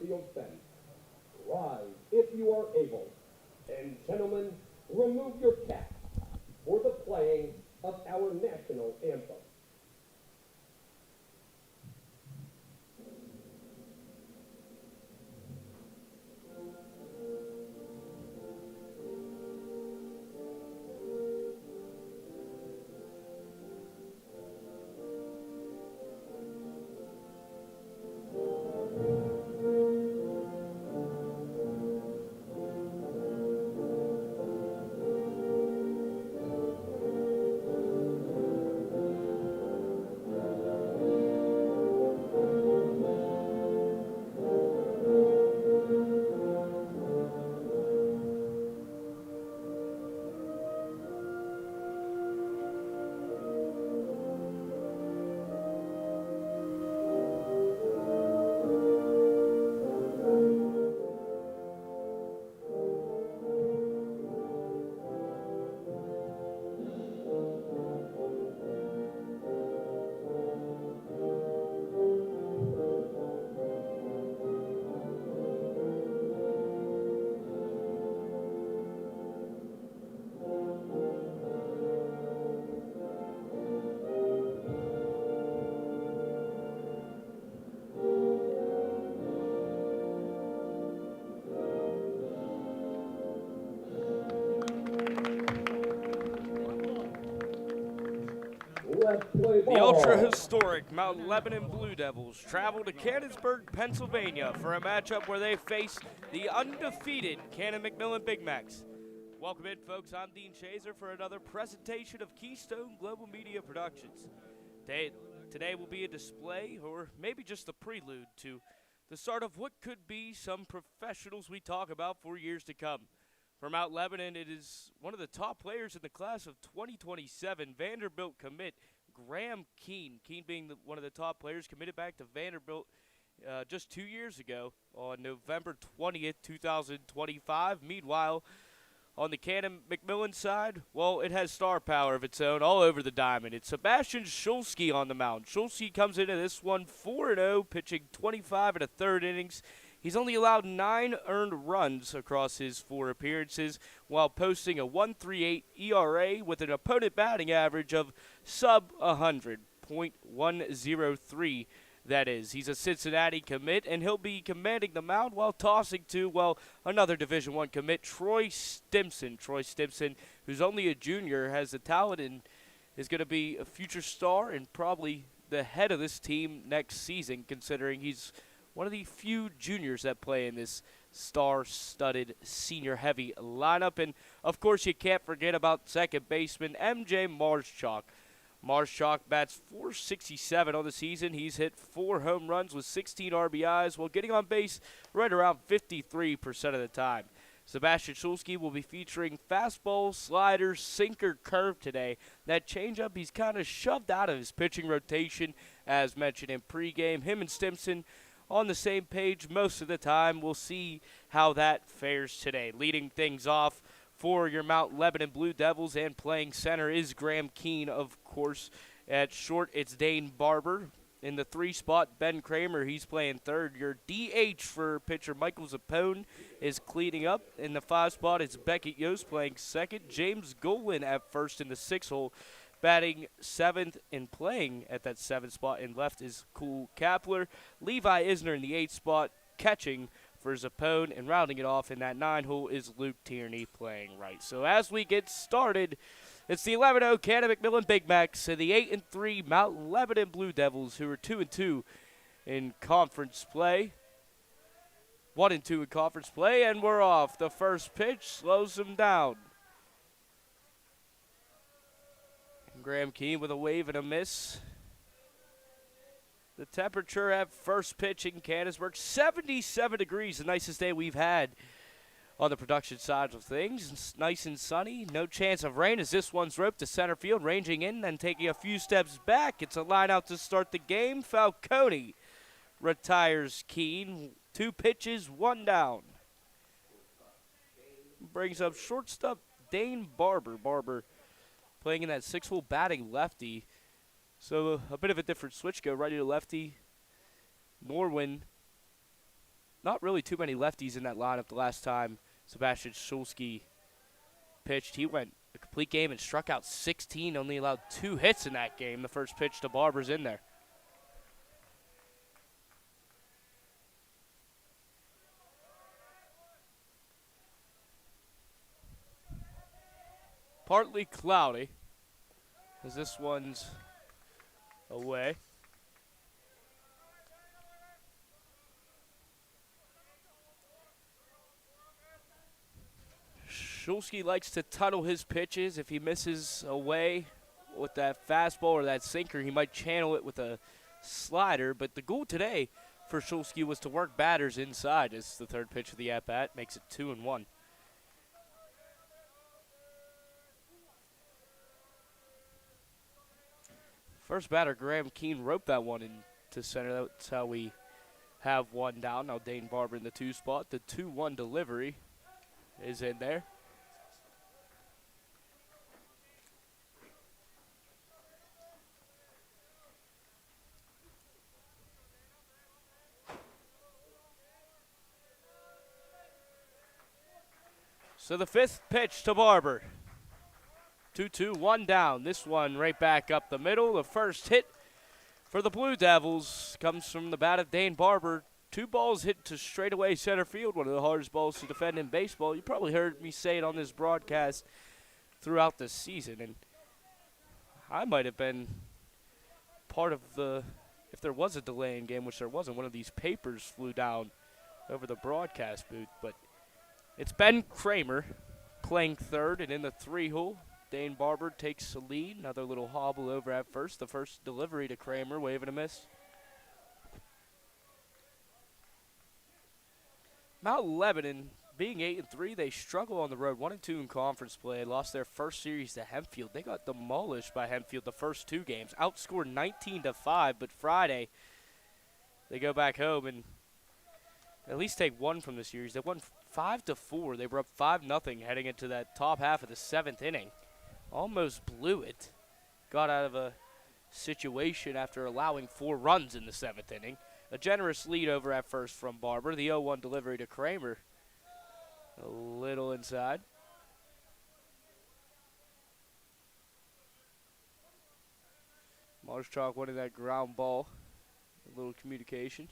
field fence. Rise if you are able. And gentlemen, remove your caps for the playing of our national anthem. The ultra-historic Mount Lebanon Blue Devils travel to Cannonsburg, Pennsylvania for a matchup where they face the undefeated Canon McMillan Big Macs. Welcome in, folks. I'm Dean Chaser for another presentation of Keystone Global Media Productions. Today will be a display, or maybe just a prelude to the start of what could be some professionals we talk about for years to come. For Mount Lebanon, it is one of the top players in the class of 2027, Vanderbilt commit Graham Keene. Keene being one of the top players committed back to Vanderbilt just 2 years ago on November 20th, 2025. Meanwhile, on the Canon McMillan side, well, it has star power of its own all over the diamond. It's Sebastian Schulski on the mound. Schulski comes into this one 4-0, pitching 25 and a third innings. He's only allowed 9 earned runs across his 4 appearances while posting a 1.38 ERA with an opponent batting average of sub 100, .103 that is. He's a Cincinnati commit, and he'll be commanding the mound while tossing to, well, another Division I commit, Troy Stimson. Troy Stimson, who's only a junior, has the talent and is going to be a future star and probably the head of this team next season, considering he's one of the few juniors that play in this star-studded senior-heavy lineup. And, of course, you can't forget about second baseman M.J. Marschalk. Marschalk bats .467 on the season. He's hit 4 home runs with 16 RBIs while getting on base right around 53% of the time. Sebastian Schulski will be featuring fastball, slider, sinker, curve today. That changeup he's kind of shoved out of his pitching rotation, as mentioned in pregame. Him and Stimson on the same page most of the time. We'll see how that fares today. Leading things off for your Mount Lebanon Blue Devils and playing center is Graham Keene, of course. At short, it's Dane Barber. In the 3 spot, Ben Kramer, he's playing third. Your DH for pitcher Michael Zappone is cleaning up. In the 5 spot, it's Beckett Yost playing second. James Golan at first in the 6 hole. Batting 7th and playing at that 7th spot in left is Cool Kapler. Levi Isner in the 8th spot, catching for Zappone, and rounding it off in that 9 hole is Luke Tierney playing right. So as we get started, it's the 11-0 Canon McMillan Big Macs and the 8-3 Mount Lebanon Blue Devils, who are 2-2 in conference play. 1-2 in conference play, and we're off. The first pitch slows them down. Graham Keene with a wave and a miss. The temperature at first pitch in Cannonsburg, 77 degrees, the nicest day we've had on the production side of things. It's nice and sunny, no chance of rain as this one's roped to center field, ranging in and taking a few steps back. It's a line out to start the game. Falcone retires Keene. 2 pitches, 1 down. Brings up shortstop Dane Barber. Barber playing in that 6-hole batting lefty. So a bit of a different switch, go righty to lefty. Norwin not really too many lefties in that lineup the last time Sebastian Schulski pitched. He went a complete game and struck out 16, only allowed 2 hits in that game. The first pitch to Barber's in there. Partly cloudy, as this one's away. Schulski likes to tunnel his pitches. If he misses away with that fastball or that sinker, he might channel it with a slider. But the goal today for Schulski was to work batters inside as the third pitch of the at-bat makes it 2-1. First batter, Graham Keene, roped that one into center. That's how we have one down. Now Dane Barber in the 2 spot. The 2-1 delivery is in there. So the 5th pitch to Barber. 2-2, 1 down. This one right back up the middle. The first hit for the Blue Devils comes from the bat of Dane Barber. 2 balls hit to straightaway center field, one of the hardest balls to defend in baseball. You probably heard me say it on this broadcast throughout the season, and I might have been part of the, if there was a delay in game, which there wasn't, one of these papers flew down over the broadcast booth, but it's Ben Kramer playing third, and in the 3-hole, Dane Barber takes the lead. Another little hobble over at first. The first delivery to Kramer, wave and a miss. Mount Lebanon, being 8-3, they struggle on the road. 1-2 in conference play. Lost their first series to Hempfield. They got demolished by Hempfield the first 2 games. Outscored 19-5, but Friday they go back home and at least take 1 from the series. They won 5-4. They were up 5-0 heading into that top half of the 7th inning. Almost blew it. Got out of a situation after allowing 4 runs in the 7th inning. A generous lead over at first from Barber. The 0-1 delivery to Kramer. A little inside. Marshchalk winning that ground ball. A little communication.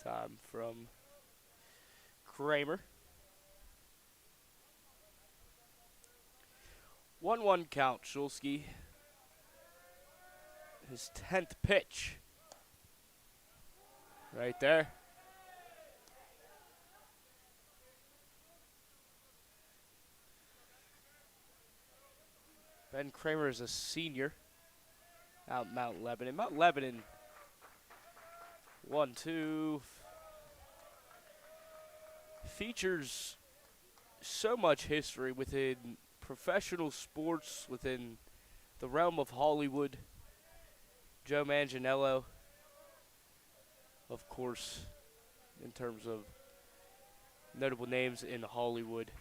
Time from Kramer. 1-1 count. Schulski, his 10th pitch. Right there. Ben Kramer is a senior out Mount Lebanon. Mount Lebanon 1-2 features so much history within professional sports, within the realm of Hollywood. Joe Manganiello, of course, in terms of notable names in Hollywood.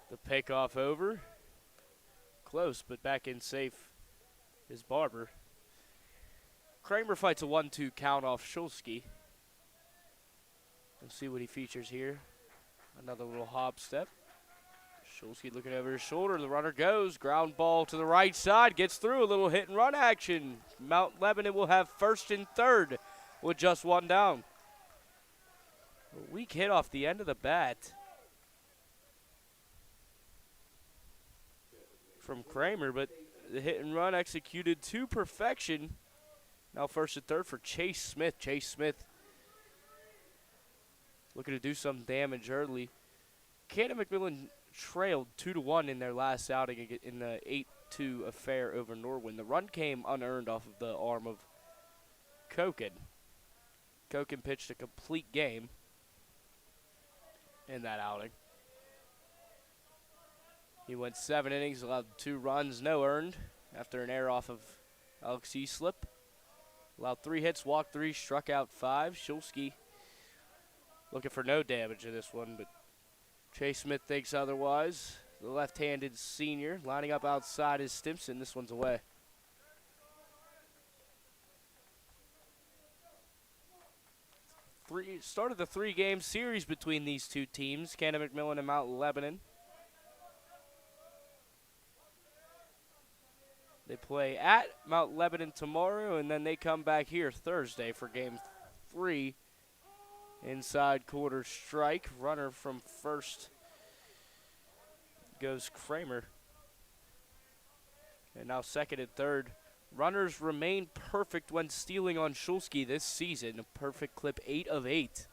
The pickoff over. Close, but back in safe is Barber. Kramer fights a 1-2 count off Schulski. We'll see what he features here. Another little hop step. Schulski looking over his shoulder. The runner goes. Ground ball to the right side. Gets through. A little hit and run action. Mount Lebanon will have first and third with just 1 down. A weak hit off the end of the bat from Kramer, but the hit and run executed to perfection. Now first and third for Chase Smith. Chase Smith looking to do some damage early. Canon McMillan trailed 2-1 in their last outing in the 8-2 affair over Norwin. The run came unearned off of the arm of Koken. Koken pitched a complete game in that outing. He went 7 innings, allowed 2 runs, no earned after an error off of Alex Easlip. Allowed 3 hits, walked 3, struck out 5. Schulski looking for no damage in this one, but Chase Smith thinks otherwise. The left-handed senior lining up outside is Stimson. This one's away. start of the three-game series between these two teams, Canon McMillan and Mount Lebanon. They play at Mount Lebanon tomorrow, and then they come back here Thursday for Game 3. Inside quarter strike. Runner from first goes Kramer. And now second and third. Runners remain perfect when stealing on Shulsky this season. A perfect clip, 8 of 8.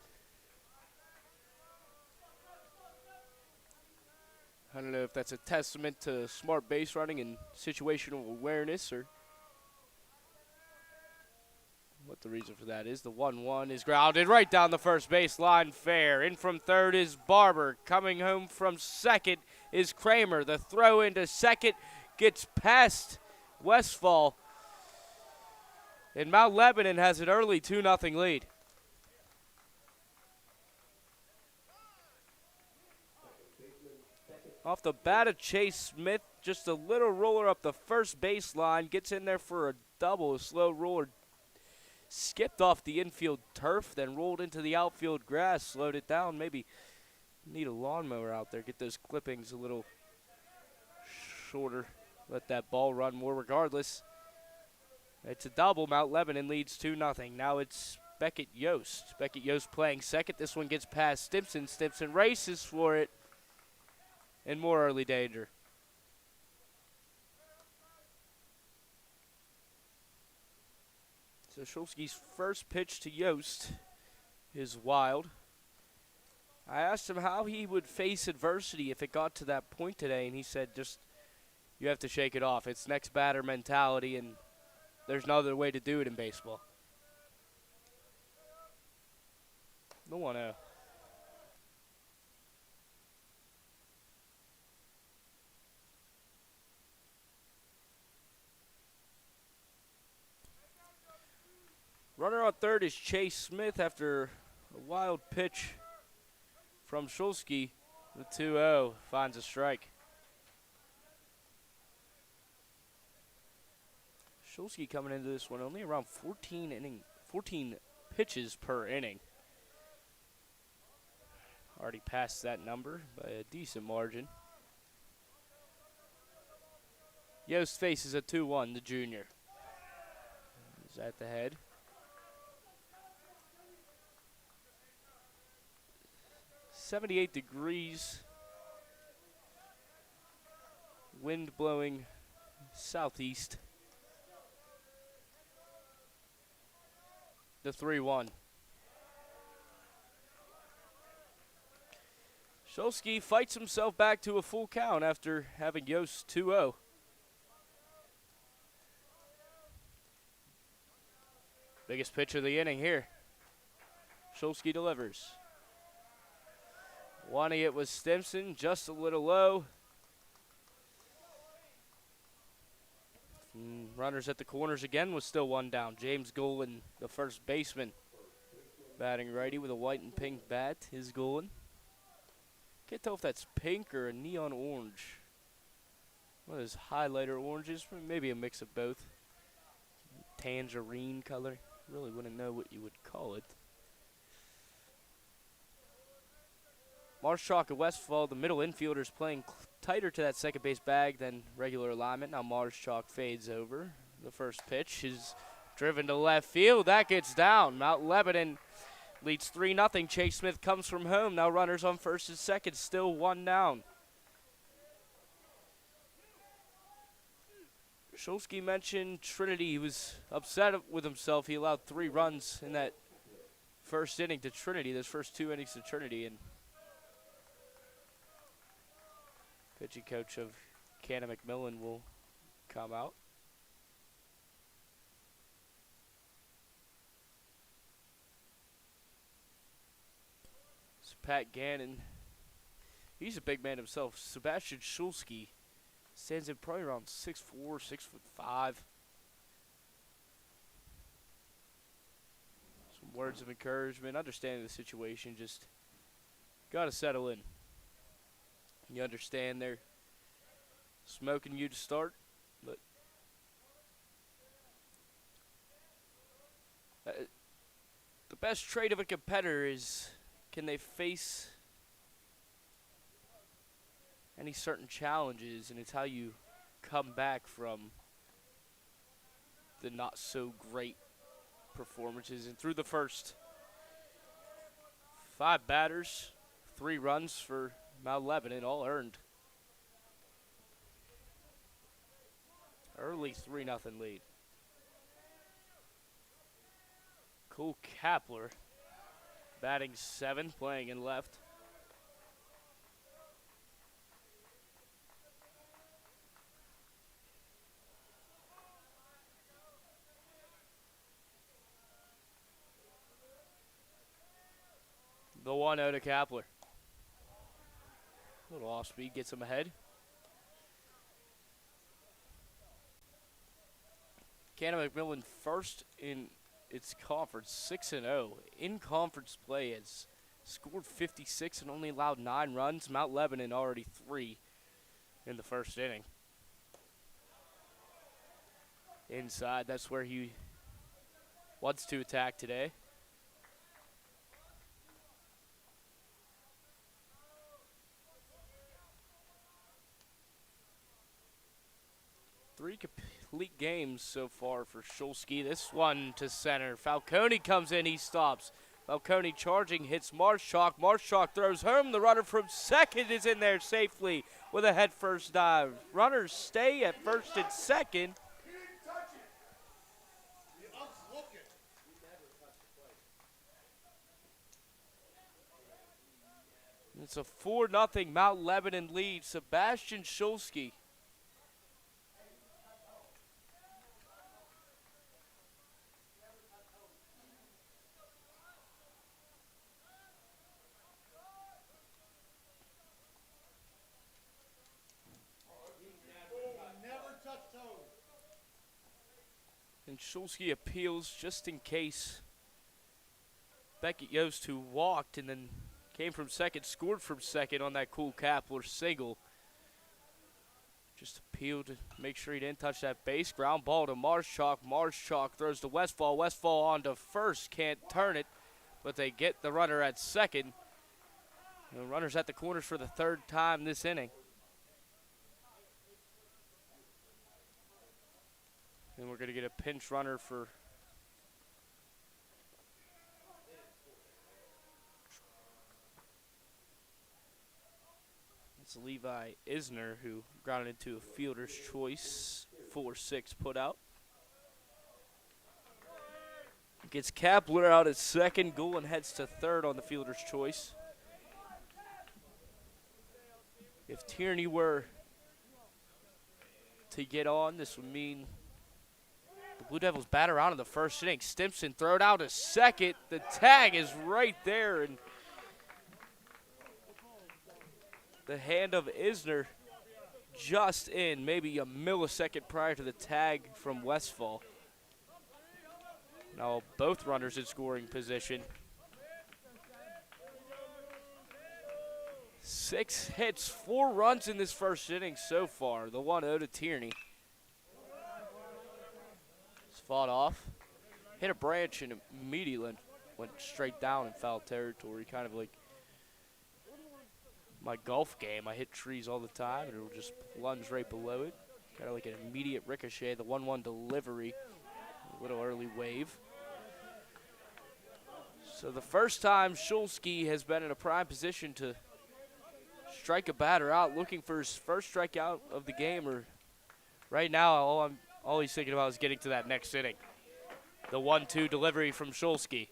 I don't know if that's a testament to smart base running and situational awareness or what the reason for that is. The 1-1 is grounded right down the first base line, fair. In from third is Barber. Coming home from second is Kramer. The throw into second gets past Westfall. And Mount Lebanon has an early 2-0 lead. Off the bat of Chase Smith, just a little roller up the first baseline, gets in there for a double. A slow roller skipped off the infield turf, then rolled into the outfield grass, slowed it down. Maybe need a lawnmower out there, get those clippings a little shorter, let that ball run more regardless. It's a double. Mount Lebanon leads 2-0. Now it's Beckett Yost. Beckett Yost playing second. This one gets past Stimson. Stimson races for it. And more early danger. So Shulsky's first pitch to Yost is wild. I asked him how he would face adversity if it got to that point today, and he said just you have to shake it off. It's next batter mentality, and there's no other way to do it in baseball. The 1-0. Runner on third is Chase Smith after a wild pitch from Shulsky. The 2-0 finds a strike. Shulsky coming into this one only around 14 pitches per inning. Already passed that number by a decent margin. Yost faces a 2-1, the junior. Is at the head. .78 degrees. Wind blowing southeast. The 3-1. Shulsky fights himself back to a full count after having Yost 2-0. Biggest pitch of the inning here. Shulsky delivers. Wanting it was Stimson, just a little low. Runners at the corners again was still one down. James Golan, the first baseman, batting righty with a white and pink bat, is Golan. Can't tell if that's pink or a neon orange. One of those highlighter oranges, maybe a mix of both. Tangerine color. Really wouldn't know what you would call it. Marshchalk of Westfall, the middle infielders playing tighter to that second base bag than regular alignment. Now Marshchalk fades over. The first pitch is driven to left field. That gets down. Mount Lebanon leads 3-0. Chase Smith comes from home. Now runners on first and second, still one down. Shulsky mentioned Trinity. He was upset with himself. He allowed 3 runs in that first inning to Trinity, those first 2 innings to Trinity. And pitching coach of Canon McMillan will come out. So Pat Gannon, he's a big man himself. Sebastian Shulsky stands at probably around 6'4", 6'5". Some words of encouragement, understanding the situation, just got to settle in. You understand they're smoking you to start, but The best trait of a competitor is, can they face any certain challenges, and it's how you come back from the not so great performances. And through the first 5 batters, 3 runs for Mount Lebanon, all earned. Early 3-0 lead. Cole Kapler batting 7th, playing in left. The 1-0 to Kapler. A little off speed gets him ahead. Canon McMillan first in its conference, 6-0. In conference play has scored 56 and only allowed 9 runs. Mount Lebanon already 3 in the first inning. Inside, that's where he wants to attack today. Three complete games so far for Shulsky. This one to center. Falcone comes in, he stops. Falcone charging, hits Marshak. Marshak throws home. The runner from second is in there safely with a head-first dive. Runners stay at first and second. It's a 4-0 Mount Lebanon lead. Sebastian Shulsky. And Shulsky appeals just in case Beckett Yost, who walked and then came from second, scored from second on that Cole Kapler single. Just appealed to make sure he didn't touch that base. Ground ball to Marshak. Marshak throws to Westfall. Westfall on to first. Can't turn it, but they get the runner at second. The runner's at the corners for the 3rd time this inning. And we're going to get a pinch runner for it's Levi Isner, who grounded into a fielder's choice, 4-6 put out. Gets Kapler out at second. Golan heads to third on the fielder's choice. If Tierney were to get on, this would mean the Blue Devils bat around in the first inning. Stimson thrown out to second. The tag is right there, and the hand of Isner just in, maybe a millisecond prior to the tag from Westfall. Now both runners in scoring position. 6 hits, 4 runs in this first inning so far. The 1-0 to Tierney. Fought off, hit a branch, and immediately went straight down in foul territory, kind of like my golf game. I hit trees all the time, and it will just plunge right below it. Kind of like an immediate ricochet. The 1-1 delivery, a little early wave. So the first time Shulsky has been in a prime position to strike a batter out, looking for his first strikeout of the game. Or right now, all he's thinking about is getting to that next inning. The 1-2 delivery from Shulsky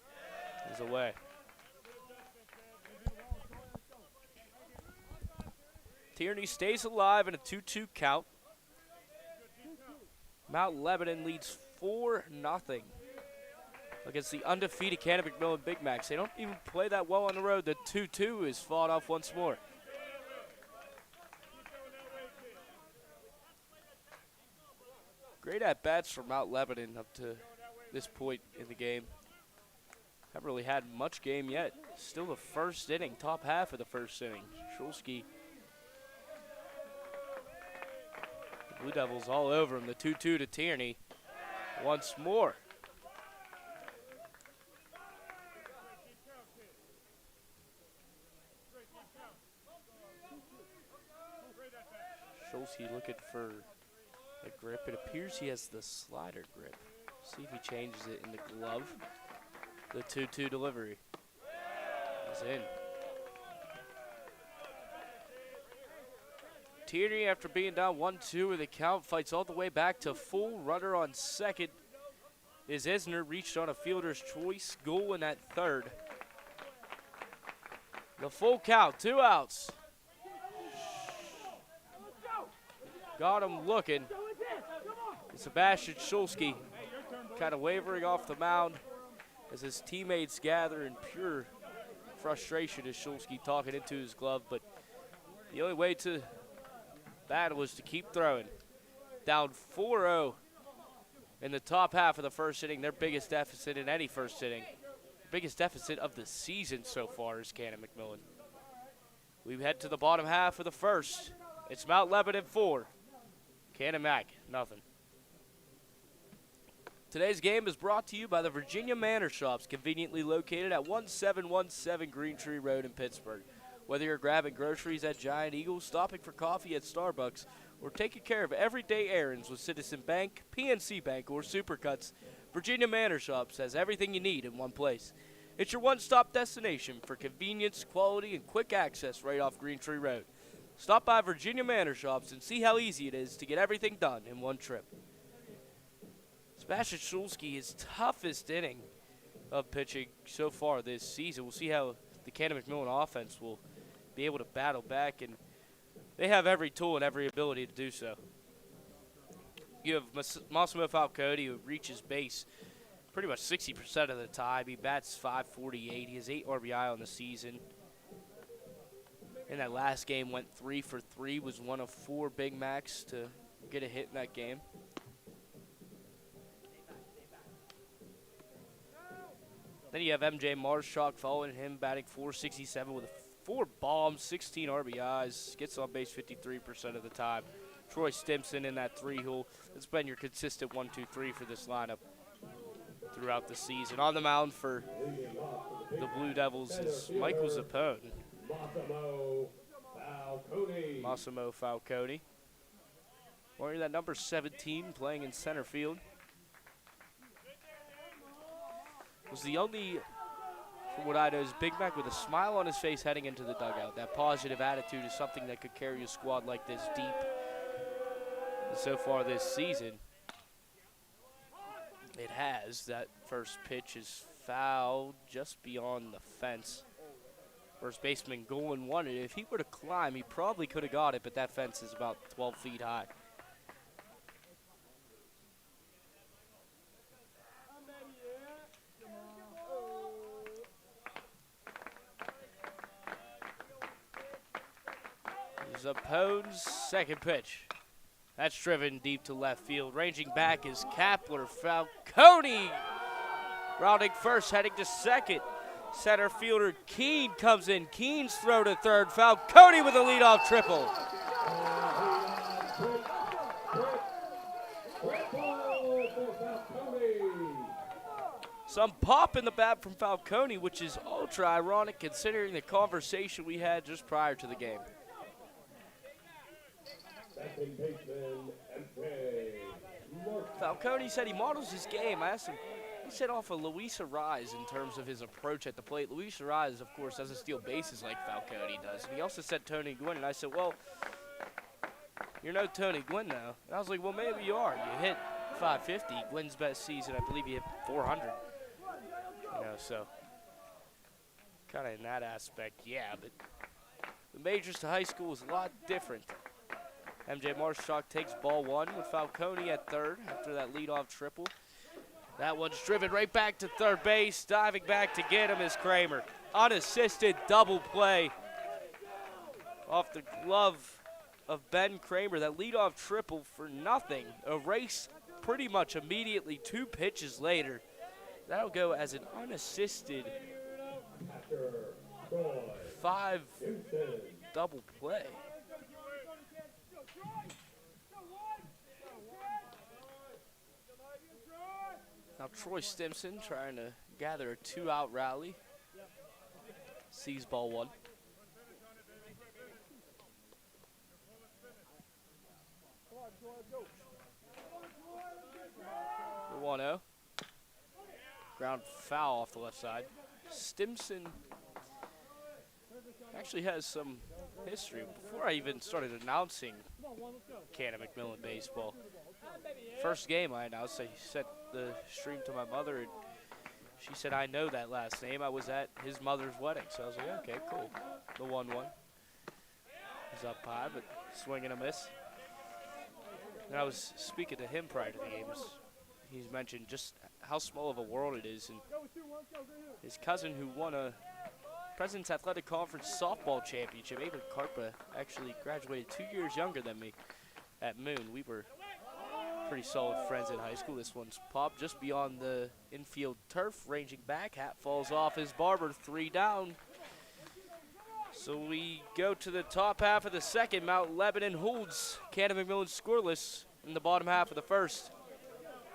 is away. Tierney stays alive in a 2-2 count. Mount Lebanon leads 4-0 against the undefeated Canon McMillan Big Macs. They don't even play that well on the road. The 2-2 is fought off once more. Great at-bats for Mount Lebanon up to this point in the game. Haven't really had much game yet. Still the first inning, top half of the first inning. Shulsky, the Blue Devils all over him. The 2-2 to Tierney once more. Schulze looking for a grip. It appears he has the slider grip. See if he changes it in the glove. The 2-2 delivery is in. Tierney, after being down 1-2 with the count, fights all the way back to full. Runner on second is Isner, reached on a fielder's choice goal in that third. The full count, 2 outs. Got him looking. Sebastian Schulze kind of wavering off the mound as his teammates gather in pure frustration as Schulze talking into his glove, but the only way to battle is to keep throwing. Down 4-0 in the top half of the first inning, their biggest deficit in any first inning. Biggest deficit of the season so far is Canon McMillan. We head to the bottom half of the first. It's Mount Lebanon 4, Canon Mac nothing. Today's game is brought to you by the Virginia Manor Shops, conveniently located at 1717 Green Tree Road in Pittsburgh. Whether you're grabbing groceries at Giant Eagle, stopping for coffee at Starbucks, or taking care of everyday errands with Citizen Bank, PNC Bank, or Supercuts, Virginia Manor Shops has everything you need in one place. It's your one-stop destination for convenience, quality, and quick access right off Green Tree Road. Stop by Virginia Manor Shops and see how easy it is to get everything done in one trip. Sebastian Schulze, his toughest inning of pitching so far this season. We'll see how the Canon McMillan offense will be able to battle back, and they have every tool and every ability to do so. You have Massimo Falcone, who reaches base pretty much 60% of the time. He bats .548. He has 8 RBI on the season. In that last game, went 3 for 3, was one of 4 Big Macs to get a hit in that game. Then you have MJ Marshak following him, batting .467 with 4 bombs, 16 RBIs, gets on base 53% of the time. Troy Stimson in that 3-hole. It's been your consistent 1-2-3 for this lineup throughout the season. On the mound for the Blue Devils is Michael Zappone. Massimo Falcone. Wearing that number 17, playing in center field. Was the only, from what I know, is Big Mac with a smile on his face heading into the dugout. That positive attitude is something that could carry a squad like this deep. And so far this season, it has. That first pitch is fouled just beyond the fence. First baseman going one, and if he were to climb, he probably could have got it, but that fence is about 12 feet high. Zappone's second pitch. That's driven deep to left field. Ranging back is Kapler. Falcone rounding first, heading to second. Center fielder Keene comes in. Keene's throw to third. Falcone with a leadoff triple. Some pop in the bat from Falcone, which is ultra ironic considering the conversation we had just prior to the game. Falcone said he models his game. I asked him, he said off of Luis Arraez in terms of his approach at the plate. Luis Arraez, of course, doesn't steal bases like Falcone does. And he also said Tony Gwynn, and I said, well, you're no Tony Gwynn now. And I was like, well, maybe you are. You hit .550. Gwynn's best season, I believe he hit .400. You know, so kind of in that aspect, yeah. But the majors to high school is a lot different. MJ Marshak takes ball one with Falcone at third after that leadoff triple. That one's driven right back to third base. Diving back to get him is Kramer. Unassisted double play off the glove of Ben Kramer. That leadoff triple for nothing. A race pretty much immediately 2 pitches later. That'll go as an unassisted 5 double play. Now Troy Stimson trying to gather a 2-out rally. Sees ball one. The 1-0. Ground foul off the left side. Stimson actually has some history. Before I even started announcing Canon McMillan baseball, first game I announced, I sent the stream to my mother, and she said, I know that last name. I was at his mother's wedding. So I was like, okay, cool. The 1-1. He's up high, but swing and a miss. And I was speaking to him prior to the games. He's mentioned just how small of a world it is. And his cousin, who won a President's Athletic Conference softball championship, Ava Carpa, actually graduated 2 years younger than me at Moon. We were pretty solid friends in high school. This one's popped just beyond the infield turf. Ranging back, hat falls off his barber, 3 down. So we go to the top half of the second. Mount Lebanon holds Canon McMillan scoreless in the bottom half of the first.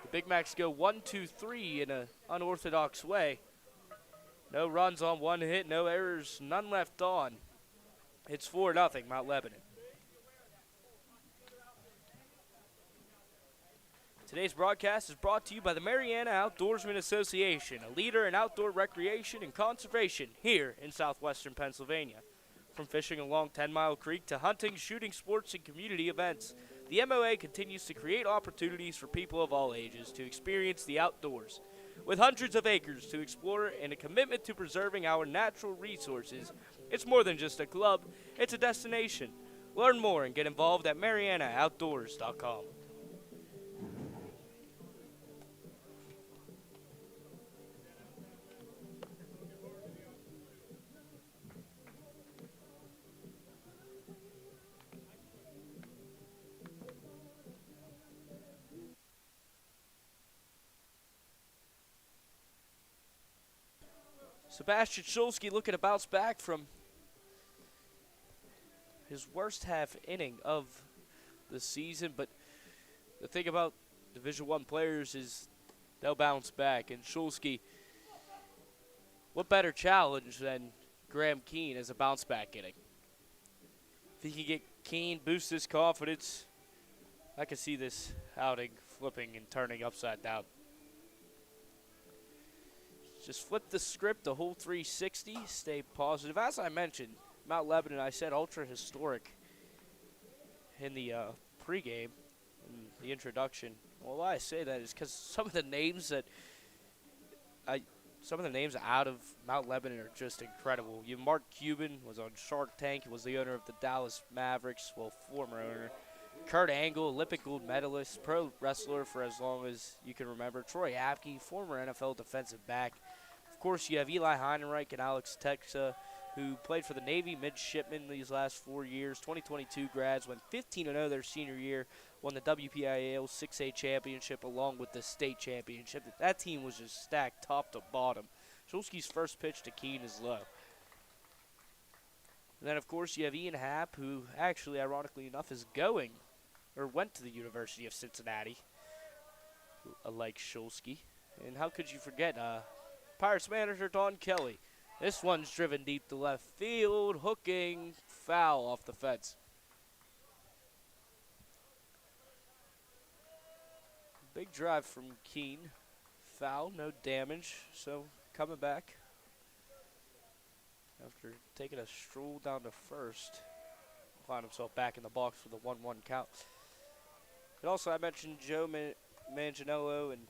The Big Macs go 1-2-3 in an unorthodox way. No runs on 1 hit, no errors, none left on. It's 4-0 Mount Lebanon. Today's broadcast is brought to you by the Mariana Outdoorsman Association, a leader in outdoor recreation and conservation here in southwestern Pennsylvania. From fishing along 10 Mile Creek to hunting, shooting sports, and community events, the MOA continues to create opportunities for people of all ages to experience the outdoors. With hundreds of acres to explore and a commitment to preserving our natural resources, it's more than just a club, it's a destination. Learn more and get involved at marianaoutdoors.com. Sebastian Schulski looking to bounce back from his worst half inning of the season, but the thing about Division I players is they'll bounce back, and Schulski, what better challenge than Graham Keene as a bounce back inning? If he can get Keene, boost his confidence, I can see this outing flipping and turning upside down. Just flip the script, the whole 360, stay positive. As I mentioned, Mount Lebanon, I said ultra historic in the pregame, in the introduction. Well, why I say that is because some of the names out of Mount Lebanon are just incredible. Mark Cuban was on Shark Tank. He was the owner of the Dallas Mavericks, well, former owner. Kurt Angle, Olympic gold medalist, pro wrestler for as long as you can remember. Troy Apke, former NFL defensive back. Of course, you have Eli Heinrich and Alex Texa, who played for the Navy midshipmen these last 4 years. 2022 grads, went 15-0 their senior year, won the WPIAL 6A championship along with the state championship. That team was just stacked top to bottom. Schulski's first pitch to Keene is low. And then, of course, you have Ian Happ, who actually, ironically enough, went to the University of Cincinnati, like Schulski. And how could you forget Pirates manager Don Kelly? This one's driven deep to left field, hooking, foul off the fence. Big drive from Keene, foul, no damage, so coming back after taking a stroll down to first. Find himself back in the box for the 1-1 count. And also I mentioned Joe Manganiello and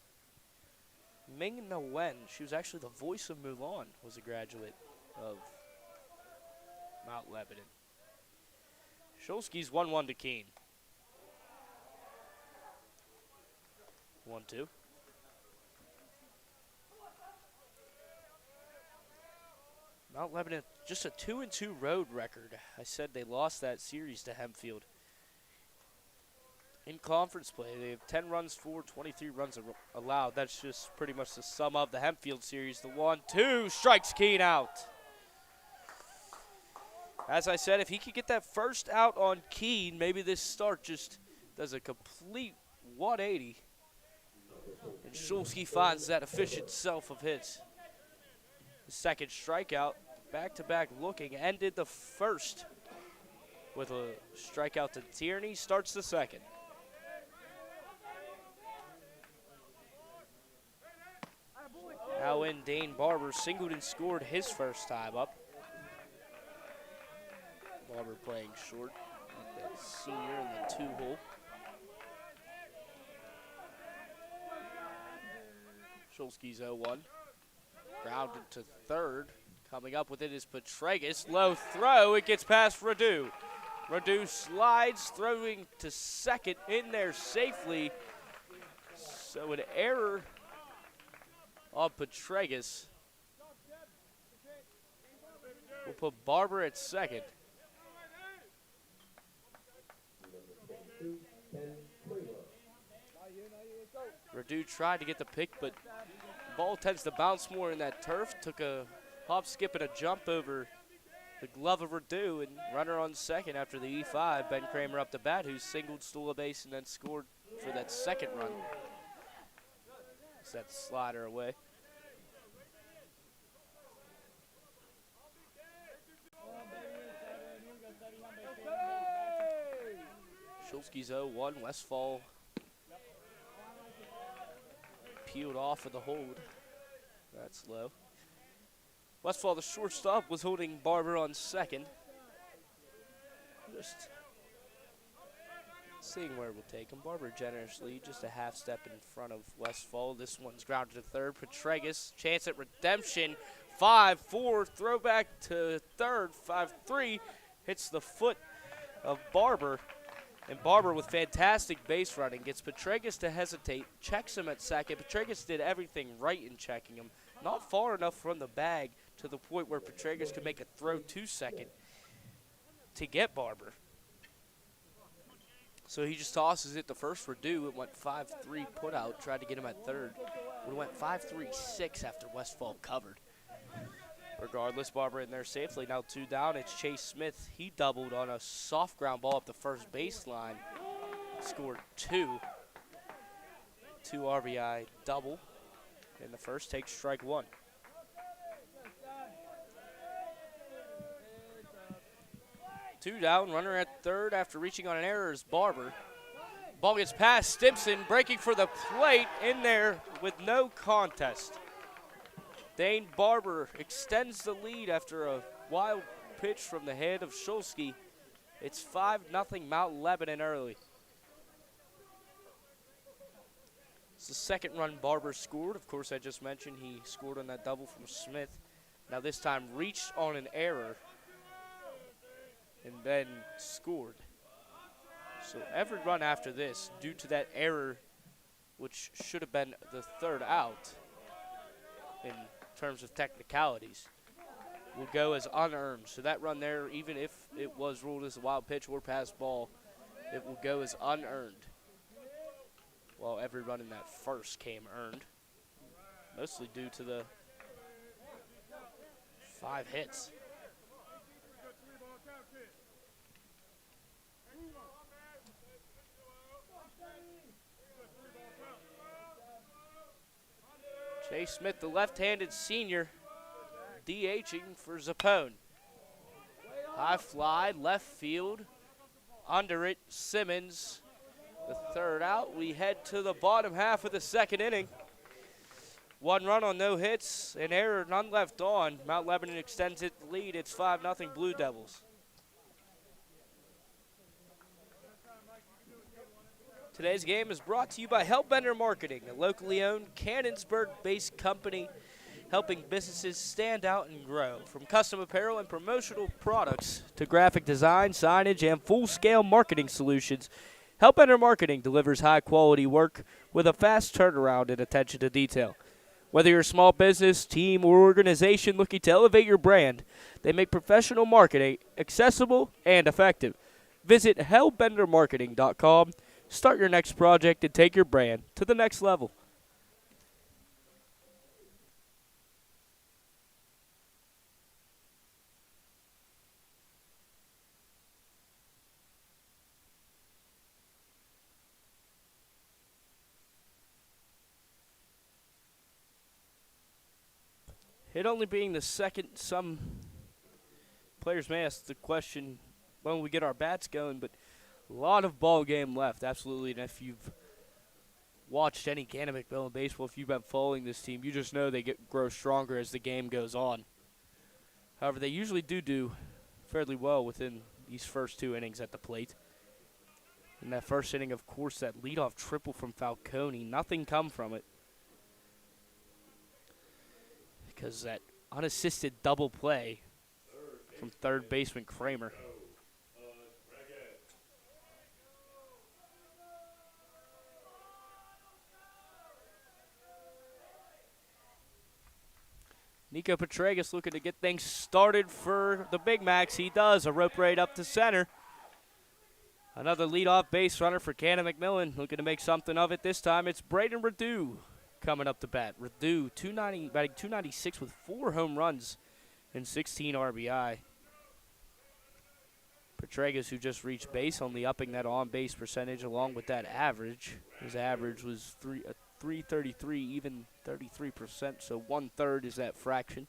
Ming Na Wen. She was actually the voice of Mulan, was a graduate of Mount Lebanon. Schulski's 1-1 to Keene. 1-2. Mount Lebanon, just a 2-2 road record. I said they lost that series to Hempfield. In conference play, they have 10 runs for, 23 runs allowed. That's just pretty much the sum of the Hempfield series. The 1-2 strikes Keene out. As I said, if he could get that first out on Keene, maybe this start just does a complete 180. And Schulski finds that efficient self of his. The second strikeout, back-to-back looking, ended the first with a strikeout to Tierney, starts the second. Now in Dane Barber, singled and scored his first time up. Barber playing short, that senior in the 2-hole. Shulsky's 0-1. Grounded to third. Coming up with it is Petragus. Low throw, it gets past Radu. Radu slides, throwing to second, in there safely. So an error on Petragus. We'll put Barber at second. Radu tried to get the pick, but the ball tends to bounce more in that turf. Took a hop, skip, and a jump over the glove of Radu, and runner on second after the E5. Ben Kramer up to bat, who singled, stole a base, and then scored for that second run. Set the slider away. Shulsky's 0-1. Westfall peeled off of the hold. That's low. Westfall, the shortstop, was holding Barber on second. Just seeing where we'll take him. Barber generously, just a half step in front of Westfall. This one's grounded to third. Petragus, chance at redemption. 5-4, throwback to third. 5-3, hits the foot of Barber. And Barber, with fantastic base running, gets Petragus to hesitate, checks him at second. Petragus did everything right in checking him. Not far enough from the bag to the point where Petragus could make a throw to second to get Barber. So he just tosses it to first for Radu. It went 5-3 put out, tried to get him at third. It went 5-3-6 after Westfall covered. Regardless, Barber in there safely. Now 2 down. It's Chase Smith. He doubled on a soft ground ball up the first baseline. Scored 2. 2 RBI double. In the first, takes strike 1. Two down. Runner at third after reaching on an error is Barber. Ball gets past Stimson, breaking for the plate in there with no contest. Dane Barber extends the lead after a wild pitch from the head of Shulsky. It's 5-0 Mount Lebanon early. It's the second run Barber scored. Of course, I just mentioned he scored on that double from Smith. Now this time reached on an error and then scored. So every run after this, due to that error, which should have been the third out in terms of technicalities, will go as unearned. So that run there, even if it was ruled as a wild pitch or pass ball, it will go as unearned. While every run in that first came earned, mostly due to the 5 hits. Chase Smith, the left-handed senior, DHing for Zappone. High fly, left field. Under it, Simmons. The third out. We head to the bottom half of the second inning. 1 run on no hits, an error, none left on. Mount Lebanon extends its lead. It's 5-0 Blue Devils. Today's game is brought to you by Hellbender Marketing, a locally owned Canonsburg-based company helping businesses stand out and grow. From custom apparel and promotional products to graphic design, signage, and full-scale marketing solutions, Hellbender Marketing delivers high-quality work with a fast turnaround and attention to detail. Whether you're a small business, team, or organization looking to elevate your brand, they make professional marketing accessible and effective. Visit hellbendermarketing.com. Start your next project and take your brand to the next level. It only being the second, some players may ask the question when we get our bats going, but a lot of ball game left, absolutely. And if you've watched any Canon McMillan baseball, if you've been following this team, you just know they grow stronger as the game goes on. However, they usually do fairly well within these first 2 innings at the plate. In that first inning, of course, that leadoff triple from Falcone, nothing come from it. Because that unassisted double play from third baseman Kramer. Nico Petragas looking to get things started for the Big Macs. He does. A rope right up to center. Another leadoff base runner for Canon McMillan. Looking to make something of it this time. It's Braden Radu coming up to bat. Radu, batting 296 with 4 home runs and 16 RBI. Petragas, who just reached base, only upping that on-base percentage along with that average. His average was 333, even 33%, so 1/3 is that fraction.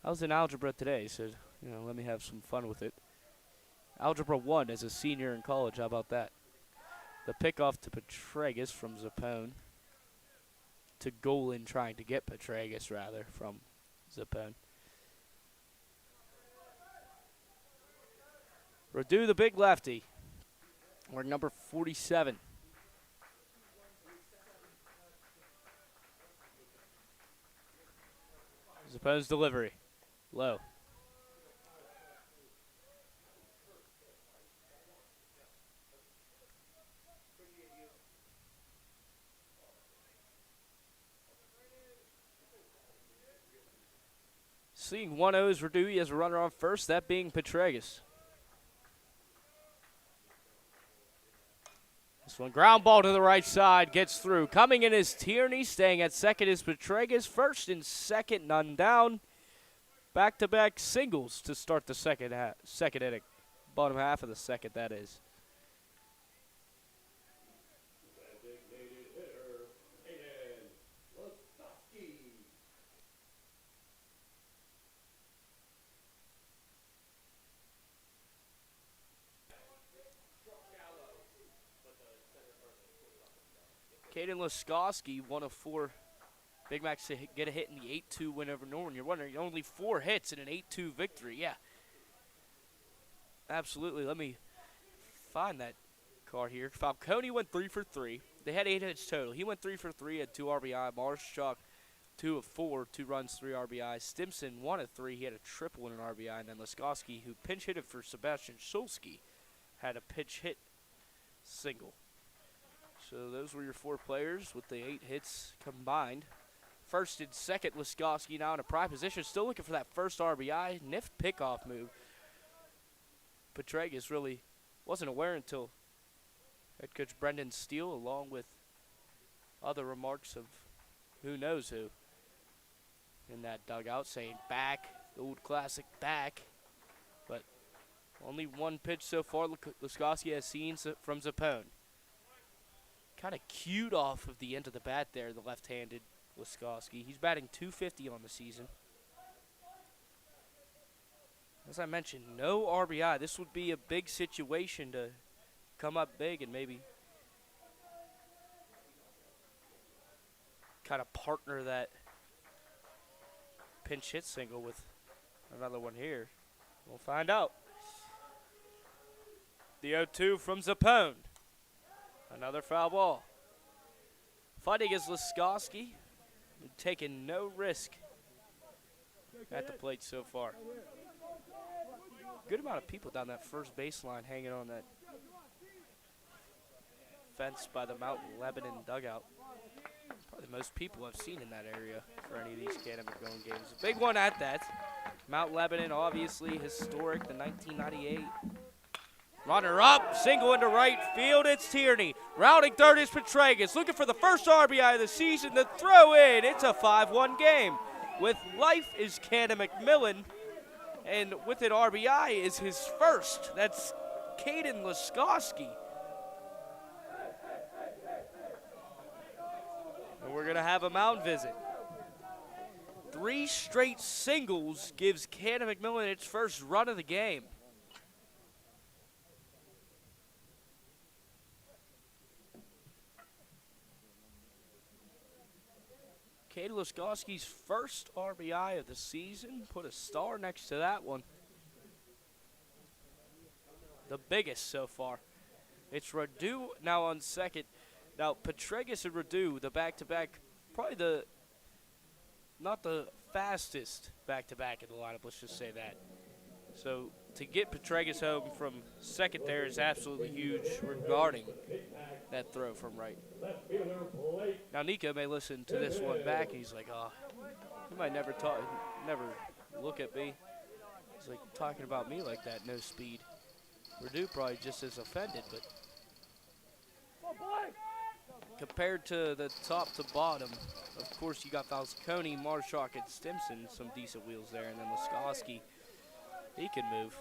I was in algebra today, so let me have some fun with it. Algebra 1 as a senior in college, how about that? The pickoff to Petragas from Zappone. To Golan trying to get Petragas, rather, from Zappone. Radu, the big lefty, wearing number 47. Zappone's delivery, low. Seeing 1-0 is Radu. He has a runner on first, that being Petragas. This one, ground ball to the right side, gets through. Coming in is Tierney, staying at second is Petragas. First and second, none down. Back-to-back singles to start the second inning. Bottom half of the second, that is. Designated hitter, Caden Leskowski. Caden Leskowski, one of 4 Big Macs to get a hit in the 8-2 win over Norman. You're wondering, only 4 hits in an 8-2 victory. Yeah, absolutely. Let me find that card here. Falcone went 3 for 3. They had 8 hits total. He went 3 for 3, had 2 RBI. Marshak, 2 of 4, 2 runs, 3 RBI. Stimson, 1 of 3. He had a triple and an RBI. And then Leskowski, who pinch hit for Sebastian Schulski, had a pitch hit single. So those were your 4 players with the 8 hits combined. First and second, Leskowski now in a prime position. Still looking for that first RBI. Nift pickoff move. Petragas really wasn't aware until head coach Brendan Steele, along with other remarks of who knows who in that dugout, saying back, the old classic back. But only 1 pitch so far Leskowski has seen from Zappone. Kind of cued off of the end of the bat there, the left-handed Leskowski. He's batting .250 on the season. As I mentioned, no RBI. This would be a big situation to come up big and maybe kind of partner that pinch hit single with another one here. We'll find out. The 0-2 from Zappone. Another foul ball. Fighting is Leskowski, taking no risk at the plate so far. Good amount of people down that first baseline hanging on that fence by the Mount Lebanon dugout. Probably the most people I've seen in that area for any of these Canon McMillan games. A big one at that. Mount Lebanon, obviously historic, the 1998. Runner up, single into right field, it's Tierney. Rounding third is Petragas, looking for the first RBI of the season to throw in. It's a 5-1 game. With life is Canon McMillan, and with it RBI is his first. That's Caden Leskowski. And we're gonna have a mound visit. 3 straight singles gives Canon McMillan its first run of the game. Katie Laskowski's first RBI of the season. Put a star next to that one. The biggest so far. It's Radu now on second. Now, Petregas and Radu, the back-to-back, probably not the fastest back-to-back in the lineup, let's just say that. So, to get Petregas home from second there is absolutely huge regarding that throw from right. Now, Nico may listen to this one back, and he's like, oh, he might never look at me. He's like, talking about me like that, no speed. Radu probably just as offended, but compared to the top to bottom, of course, you got Falcone, Marshak, and Stimson, some decent wheels there, and then Laskowski, he can move.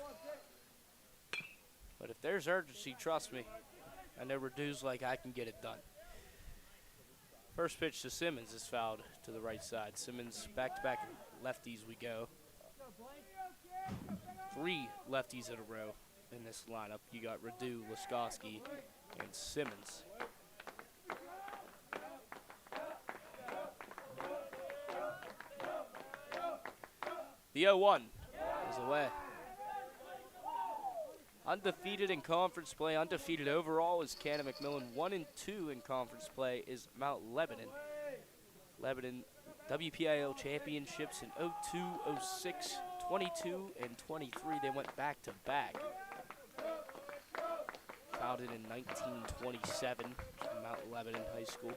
But if there's urgency, trust me, I know Radu's like, I can get it done. First pitch to Simmons is fouled to the right side. Simmons, back-to-back lefties we go. 3 lefties in a row in this lineup. You got Radu, Laskowski, and Simmons. The 0-1 is away. Undefeated in conference play, undefeated overall is Canon McMillan. 1-2 in conference play is Mount Lebanon. Lebanon WPIL championships in 02, 06, 22, and 23. They went back to back. Founded in 1927, Mount Lebanon High School.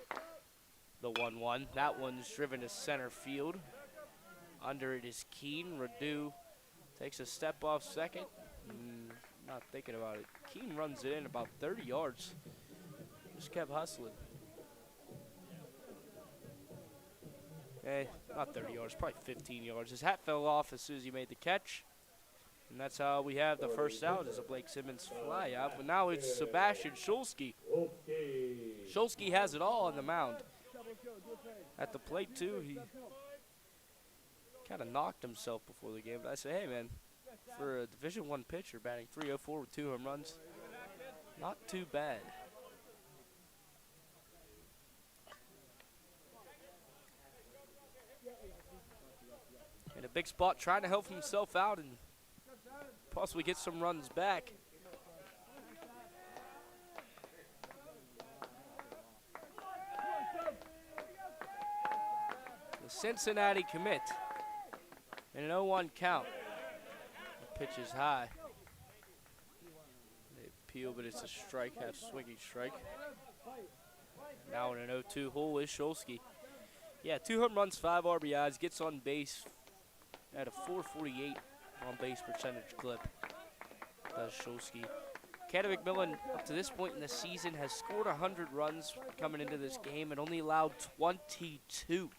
The 1-1. That one's driven to center field. Under it is Keene. Radu takes a step off second. Not thinking about it. Keene runs it in about 30 yards. Just kept hustling. Not 30 yards, probably 15 yards. His hat fell off as soon as he made the catch. And that's how we have the first out as a Blake Simmons fly out. But now it's Sebastian Shulsky. Shulsky has it all on the mound. At the plate, too, he kind of knocked himself before the game. But I said, hey, man, for a Division I pitcher batting .304 with 2 home runs, not too bad. In a big spot, trying to help himself out and possibly get some runs back. The Cincinnati commit. And an 0-1 count. The pitch is high. They peel, but it's a strike, half swinging strike. Now in an 0-2 hole is Shulsky. Yeah, 2 home runs, 5 RBIs, gets on base at a .448 on base percentage clip. Does Shulsky. Canon McMillan, up to this point in the season, has scored 100 runs coming into this game and only allowed 22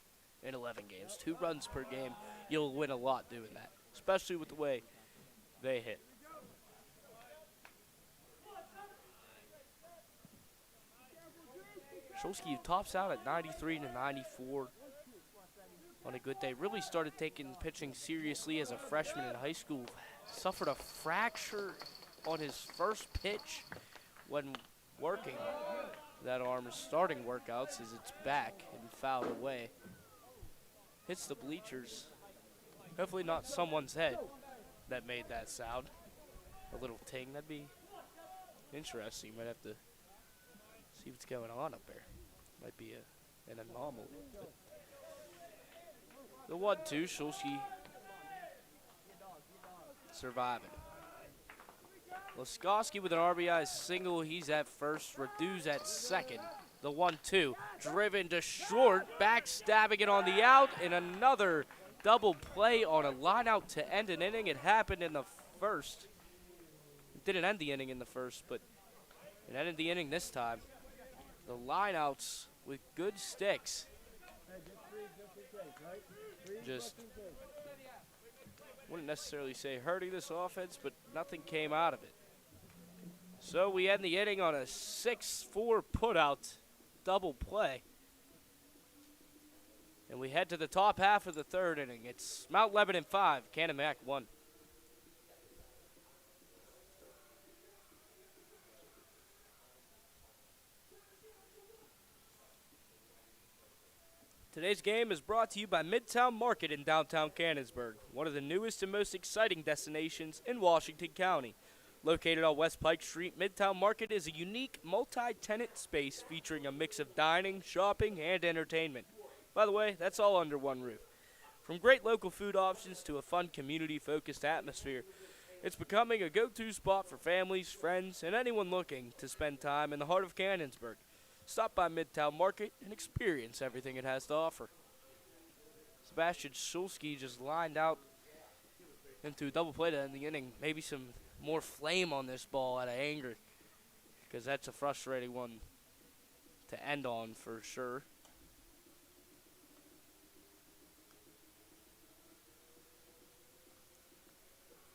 in 11 games. 2 runs per game. You'll win a lot doing that, especially with the way they hit. Shulsky tops out at 93 to 94 on a good day. Really started taking pitching seriously as a freshman in high school. Suffered a fracture on his first pitch when working that arm, starting workouts, as it's back and fouled away. Hits the bleachers. Hopefully not someone's head that made that sound. A little ting. That'd be interesting. Might have to see what's going on up there. Might be an anomaly. The 1-2, Shulsky surviving. Laskowski with an RBI single. He's at first. Radu's at second. The 1-2, driven to short, backstabbing it on the out, and another double play on a line out to end an inning. It happened in the first. It didn't end the inning in the first, but it ended the inning this time. The line outs with good sticks. Just wouldn't necessarily say hurting this offense, but nothing came out of it. So we end the inning on a 6-4 putout double play. And we head to the top half of the third inning. It's Mount Lebanon 5, Canon Mac 1. Today's game is brought to you by Midtown Market in downtown Cannonsburg, one of the newest and most exciting destinations in Washington County. Located on West Pike Street, Midtown Market is a unique multi-tenant space featuring a mix of dining, shopping, and entertainment. By the way, that's all under one roof. From great local food options to a fun community-focused atmosphere, it's becoming a go-to spot for families, friends, and anyone looking to spend time in the heart of Cannonsburg. Stop by Midtown Market and experience everything it has to offer. Sebastian Schulski just lined out into a double play to end the inning. Maybe some more flame on this ball out of anger, because that's a frustrating one to end on for sure.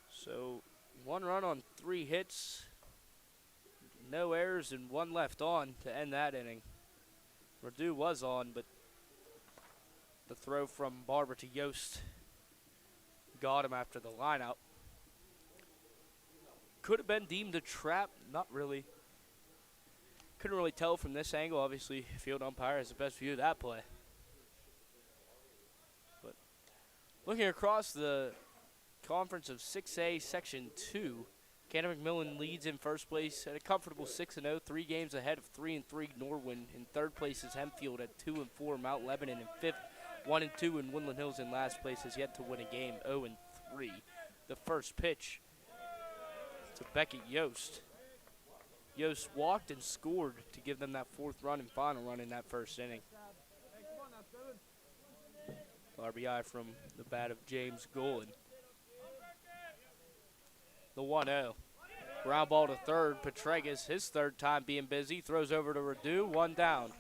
So 1 run on 3 hits, no errors, and 1 left on to end that inning. Radu was on, but the throw from Barber to Yost got him after the lineout. Could have been deemed a trap, not really. Couldn't really tell from this angle. Obviously, field umpire has the best view of that play. But looking across the conference of 6A Section 2, Canon McMillan leads in first place at a comfortable 6-0, 3 games ahead of 3-3 Norwin. In third place is Hempfield at 2-4, Mount Lebanon in fifth, 1-2, and Woodland Hills in last place has yet to win a game, 0-3. The first pitch to Beckett Yost. Yost walked and scored to give them that 4th run and final run in that first inning. RBI from the bat of James Golan. The 1-0. Ground ball to third. Petregas, his 3rd time being busy, throws over to Radu, 1 down.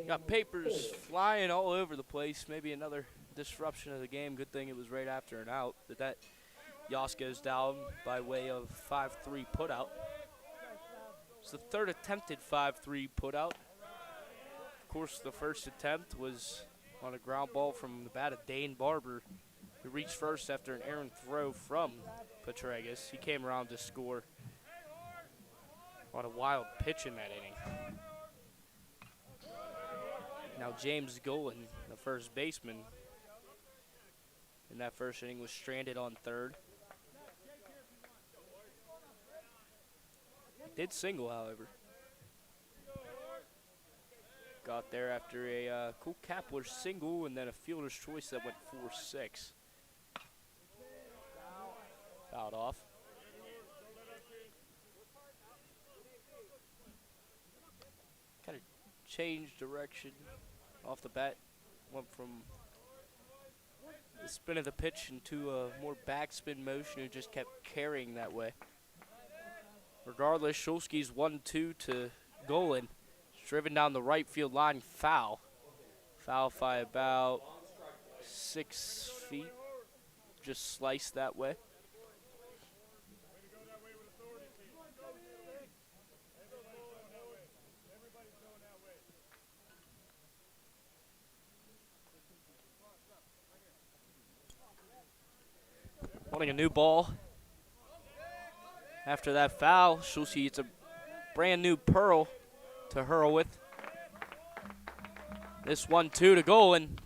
Got papers flying all over the place. Maybe another disruption of the game. Good thing it was right after an out. But that Yost goes down by way of 5-3 putout. It's the 3rd attempted 5-3 putout. Of course, the first attempt was on a ground ball from the bat of Dane Barber, who reached first after an errant throw from Petregas. He came around to score on a wild pitch in that inning. Now James Golan, the first baseman in that first inning, was stranded on third. Did single, however. Got there after a Cole Kapler single and then a fielder's choice that went 4-6. Fouled off. Kind of changed direction off the bat. Went from the spin of the pitch into a more backspin motion and just kept carrying that way. Regardless, Schulski's 1-2 to Golan. Driven down the right field line, foul. Foul by about 6 feet. Just sliced that way. Wanting a new ball. After that foul, Schulski gets a brand new pearl to hurl with. This 1-2 to Golan.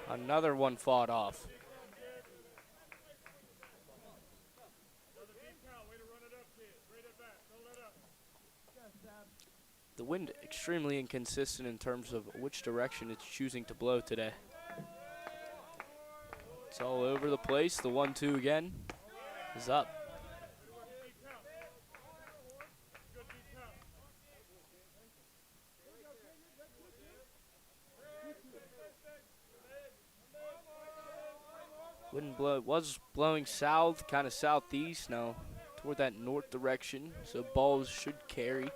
Another one fought off. The wind extremely inconsistent in terms of which direction it's choosing to blow today. It's all over the place. The 1-2 again is up. Wind was blowing south, kind of southeast now, toward that north direction. So balls should carry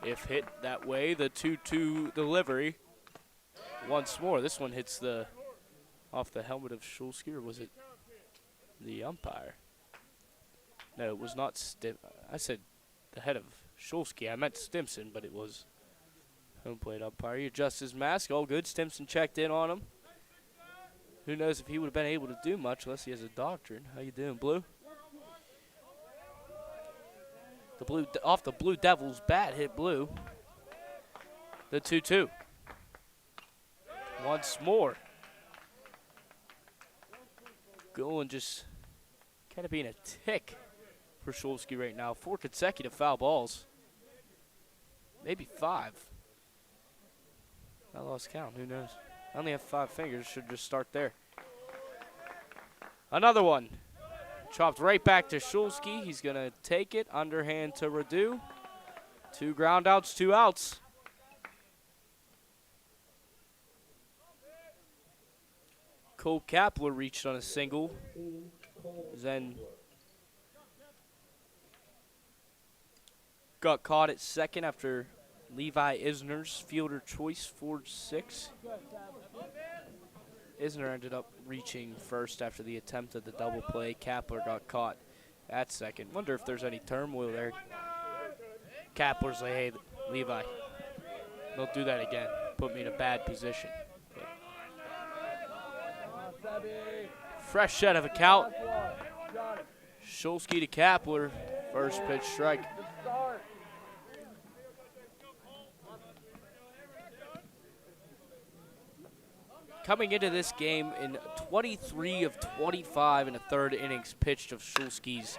if hit that way. The 2-2 delivery. Once more, this one hits the off the helmet of Schulski, or was it the umpire? No, it was not I said the head of Schulski. I meant Stimson, but it was home plate umpire. He adjusts his mask. All good. Stimson checked in on him. Who knows if he would have been able to do much unless he has a doctorate. How you doing, Blue? Off the Blue Devils bat hit Blue. The 2-2. Once more. Going just kind of being a tick for Shulsky right now. 4 consecutive foul balls. Maybe 5. I lost count. Who knows? I only have 5 fingers. Should just start there. Another one. Chopped right back to Shulsky. He's going to take it. Underhand to Radu. 2 ground outs, 2 outs. Cole Kapler reached on a single. Then got caught at second after Levi Isner's fielder choice forged 6. Isner ended up reaching first after the attempt at the double play. Kapler got caught at second. Wonder if there's any turmoil there. Kapler's like, hey, Levi, don't do that again. Put me in a bad position. Fresh set of a count. Shulsky to Kapler. First pitch strike. Coming into this game in 23 of 25 in the third innings pitched of Shulsky's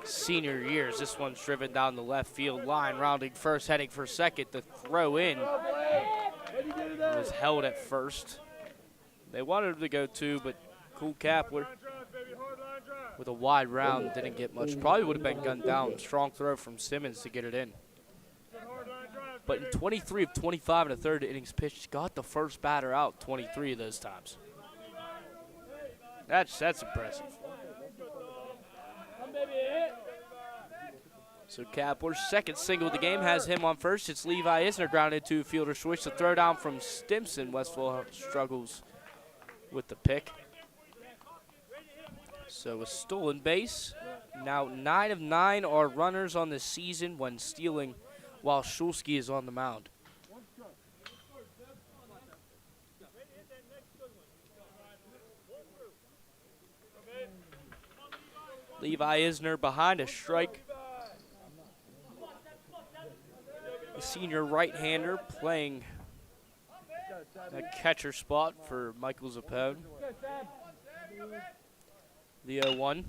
senior years. This one's driven down the left field line, rounding first, heading for second. The throw in was held at first. They wanted him to go 2, but Cole Kapler with a wide round didn't get much. Probably would have been gunned down. Strong throw from Simmons to get it in. But in 23 of 25 in the third innings pitched, got the first batter out 23 of those times. That's impressive. So Kapler's second single of the game has him on first. It's Levi Isner grounded to fielder switch. The throw down from Stimson. Westfall struggles with the pick. So a stolen base. Now 9 of 9 are runners on the season when stealing while Shulsky is on the mound. Levi Isner behind a strike. The senior right-hander playing a catcher spot for Michael Zappone. The 0-1.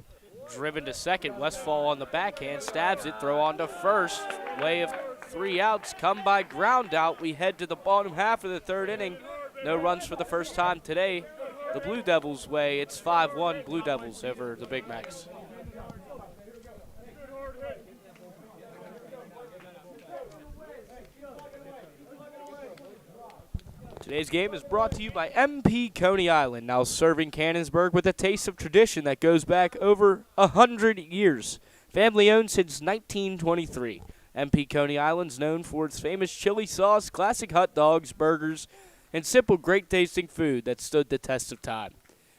Driven to second. Westfall on the backhand. Stabs it. Throw on to first. Way of 3 outs. Come by ground out. We head to the bottom half of the third inning. No runs for the first time today. The Blue Devils way. It's 5-1 Blue Devils over the Big Macs. Today's game is brought to you by MP Coney Island, now serving Cannonsburg with a taste of tradition that goes back over 100 years. Family owned since 1923. MP Coney Island's known for its famous chili sauce, classic hot dogs, burgers, and simple great tasting food that stood the test of time.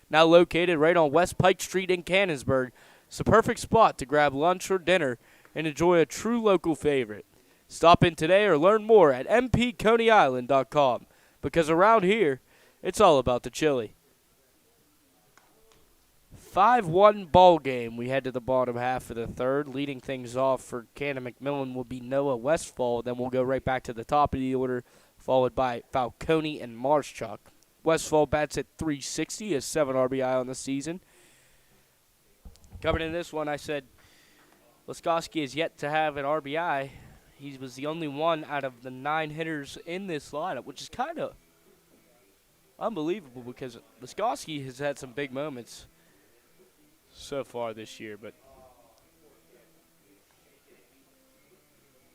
Now located right on West Pike Street in Cannonsburg, it's the perfect spot to grab lunch or dinner and enjoy a true local favorite. Stop in today or learn more at mpconeyisland.com. Because around here, it's all about the chili. 5-1 ball game. We head to the bottom half of the third. Leading things off for Canon McMillan will be Noah Westfall. Then we'll go right back to the top of the order, followed by Falcone and Marschuk. Westfall bats at .360, has 7 RBI on the season. Coming in this one, I said Laskowski is yet to have an RBI. He was the only one out of the 9 hitters in this lineup, which is kind of unbelievable because Laskowski has had some big moments so far this year. But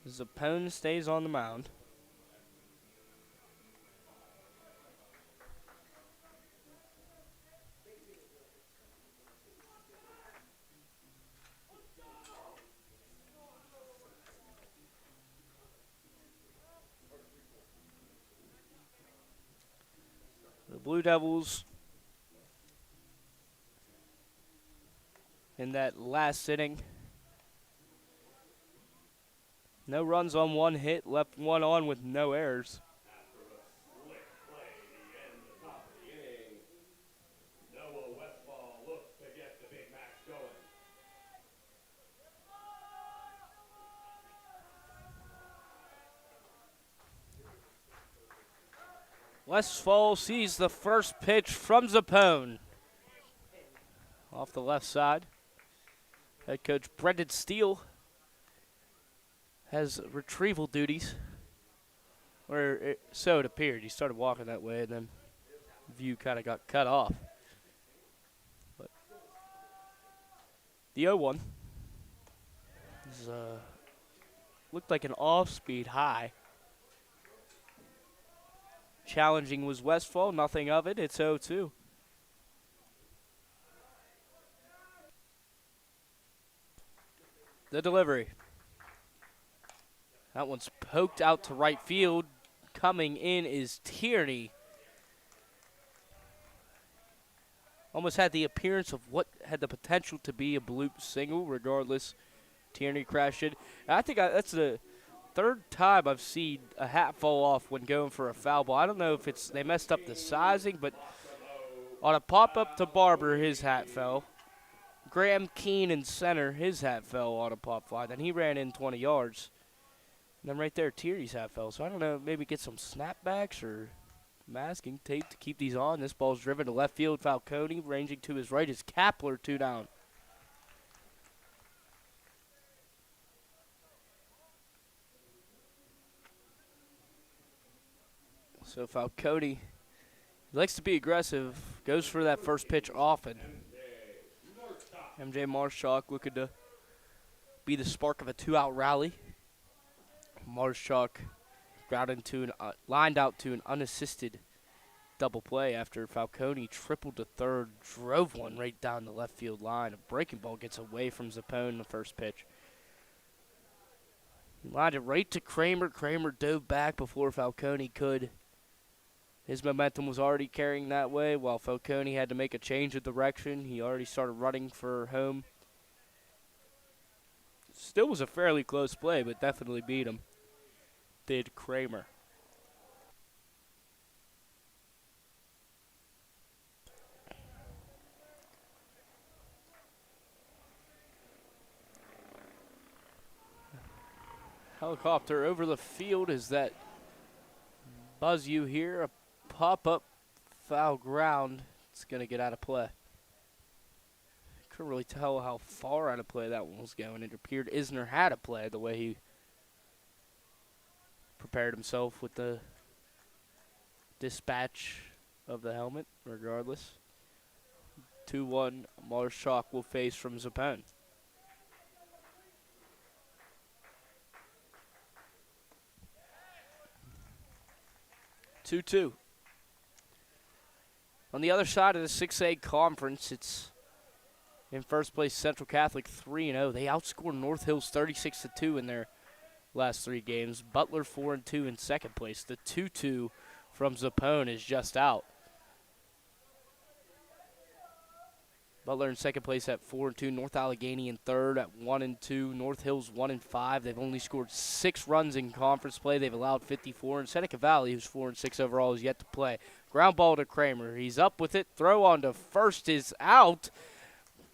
Zappone stays on the mound. The Blue Devils in that last inning. No runs on 1 hit, left 1 on with no errors. Westfall sees the first pitch from Zappone. Off the left side. Head coach Brendan Steele has retrieval duties. So it appeared. He started walking that way, and then view kind of got cut off. But the 0-1 is, looked like an off-speed high. Challenging was Westfall. Nothing of it. It's 0-2. The delivery. That one's poked out to right field. Coming in is Tierney. Almost had the appearance of what had the potential to be a bloop single. Regardless, Tierney crashed it. And I think that's the third time I've seen a hat fall off when going for a foul ball. I don't know if they messed up the sizing, but on a pop-up to Barber, his hat fell. Graham Keene in center, his hat fell on a pop fly. Then he ran in 20 yards. And then right there, Tierney's hat fell. So I don't know, maybe get some snapbacks or masking tape to keep these on. This ball's driven to left field. Falcone ranging to his right is Kapler, 2 down. So Falcone likes to be aggressive, goes for that first pitch often. MJ Marshak looking to be the spark of a 2-out rally. Marshak lined out to an unassisted double play after Falcone tripled to third, drove one right down the left field line. A breaking ball gets away from Zappone in the first pitch. He lined it right to Kramer. Kramer dove back before Falcone could. His momentum was already carrying that way, while Falcone had to make a change of direction. He already started running for home. Still was a fairly close play, but definitely beat him. Did Kramer. Helicopter over the field. Is that buzz you hear? A pop-up foul ground. It's going to get out of play. Couldn't really tell how far out of play that one was going. It appeared Isner had a play the way he prepared himself with the dispatch of the helmet, regardless. 2-1, Marshak will face from Zappone. Two. On the other side of the 6A conference, it's in first place Central Catholic 3-0. They outscored North Hills 36-2 in their last 3 games. Butler 4-2 in second place. The 2-2 from Zappone is just out. Butler in second place at 4-2. North Allegheny in third at 1-2. North Hills 1-5. They've only scored 6 runs in conference play. They've allowed 54. And Seneca Valley, who's 4-6 overall, is yet to play. Ground ball to Kramer. He's up with it. Throw on to first is out.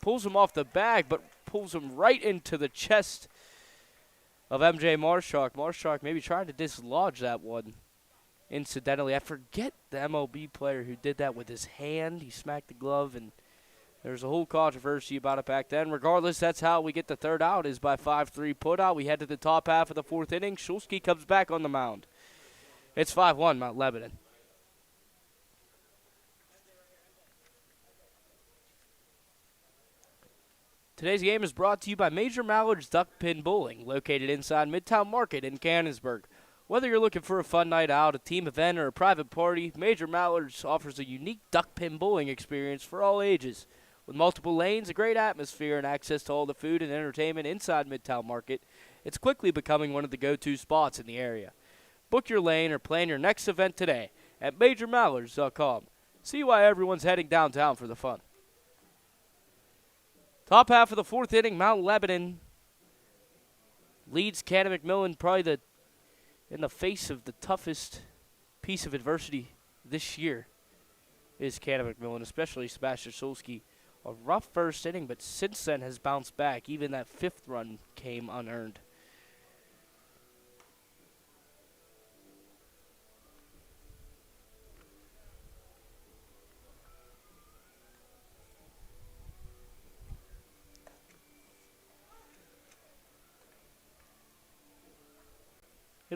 Pulls him off the bag, but pulls him right into the chest of MJ Marshak. Marshak maybe trying to dislodge that one. Incidentally, I forget the MLB player who did that with his hand. He smacked the glove, and there's a whole controversy about it back then. Regardless, that's how we get the third out, is by 5-3 put out. We head to the top half of the 4th inning. Shulsky comes back on the mound. It's 5-1, Mount Lebanon. Today's game is brought to you by Major Mallard's Duck Pin Bowling, located inside Midtown Market in Cannonsburg. Whether you're looking for a fun night out, a team event, or a private party, Major Mallard's offers a unique duck pin bowling experience for all ages. With multiple lanes, a great atmosphere, and access to all the food and entertainment inside Midtown Market, it's quickly becoming one of the go-to spots in the area. Book your lane or plan your next event today at MajorMallards.com. See why everyone's heading downtown for the fun. Top half of the 4th inning, Mount Lebanon leads Canon McMillan probably in the face of the toughest piece of adversity this year is Canon McMillan, especially Sebastian Shulsky. A rough first inning, but since then has bounced back. Even that 5th run came unearned.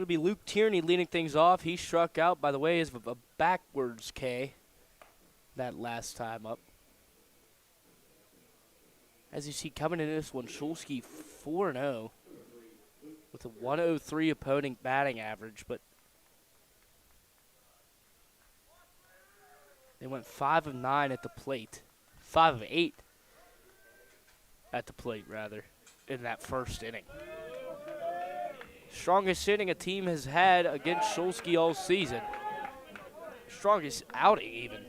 It'll be Luke Tierney leading things off. He struck out by the way of a backwards K that last time up. As you see coming into this one, Shulsky 4-0 with a 103 opponent batting average, but they went 5 of 9 at the plate. 5 of 8 at the plate, rather, in that first inning. Strongest inning a team has had against Shulsky all season. Strongest outing, even.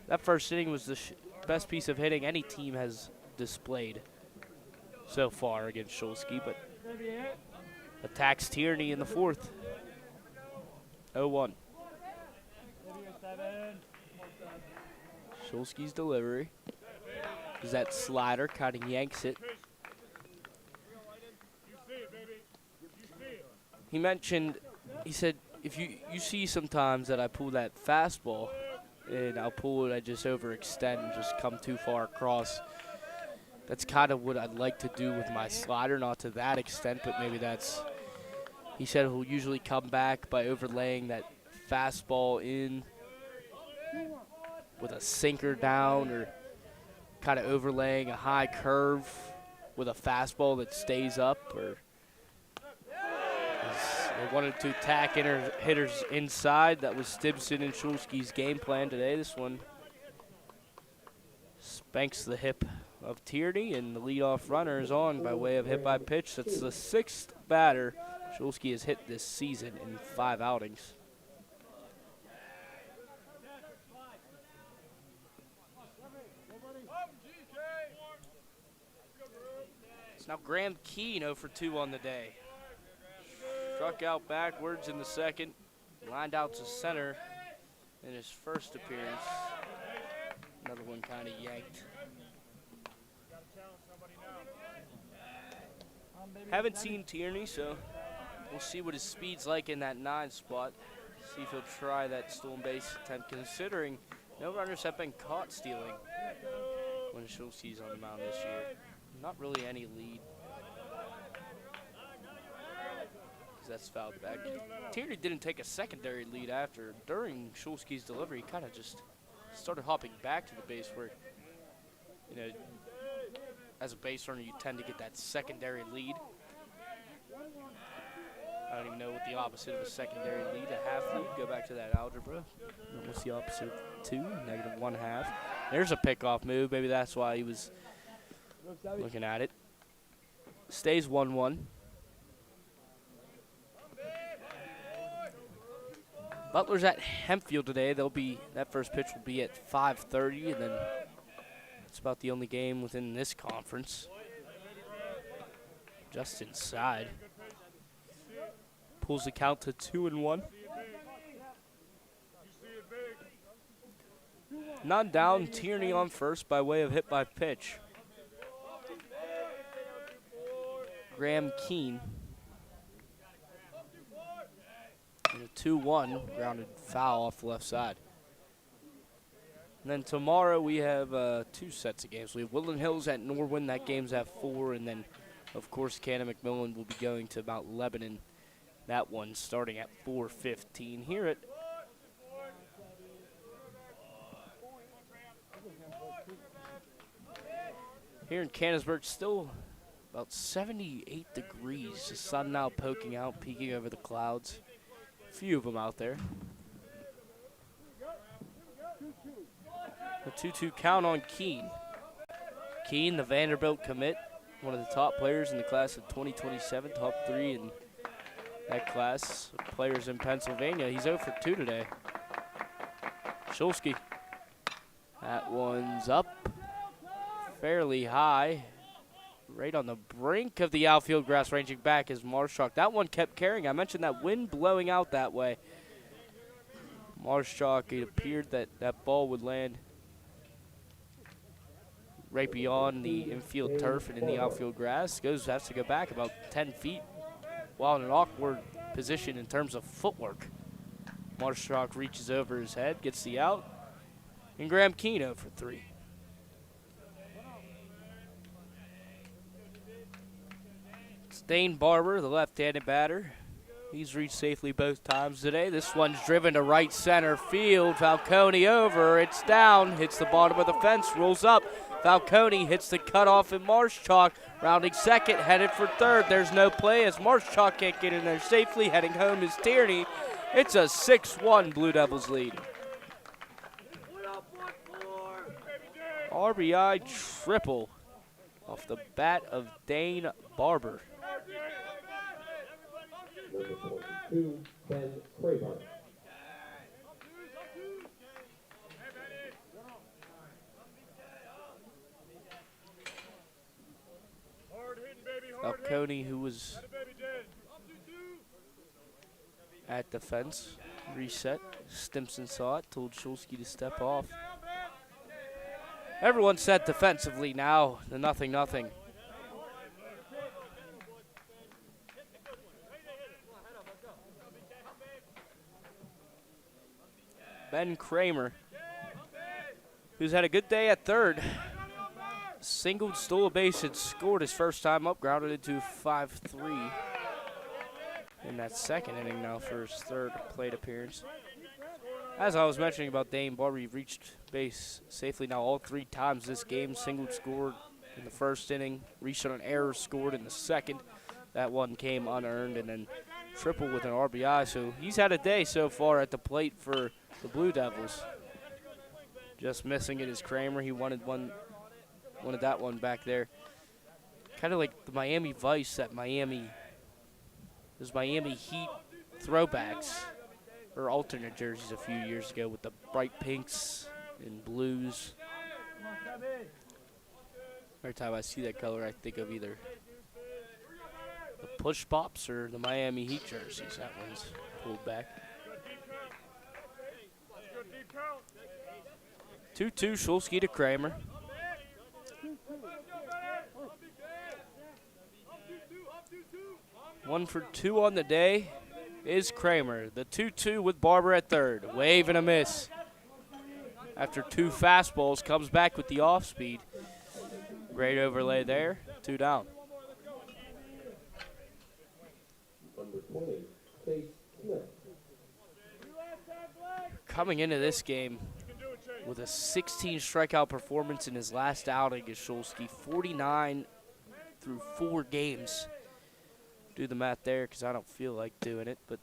That first inning was the best piece of hitting any team has displayed so far against Shulsky, but attacks Tierney in the fourth. 0-1. Shulsky's delivery is that slider, kind of yanks it. He mentioned, he said, if you see sometimes that I pull that fastball, and I'll pull it, I just overextend and just come too far across. That's kind of what I'd like to do with my slider, not to that extent, but maybe that's, he said he'll usually come back by overlaying that fastball in with a sinker down, or kind of overlaying a high curve with a fastball that stays up, or they wanted to attack hitters inside. That was Stibson and Shulsky's game plan today. This one spanks the hip of Tierney, and the leadoff runner is on by way of hit by pitch. That's the 6th batter Shulsky has hit this season in 5 outings. It's now Graham Keene 0 for 2 on the day. Struck out backwards in the second, lined out to center in his first appearance. Another one kind of yanked. Haven't seen Tierney, so we'll see what his speed's like in that 9 spot. See if he'll try that stolen base attempt, considering no runners have been caught stealing when Shulsky's on the mound this year. Not really any lead. That's fouled back. Tierney didn't take a secondary lead after. During Shulsky's delivery, he kind of just started hopping back to the base where, you know, as a base runner, you tend to get that secondary lead. I don't even know what the opposite of a secondary lead, a half lead. Go back to that algebra. What's the opposite of 2? -1/2. There's a pickoff move. Maybe that's why he was looking at it. Stays 1-1. Butler's at Hempfield today. That first pitch will be at 5:30, and then it's about the only game within this conference. Just inside. Pulls the count to 2-1. None down. Tierney on first by way of hit by pitch. Graham Keene. And a 2-1 grounded foul off the left side. And then tomorrow we have 2 sets of games. We have Woodland Hills at Norwin. That game's at 4. And then, of course, Canon McMillan will be going to Mount Lebanon. That one starting at 4:15. Here in Canonsburg, still about 78 degrees. The sun now poking out, peeking over the clouds. Few of them out there. A 2-2 count on Keene. Keene, the Vanderbilt commit, one of the top players in the class of 2027, top 3 in that class of players in Pennsylvania. He's 0 for 2 today. Shulsky. That one's up fairly high. Right on the brink of the outfield grass, ranging back is Marshak. That one kept carrying. I mentioned that wind blowing out that way. Marshak, it appeared that that ball would land right beyond the infield turf and in the outfield grass. Has to go back about 10 feet while in an awkward position in terms of footwork. Marshak reaches over his head, gets the out, and Graham Keene 0 for 3. Dane Barber, the left-handed batter. He's reached safely both times today. This one's driven to right center field. Falcone over. It's down. Hits the bottom of the fence. Rolls up. Falcone hits the cutoff and Marshchalk. Rounding second. Headed for third. There's no play as Marshchalk can't get in there safely. Heading home is Tierney. It's a 6-1 Blue Devils lead. RBI triple off the bat of Dane Barber. Number 42, Ben Kramer. Falcone, who was at the fence, reset. Stimson saw it, told Shulsky to step off. Everyone's set defensively now, the 0-0. Ben Kramer, who's had a good day at third. Singled, stole a base, and scored his first time up, grounded into 5-3 in that second inning now for his third plate appearance. As I was mentioning about Dane Barber, he reached base safely now all 3 times this game. Singled, scored in the first inning, reached on an error, scored in the second. That one came unearned, and then triple with an RBI. So he's had a day so far at the plate for the Blue Devils. Just missing it is Kramer. He wanted that one back there. Kind of like the Miami Vice, those Miami Heat throwbacks or alternate jerseys a few years ago with the bright pinks and blues. Every time I see that color, I think of either the Push Pops or the Miami Heat jerseys. That one's pulled back. 2-2, Shulsky to Kramer. One for 2 on the day is Kramer. The 2-2 with Barber at third. Wave and a miss. After 2 fastballs, comes back with the off speed. Great overlay there. 2 down. Number 20, Chase Smith. Coming into this game with a 16 strikeout performance in his last outing is Shulsky. 49 through 4 games. Do the math there because I don't feel like doing it, but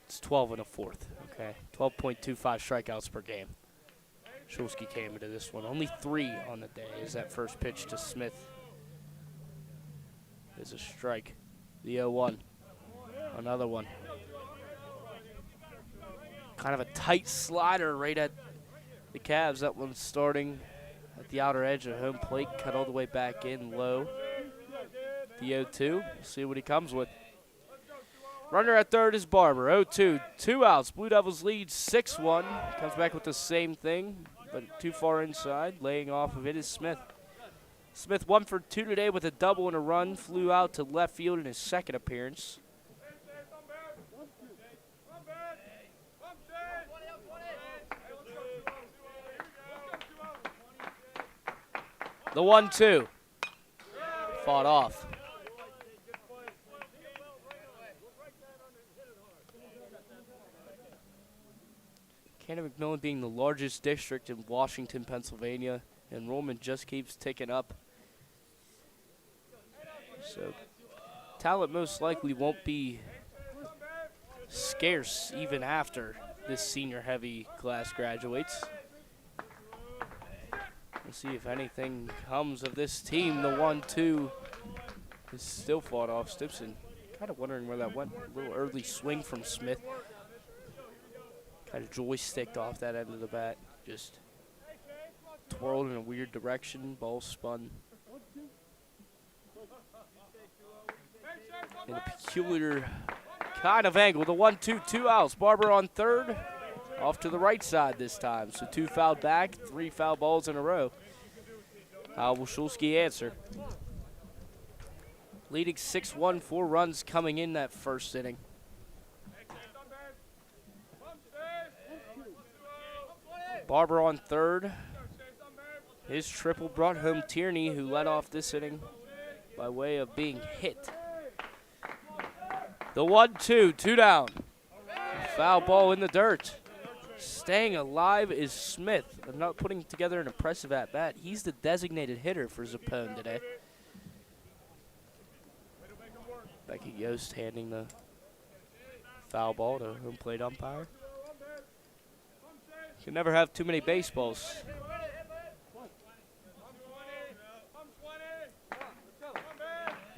it's 12 and a fourth, okay? 12.25 strikeouts per game. Shulsky came into this one. Only 3 on the day is that first pitch to Smith. Is a strike. The 0-1. Another one. Kind of a tight slider right at the Cavs. That one's starting at the outer edge of home plate. Cut all the way back in low. The 0-2. See what he comes with. Runner at third is Barber. 0-2. 2 outs. Blue Devils lead 6-1. Comes back with the same thing, but too far inside. Laying off of it is Smith. Smith 1 for 2 today with a double and a run. Flew out to left field in his second appearance. The 1-2. Fought off. Canon McMillan being the largest district in Washington, Pennsylvania. Enrollment just keeps ticking up. So talent most likely won't be scarce even after this senior-heavy class graduates. We'll see if anything comes of this team. The 1-2 is still fought off. Stimson kind of wondering where that went. A little early swing from Smith. Kind of joysticked off that end of the bat. Just twirled in a weird direction. Ball spun in a peculiar kind of angle. The 1-2, 2 outs. Barber on third. Off to the right side this time. So 2 fouled back, 3 foul balls in a row. How will Shulsky answer? Leading 6-1, 4 runs coming in that first inning. Barber on third. His triple brought home Tierney, who led off this inning by way of being hit. The 1-2, 2 down. Foul ball in the dirt. Staying alive is Smith. I'm not putting together an impressive at-bat. He's the designated hitter for Zapone today. Becky Yost handing the foul ball to home plate umpire. You can never have too many baseballs.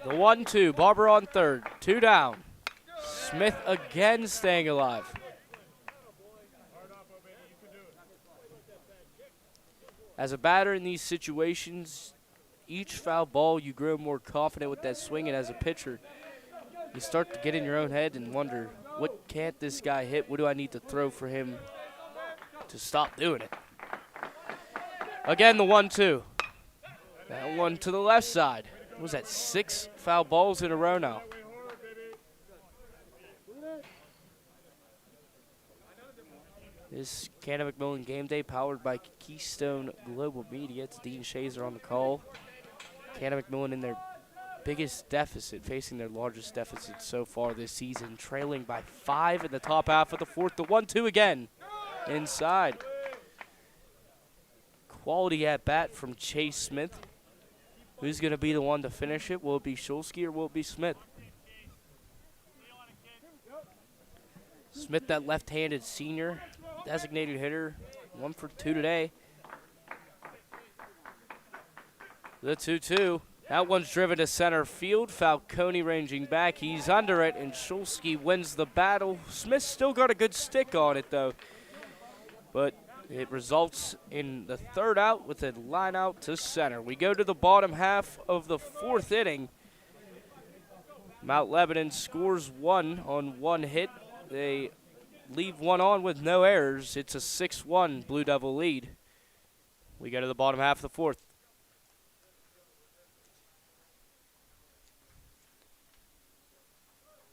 The 1-2, Barber on third, 2 down. Smith again staying alive. As a batter in these situations, each foul ball you grow more confident with that swing, and as a pitcher, you start to get in your own head and wonder, what can't this guy hit? What do I need to throw for him to stop doing it? Again, the 1-2. That one to the left side. What was that, 6 foul balls in a row now? This Canon McMillan game day powered by Keystone Global Media. It's Dean Shazer on the call. Canon McMillan in their biggest deficit, facing their largest deficit so far this season, trailing by 5 in the top half of the fourth. The 1-2 again, inside. Quality at bat from Chase Smith. Who's going to be the one to finish it? Will it be Shulsky or will it be Smith? Smith, that left-handed senior, designated hitter, 1 for 2 today. The 2-2. That one's driven to center field. Falcone ranging back. He's under it, and Shulsky wins the battle. Smith still got a good stick on it, though. But it results in the third out with a line out to center. We go to the bottom half of the fourth inning. Mount Lebanon scores 1 on 1 hit. They leave 1 on with no errors. It's a 6-1 Blue Devil lead. We go to the bottom half of the fourth.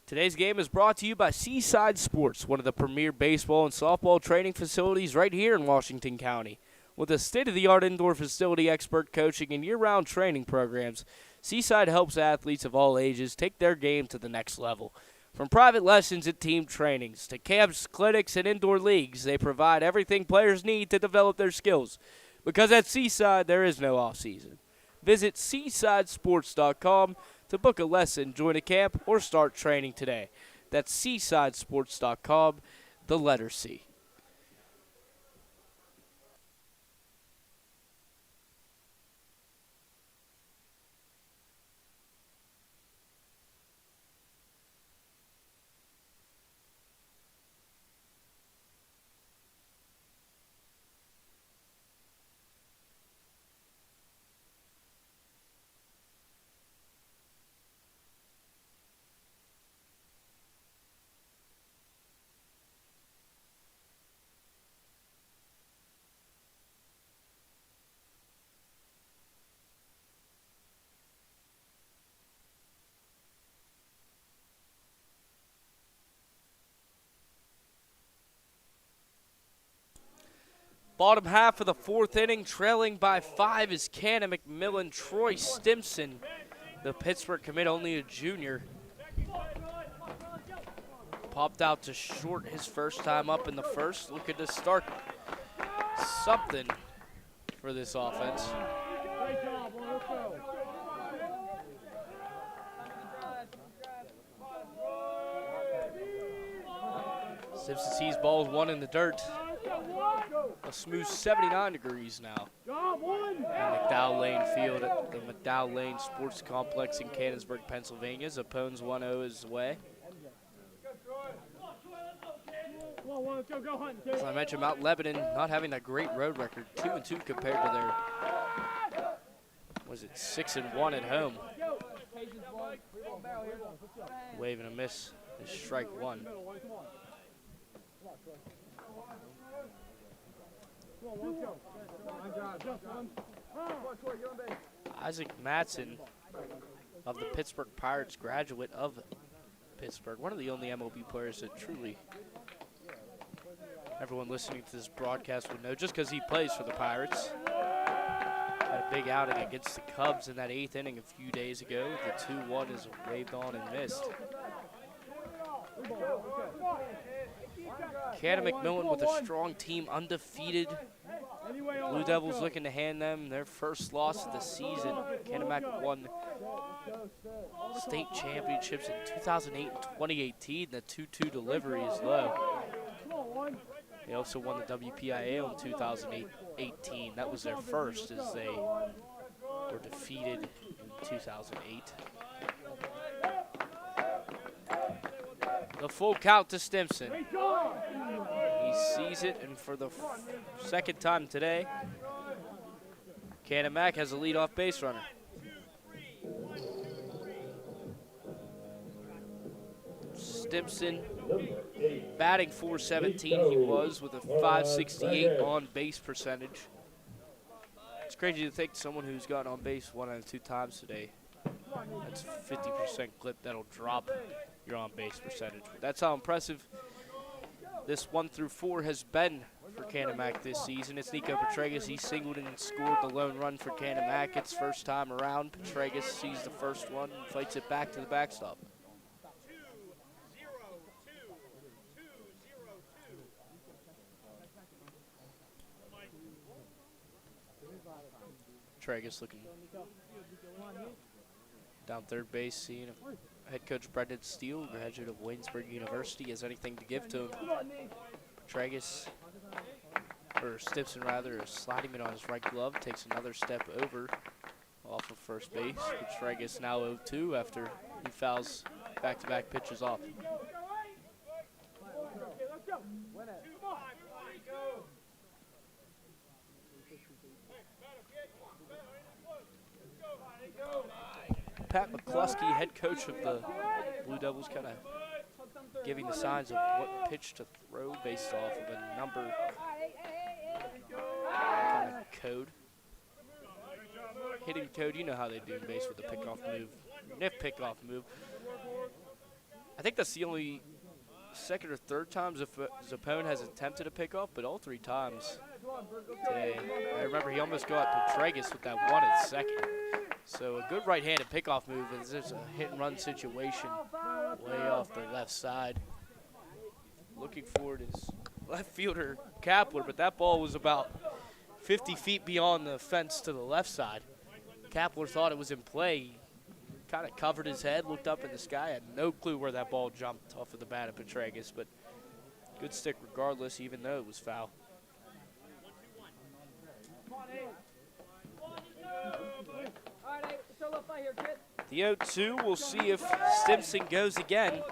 Today's game is brought to you by Seaside Sports, one of the premier baseball and softball training facilities right here in Washington County. With a state-of-the-art indoor facility, expert coaching, and year-round training programs, Seaside helps athletes of all ages take their game to the next level. From private lessons and team trainings to camps, clinics, and indoor leagues, they provide everything players need to develop their skills. Because at Seaside, there is no off-season. Visit SeasideSports.com to book a lesson, join a camp, or start training today. That's SeasideSports.com, the letter C. Bottom half of the fourth inning, trailing by 5 is Canon McMillan. Troy Stimson, the Pittsburgh commit, only a junior, popped out to short his first time up in the first. Looking to start something for this offense. Simpson sees balls 1 in the dirt. A smooth 79 degrees now. At McDowell Lane Field at the McDowell Lane Sports Complex in Cannonsburg, Pennsylvania. Zapone's 1-0 is away. As I mentioned, Mount Lebanon not having that great road record, 2-2 compared to their, was it 6-1 at home. Wave and a miss is strike 1. Isaac Matson of the Pittsburgh Pirates, graduate of Pittsburgh, one of the only MLB players that truly everyone listening to this broadcast would know, just because he plays for the Pirates. Had a big outing against the Cubs in that 8th inning a few days ago. The 2-1 is waved on and missed. Canon McMillan with a strong team, undefeated. Blue Devils looking to hand them their first loss of the season. Canon won state championships in 2008 and 2018. The 2-2 delivery is low. They also won the WPIA in 2018. That was their first, as they were defeated in 2008. The full count to Stimson. He sees it, and for the second time today, Canon has a leadoff base runner. Stimson batting .417 he was, with a .568 on base percentage. It's crazy to think someone who's gotten on base 1 out of 2 times today, that's 50% clip, that'll drop your on base percentage. But that's how impressive this 1 through 4 has been for Canon this season. It's Nico Petregas. He singled and scored the lone run for Canon. It's first time around. Petregas sees the first one and fights it back to the backstop. Petregas looking down third base, seeing if head coach Brendan Steele, graduate of Waynesburg University, has anything to give to him. Petregas, or Stimson rather, is sliding it on his right glove, takes another step over off of first base. Petregas now 0-2 after he fouls back-to-back pitches off. Pat McCluskey, head coach of the Blue Devils, kind of giving the signs of what pitch to throw based off of a number kind of code. Hitting code, you know how they do in base with the pickoff move, nip pickoff move. I think that's the only second or third times his opponent has attempted a pickoff, but all 3 times today. I remember he almost got Petregas with that one at second. So a good right-handed pickoff move is just a hit-and-run situation way off the left side. Looking forward is left fielder Kapler, but that ball was about 50 feet beyond the fence to the left side. Kapler thought it was in play. He kind of covered his head, looked up in the sky, had no clue where that ball jumped off of the bat of Petregas, but good stick regardless, even though it was foul. The 0-2, we'll see if Stimson goes again.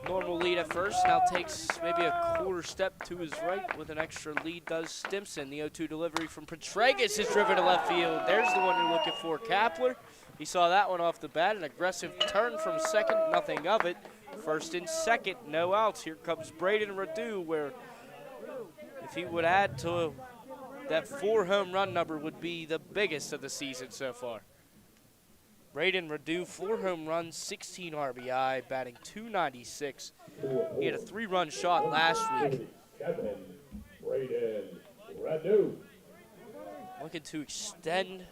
Normal lead at first, now takes maybe a quarter step to his right with an extra lead does Stimson. The 0-2 delivery from Petregas is driven to left field. There's the one you're looking for, Kapler. He saw that one off the bat, an aggressive turn from second, nothing of it. First and second, no outs. Here comes Braden Radu, where if he would add to that 4 home run number would be the biggest of the season so far. Braden Radu, 4 home runs, 16 RBI, batting .296. He had a 3-run shot last week. Braden Radu. Looking to extend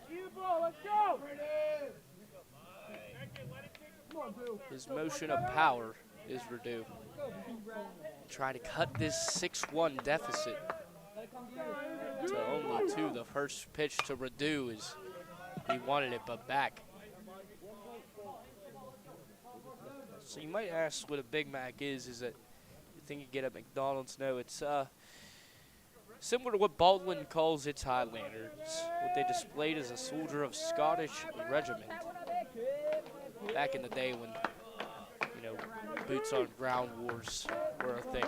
his motion of power is Radu. Trying to cut this 6-1 deficit to only 2. The first pitch to Radu is he wanted it but back. So you might ask what a Big Mac is that you think you get at McDonald's? No, it's similar to what Baldwin calls its Highlanders, what they displayed as a soldier of Scottish regiment back in the day when, you know, boots on ground wars were a thing.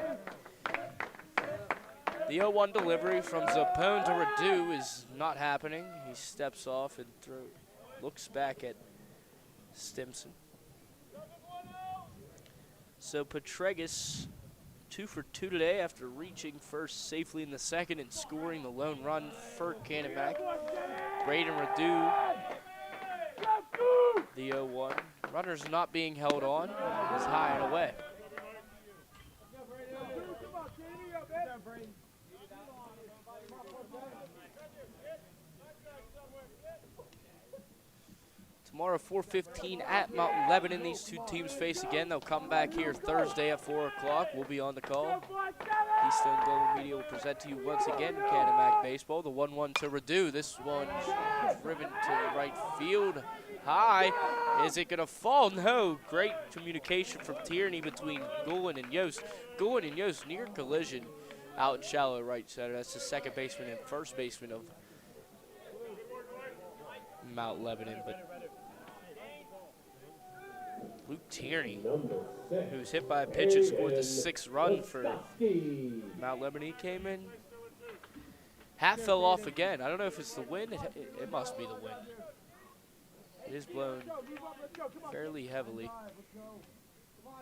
The 0-1 delivery from Zappone to Radu is not happening. He steps off and looks back at Stimson. So Petregas 2 for 2 today after reaching first safely in the second and scoring the lone run for Canon. Braden Radu, the 0-1. Runners not being held on, is high and away. Tomorrow, 4:15 at Mount Lebanon. These two teams face again. They'll come back here Thursday at 4 o'clock. We'll be on the call. Keystone Global Media will present to you once again Canon Baseball. The 1-1 to Redu. This one driven to right field. High. Is it going to fall? No. Great communication from Tierney between Goulin and Yost. Goulin and Yost near collision out in shallow right center. That's the second baseman and first baseman of Mount Lebanon. But Luke Tierney, who's hit by a pitch and scored the 6th run for Mount Lebanon, he came in. Hat fell off again. I don't know if it's the wind. It must be the wind. It is blown fairly heavily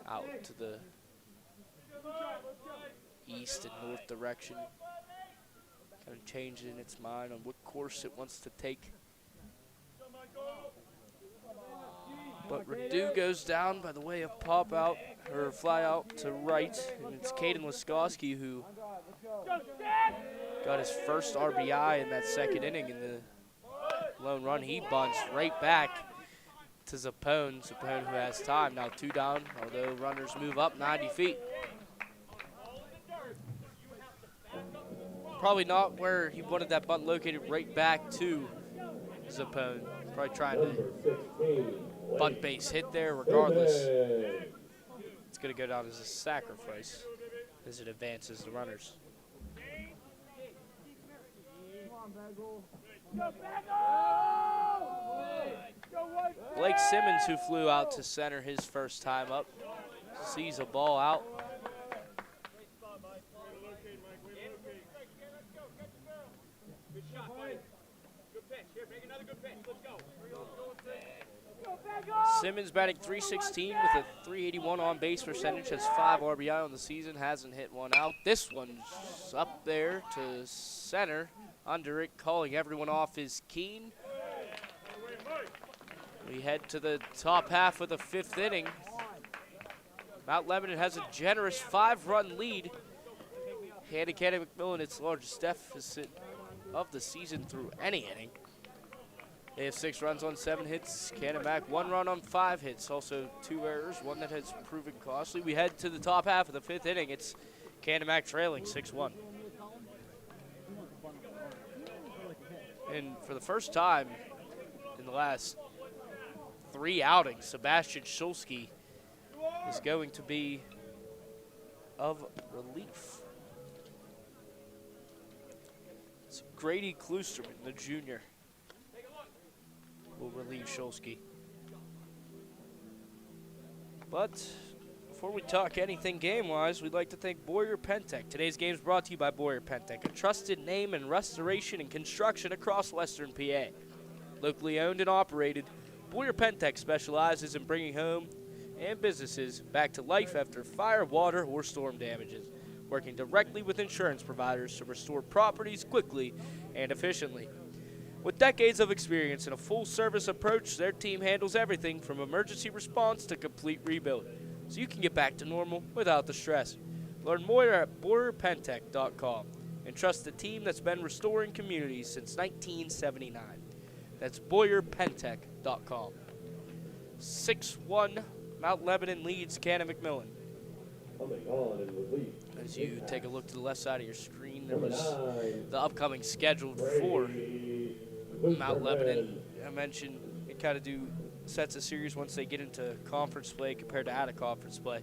out to the east and north direction. Kind of changing its mind on what course it wants to take. But Redu goes down by the way of pop out, or fly out to right, and it's Caden Laskowski who got his first RBI in that second inning in the lone run. He bunts right back to Zappone. Zappone who has time, now 2 down, although runners move up 90 feet. Probably not where he wanted that bunt located, right back to Zappone. Probably trying to bunt base hit there regardless. It's going to go down as a sacrifice as it advances the runners. Blake Simmons, who flew out to center his first time up, sees a ball out. Simmons batting .316 with a .381 on-base percentage, has 5 RBI on the season, hasn't hit one out. This one's up there to center, under it, calling everyone off is Keene. We head to the top half of the 5th inning. Mount Lebanon has a generous 5-run lead. Handing Canon McMillan its largest deficit of the season through any inning. They have 6 runs on 7 hits. Canon Mac 1 run on 5 hits. Also 2 errors, one that has proven costly. We head to the top half of the 5th inning. It's Canon Mac trailing 6-1. And for the first time in the last 3 outings, Sebastian Shulsky is going to be of relief. It's Grady Klusterman, the junior, will relieve Shulsky. But before we talk anything game-wise, we'd like to thank Boyer Pentec. Today's game is brought to you by Boyer Pentec, a trusted name in restoration and construction across Western PA. Locally owned and operated, Boyer Pentec specializes in bringing home and businesses back to life after fire, water, or storm damages, working directly with insurance providers to restore properties quickly and efficiently. With decades of experience and a full-service approach, their team handles everything from emergency response to complete rebuild, so you can get back to normal without the stress. Learn more at BoyerPentec.com and trust the team that's been restoring communities since 1979. That's BoyerPentec.com. 6-1, Mount Lebanon leads Canon McMillan. Coming on in relief. As you take a look to the left side of your screen, there was the upcoming schedule for Mount Lebanon. I mentioned it kind of sets a series once they get into conference play compared to out of conference play.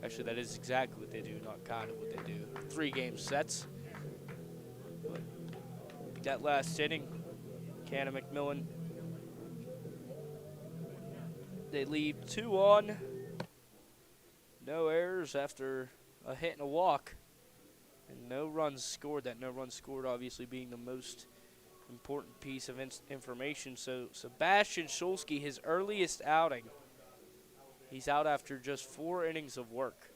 Actually, that is exactly what they do, not kind of what they do. 3-game sets. But that last inning, Canon McMillan, they leave 2 on. No errors after a hit and a walk. And no runs scored. That no runs scored obviously being the most important piece of information. So Sebastian Shulsky, his earliest outing, he's out after just 4 innings of work.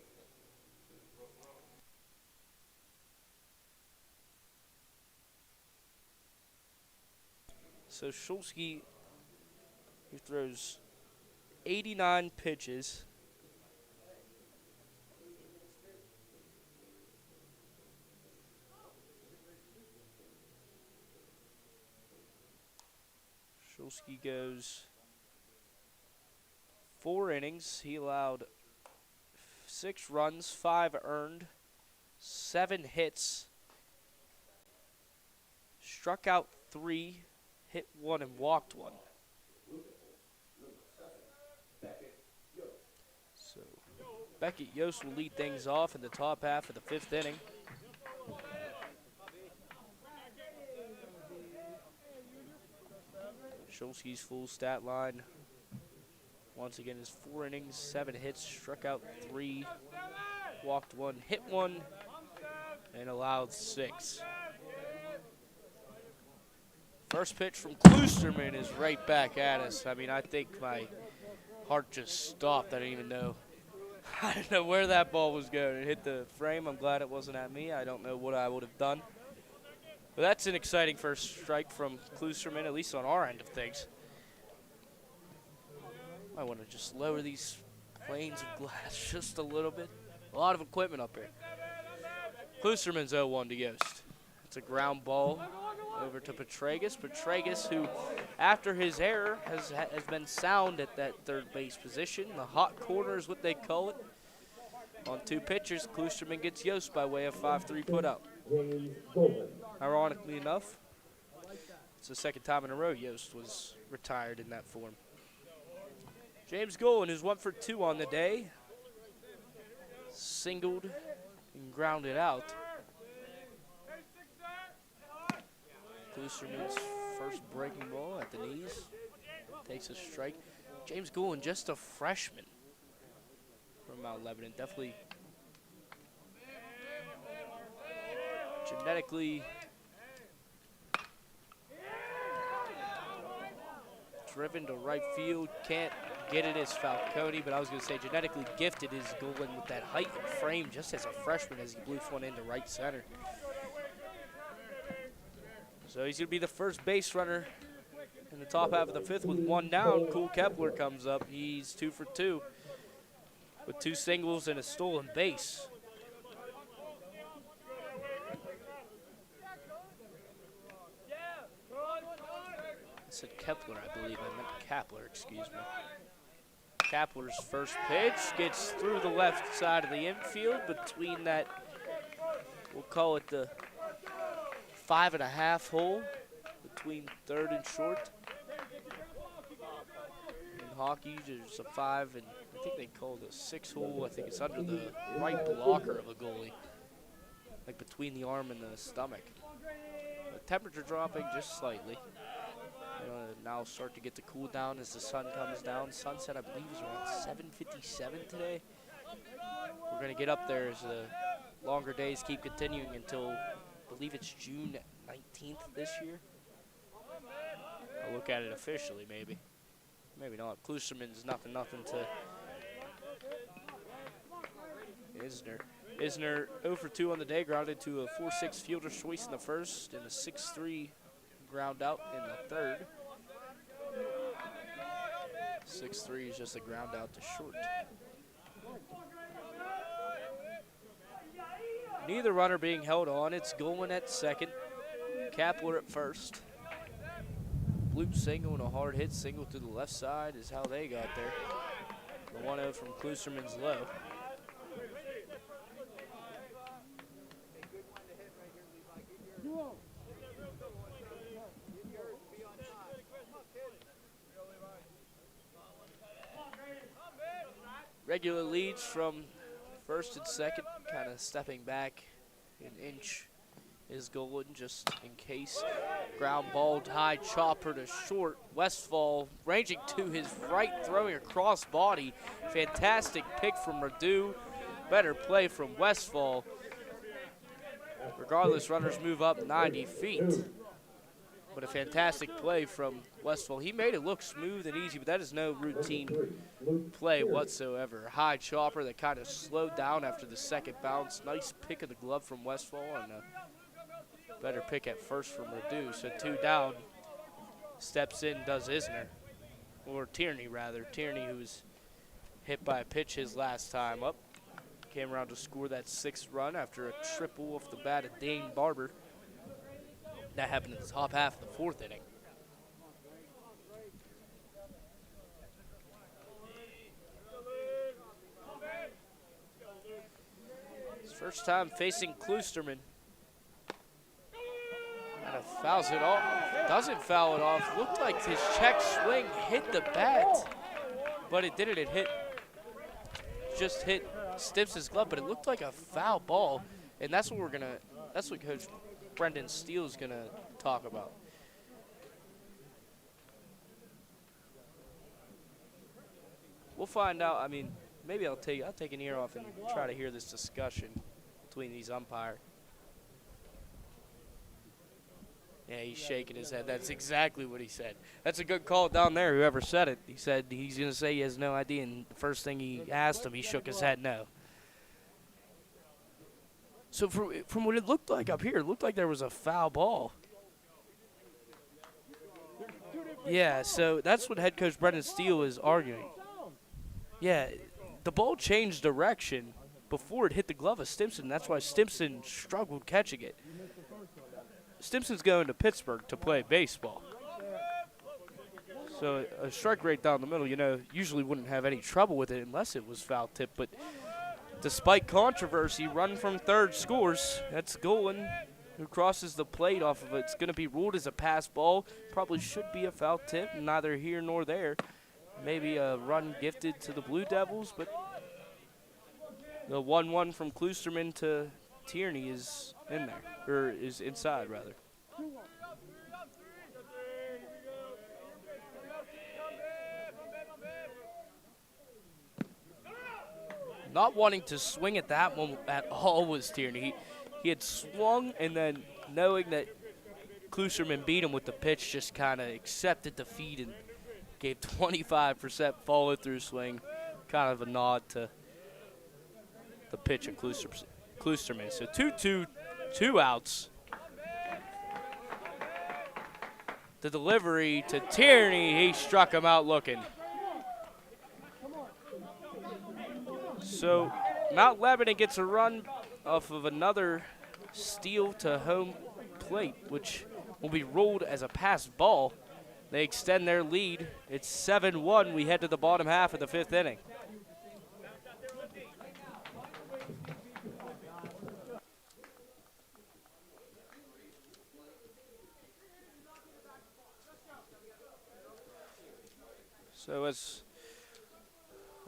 So Shulsky, he throws 89 pitches. Shulsky goes 4 innings. He allowed 6 runs, 5 earned, 7 hits, struck out 3, hit 1, and walked 1. So Beckett Yost will lead things off in the top half of the 5th inning. Shulsky's full stat line once again is 4 innings, 7 hits, struck out 3, walked 1, hit 1, and allowed 6. First pitch from Kloosterman is right back at us. I mean, I think my heart just stopped. I didn't even know. I didn't know where that ball was going. It hit the frame. I'm glad it wasn't at me. I don't know what I would have done. But that's an exciting first strike from Kloosterman, at least on our end of things. I want to just lower these planes of glass just a little bit. A lot of equipment up here. Kloosterman's 0-1 to Yost. It's a ground ball over to Petragus. Petragus, who, after his error, has been sound at that third base position. The hot corner is what they call it. On 2 pitches, Kloosterman gets Yost by way of 5-3 putout. Ironically enough, it's the 2nd time in a row Yost was retired in that form. James Golan, who's 1 for 2 on the day, singled and grounded out. Kloosterman's first breaking ball at the knees. Takes a strike. James Golan, just a freshman from Mount Lebanon. Definitely genetically driven to right field. Can't get it as Falcone, but I was going to say genetically gifted is Golan with that height and frame just as a freshman as he bloofs one into right center. So he's going to be the first base runner in the top half of the 5th with 1 down. Cole Kepler comes up. He's 2 for 2 with 2 singles and a stolen base. I said Kepler, I believe. I meant Kapler, excuse me. Kapler's first pitch gets through the left side of the infield between that, we'll call it the 5.5 hole between 3rd and short. In hockey, there's a 5, and I think they call it a 6 hole. I think it's under the right blocker of a goalie, like between the arm and the stomach. The temperature dropping just slightly. Now start to get the cool down as the sun comes down. Sunset, I believe, is around 7:57 today. We're going to get up there as the longer days keep continuing until, I believe it's June 19th this year. I'll look at it officially, maybe. Maybe not. Kloosterman's nothing to Isner 0 for 2 on the day, grounded to a 4-6 fielder's choice in the first and a 6-3 ground out in the third. 6-3 is just a ground out to short. Neither runner being held on. It's Golan at second, Kapler at first. Bloop single and a hard hit single to the left side is how they got there. The 1-0 from Kloosterman's low. Regular leads from first and second, kind of stepping back an inch is Golan just in case. Ground ball, high chopper to short. Westfall ranging to his right, throwing a cross body. Fantastic pick from Radu. Better play from Westfall. Regardless, runners move up 90 feet. But a fantastic play from Westfall. He made it look smooth and easy, but that is no routine play whatsoever. High chopper that kind of slowed down after the second bounce. Nice pick of the glove from Westfall, and a better pick at first from Radu. So 2 down. Steps in, does Isner. Or Tierney, rather. Tierney, who was hit by a pitch his last time up. Came around to score that 6th run after a triple off the bat of Dane Barber. That happened in the top half of the 4th inning. First time facing Kloosterman. Kind of fouls it off. Doesn't foul it off. Looked like his check swing hit the bat, but it didn't. It just hit Stimpson's glove, but it looked like a foul ball, and that's what Coach Brendan Steele is gonna talk about. We'll find out. I mean, maybe I'll take an ear off and try to hear this discussion between these umpires. Yeah, he's shaking his head. That's exactly what he said. That's a good call down there, whoever said it. He said he's going to say he has no idea, and the first thing he asked him, he shook his head no. So from what it looked like up here, it looked like there was a foul ball. Yeah, so that's what head coach Brendan Steele is arguing. Yeah, the ball changed direction before it hit the glove of Stimpson. That's why Stimpson struggled catching it. Stimpson's going to Pittsburgh to play baseball. So a strike rate down the middle, usually wouldn't have any trouble with it unless it was foul tip. But despite controversy, run from third scores. That's Golan, who crosses the plate off of it. It's going to be ruled as a pass ball. Probably should be a foul tip, neither here nor there. Maybe a run gifted to the Blue Devils, but the 1-1 from Kloosterman to Tierney is in there, or is inside, rather. Not wanting to swing at that one at all was Tierney. He had swung, and then knowing that Kloosterman beat him with the pitch, just kind of accepted defeat and gave 25% follow-through swing, kind of a nod to the pitch of Kloosterman. So 2-2, 2 outs. The delivery to Tierney, he struck him out looking. So Mount Lebanon gets a run off of another steal to home plate, which will be ruled as a pass ball. They extend their lead. It's 7-1. We head to the bottom half of the 5th inning. So as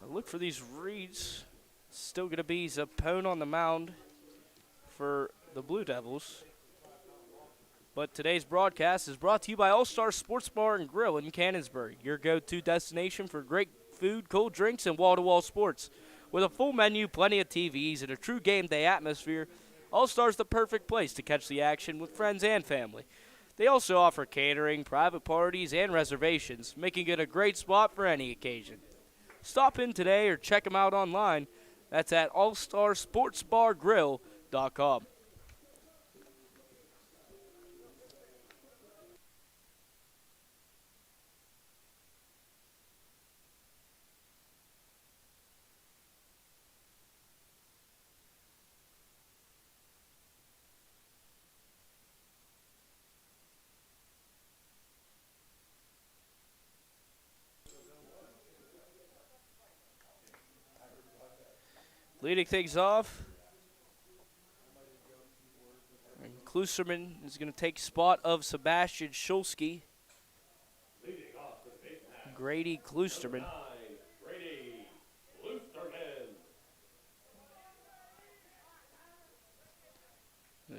I look for these reads, still going to be Zappone on the mound for the Blue Devils. But today's broadcast is brought to you by All-Star Sports Bar and Grill in Cannonsburg, your go-to destination for great food, cold drinks, and wall-to-wall sports. With a full menu, plenty of TVs, and a true game day atmosphere, All-Star's the perfect place to catch the action with friends and family. They also offer catering, private parties, and reservations, making it a great spot for any occasion. Stop in today or check them out online. That's at allstarsportsbargrill.com. Leading things off, and Kloosterman is going to take spot of Sebastian Schulski. Grady Kloosterman.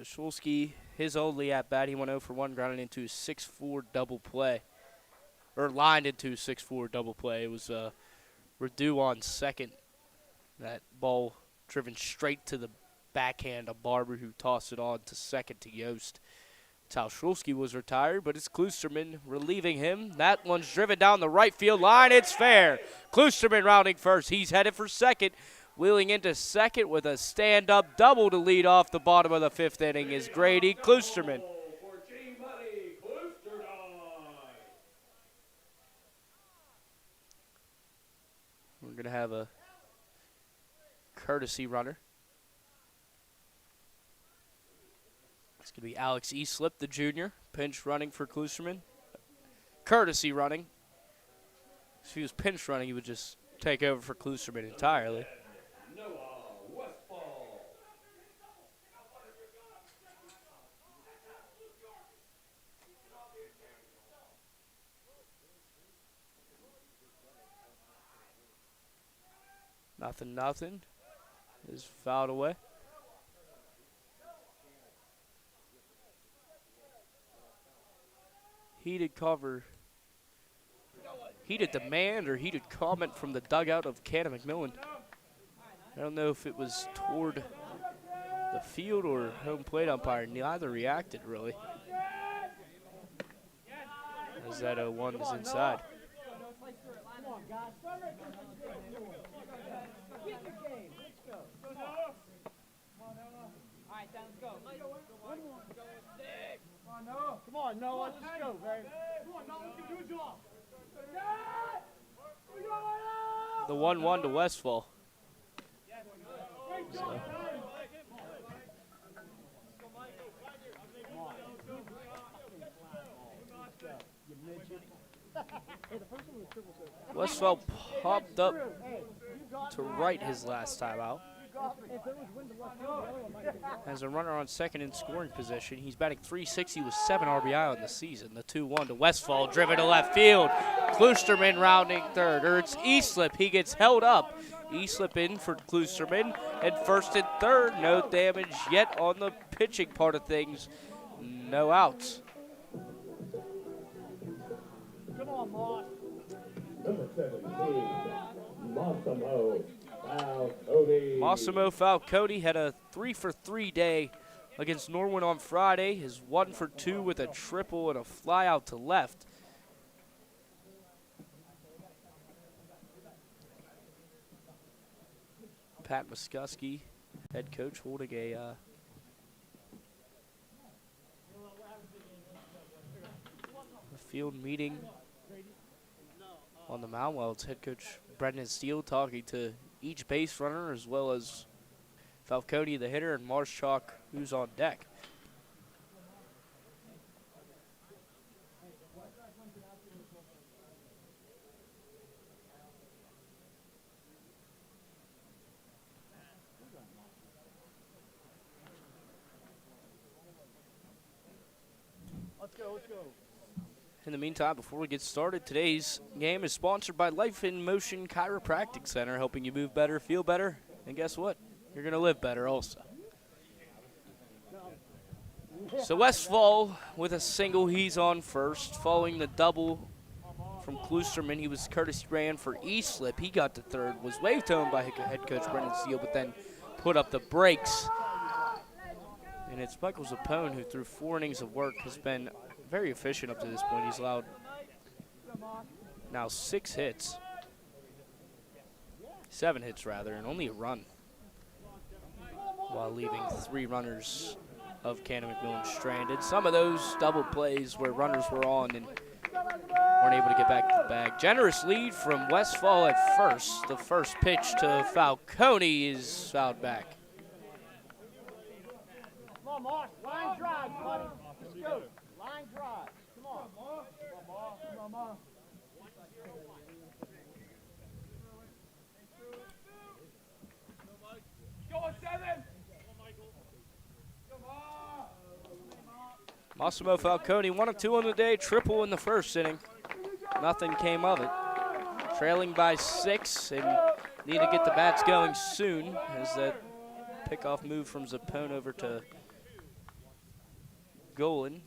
Schulski, his only at-bat, he went 0 for 1, grounded into a 6-4 double play. Or lined into a 6-4 double play. It was Redu on second. That ball driven straight to the backhand of Barber, who tossed it on to second to Yost. That's how Schulski was retired, but it's Kloosterman relieving him. That one's driven down the right field line. It's fair. Kloosterman rounding first. He's headed for second. Wheeling into second with a stand-up double to lead off the bottom of the 5th inning is Grady Kloosterman. We're going to have a courtesy runner. It's going to be Alex Easlip, the junior, pinch running for Kloosterman. Courtesy running. If he was pinch running, he would just take over for Kloosterman entirely. Nothing is fouled away. Heated cover. Heated demand or heated comment from the dugout of Canon McMillan. I don't know if it was toward the field or home plate umpire. Neither reacted, really. As that 0-1 is inside. Come on, Noah, let's go, baby. Come on, Noah, we can do a job. The 1-1 to Westfall. So. Westfall popped up to right his last time out. As a runner on second in scoring position, he's batting .360 with 7 RBI on the season. The 2-1 to Westfall, driven to left field. Kloosterman rounding third, or it's Easlip. He gets held up. Easlip in for Kloosterman. At first and third, no damage yet on the pitching part of things. No outs. Come on, Moss. Number 17, Massimo Falcone. Massimo Falcone had a 3-for-3 day against Norwin on Friday. His 1-for-2 with a triple and a fly out to left. Pat Muskuski, head coach, holding a field meeting on the mound while it's head coach Brendan Steele talking to each base runner as well as Falcone, the hitter, and Marschalk, who's on deck. Let's go, let's go. In the meantime, before we get started, today's game is sponsored by Life in Motion Chiropractic Center, helping you move better, feel better, and guess what? You're going to live better also. So Westfall with a single, he's on first. Following the double from Kloosterman, he was courtesy ran for Easlip. He got to third, was waved to him by head coach Brendan Steele, but then put up the brakes. And it's Michael Zappone, who through 4 innings of work has been very efficient up to this point. He's allowed now 6 hits. 7 hits, rather, and only a run, while leaving 3 runners of Canon McMillan stranded. Some of those double plays where runners were on and weren't able to get back to the bag. Generous lead from Westfall at first. The first pitch to Falcone is fouled back. Come on, Moss. Line drive, buddy. Let's go. Line drive. Come on. Come on, Moss. Come on, Moss. Go on, 7. Massimo Falcone, 1 of 2 on the day, triple in the first inning. Nothing came of it. Trailing by 6 and need to get the bats going soon as that pickoff move from Zappone over to Golan,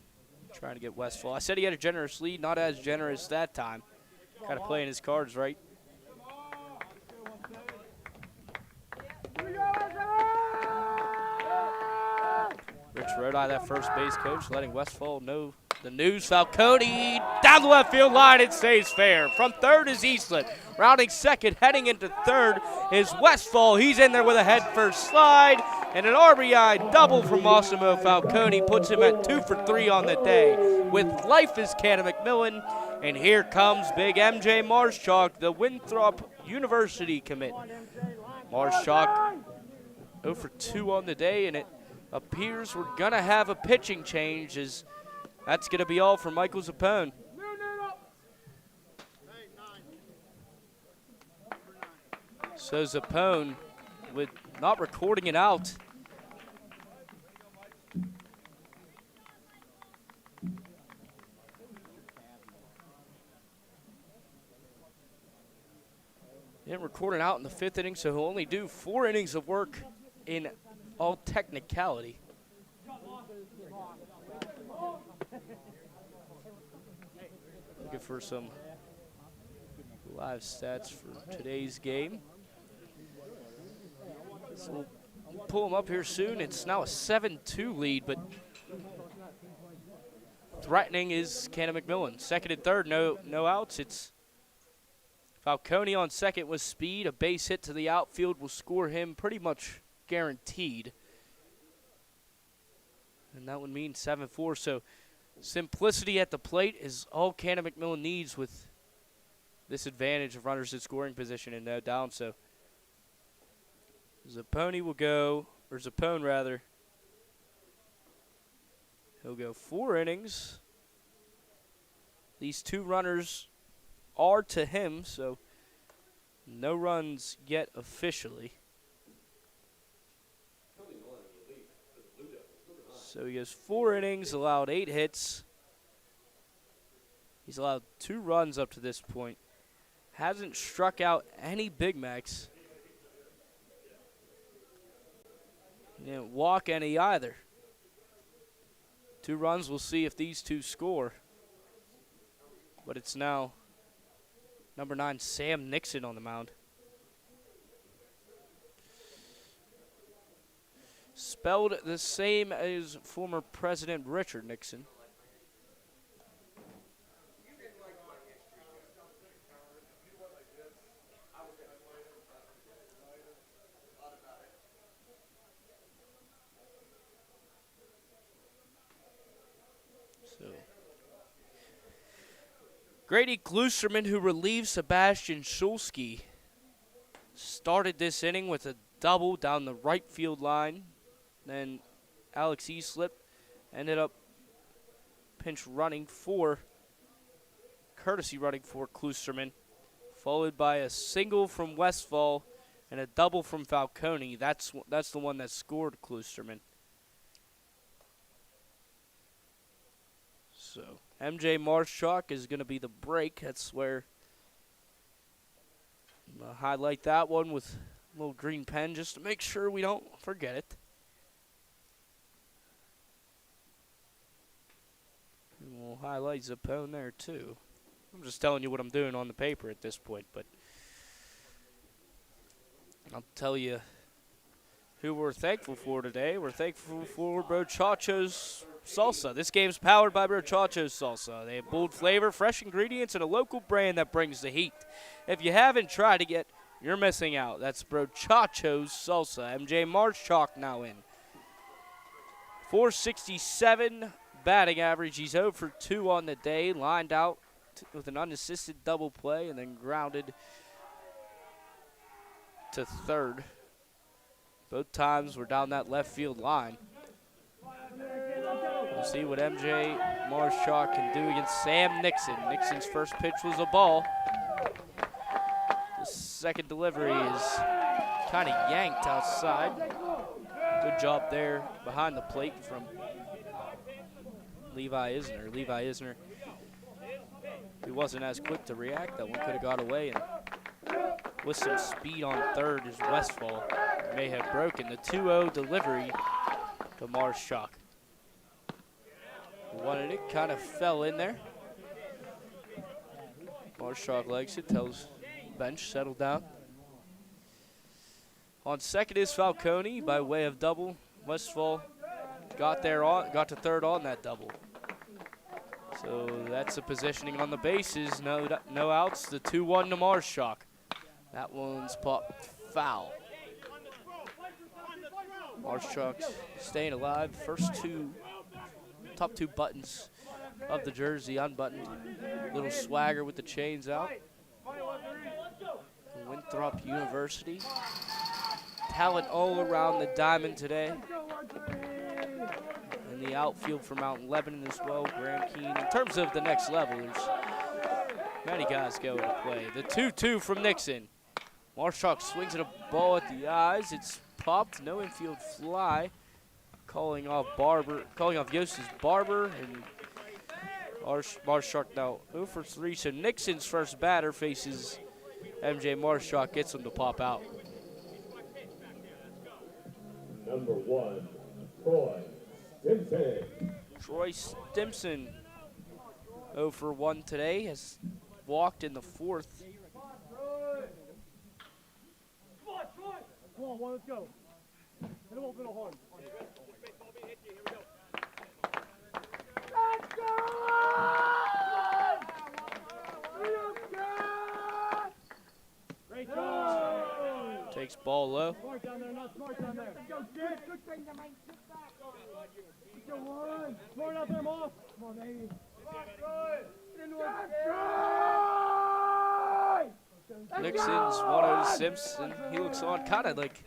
trying to get Westfall. I said he had a generous lead, not as generous that time. Kind of playing his cards right. Rich Rodi, that first base coach, letting Westfall know the news. Falcone down the left field line, it stays fair. From third is Eastland. Rounding second, heading into third is Westfall. He's in there with a head first slide, and an RBI double from Massimo Falcone puts him at 2 for 3 on the day. With life is Canon McMillan, and here comes big MJ Marschalk, the Winthrop University commit. Marschalk 0 for 2 on the day, and it appears we're going to have a pitching change, as that's going to be all for Michael Zappone. So Zappone, with not recording it out, didn't recording out in the 5th inning, so he'll only do 4 innings of work in all technicality. Looking for some live stats for today's game. So we'll pull them up here soon. It's now a 7-2 lead, but threatening is Canon McMillan. Second and third, no outs. It's Falcone on second with speed. A base hit to the outfield will score him pretty much guaranteed. And that would mean 7-4. So simplicity at the plate is all Canon McMillan needs with this advantage of runners in scoring position and no down. So Zappone will go, or Zappone rather. He'll go 4 innings. These 2 runners are to him, so no runs yet officially. So he goes 4 innings, allowed 8 hits. He's allowed 2 runs up to this point. Hasn't struck out any Big Macs. He didn't walk any either. 2 runs, we'll see if these 2 score. But it's now number 9, Sam Nixon on the mound. Spelled the same as former President Richard Nixon. Grady Glusterman, who relieved Sebastian Schulski, started this inning with a double down the right field line. Then Alex Easlip ended up courtesy running for Glusterman, followed by a single from Westfall and a double from Falcone. That's the one that scored Glusterman. So MJ Marshchalk is going to be the break. That's where I'm going to highlight that one with a little green pen just to make sure we don't forget it. And we'll highlight Zappone there too. I'm just telling you what I'm doing on the paper at this point, but I'll tell you who we're thankful for today. We're thankful for Brochacho's Salsa. This game's powered by Brochacho's Salsa. They have bold flavor, fresh ingredients, and a local brand that brings the heat. If you haven't tried it yet, you're missing out. That's Brochacho's Salsa. MJ Marshchalk now in. 467 batting average. He's 0 for 2 on the day. Lined out with an unassisted double play and then grounded to third. Both times we're down that left field line. We'll see what MJ Marshchalk can do against Sam Nixon. Nixon's first pitch was a ball. The second delivery is kind of yanked outside. Good job there behind the plate from Levi Isner. Levi Isner, he wasn't as quick to react. That one could have got away. And with some speed on third is Westfall. May have broken the 2-0 delivery to Marshchalk. Wanted it, kind of fell in there. Marshchalk likes it, tells bench, settle down. On second is Falcone by way of double. Westfall got to third on that double. So that's the positioning on the bases. No outs. The 2-1 to Marshchalk. That one's popped foul. Marshchalk staying alive. Top two buttons of the jersey unbuttoned. Little swagger with the chains out. Winthrop University. Talent all around the diamond today. And the outfield for Mount Lebanon as well. Graham Keene. In terms of the next level, there's many guys going to play. The 2-2 from Nixon. Marshchalk swings at a ball at the eyes. It's popped. No infield fly. Calling off Yosis Barber, and Marshchalk now 0 for 3. So Nixon's first batter faces MJ Marshak gets him to pop out. Number 1, Troy Stimson. Troy Stimson, 0 for 1 today, has walked in the 4th. Come on, one, let's go. Hit him open a horn. Let's go! Great job! Takes ball low. Smart down there, not smart down there. Go, Sid. Good thing to make it back. Go on. Smart out there, Moss. Come on, baby. Nixon's 1-0 to Simpson. He looks on kind of like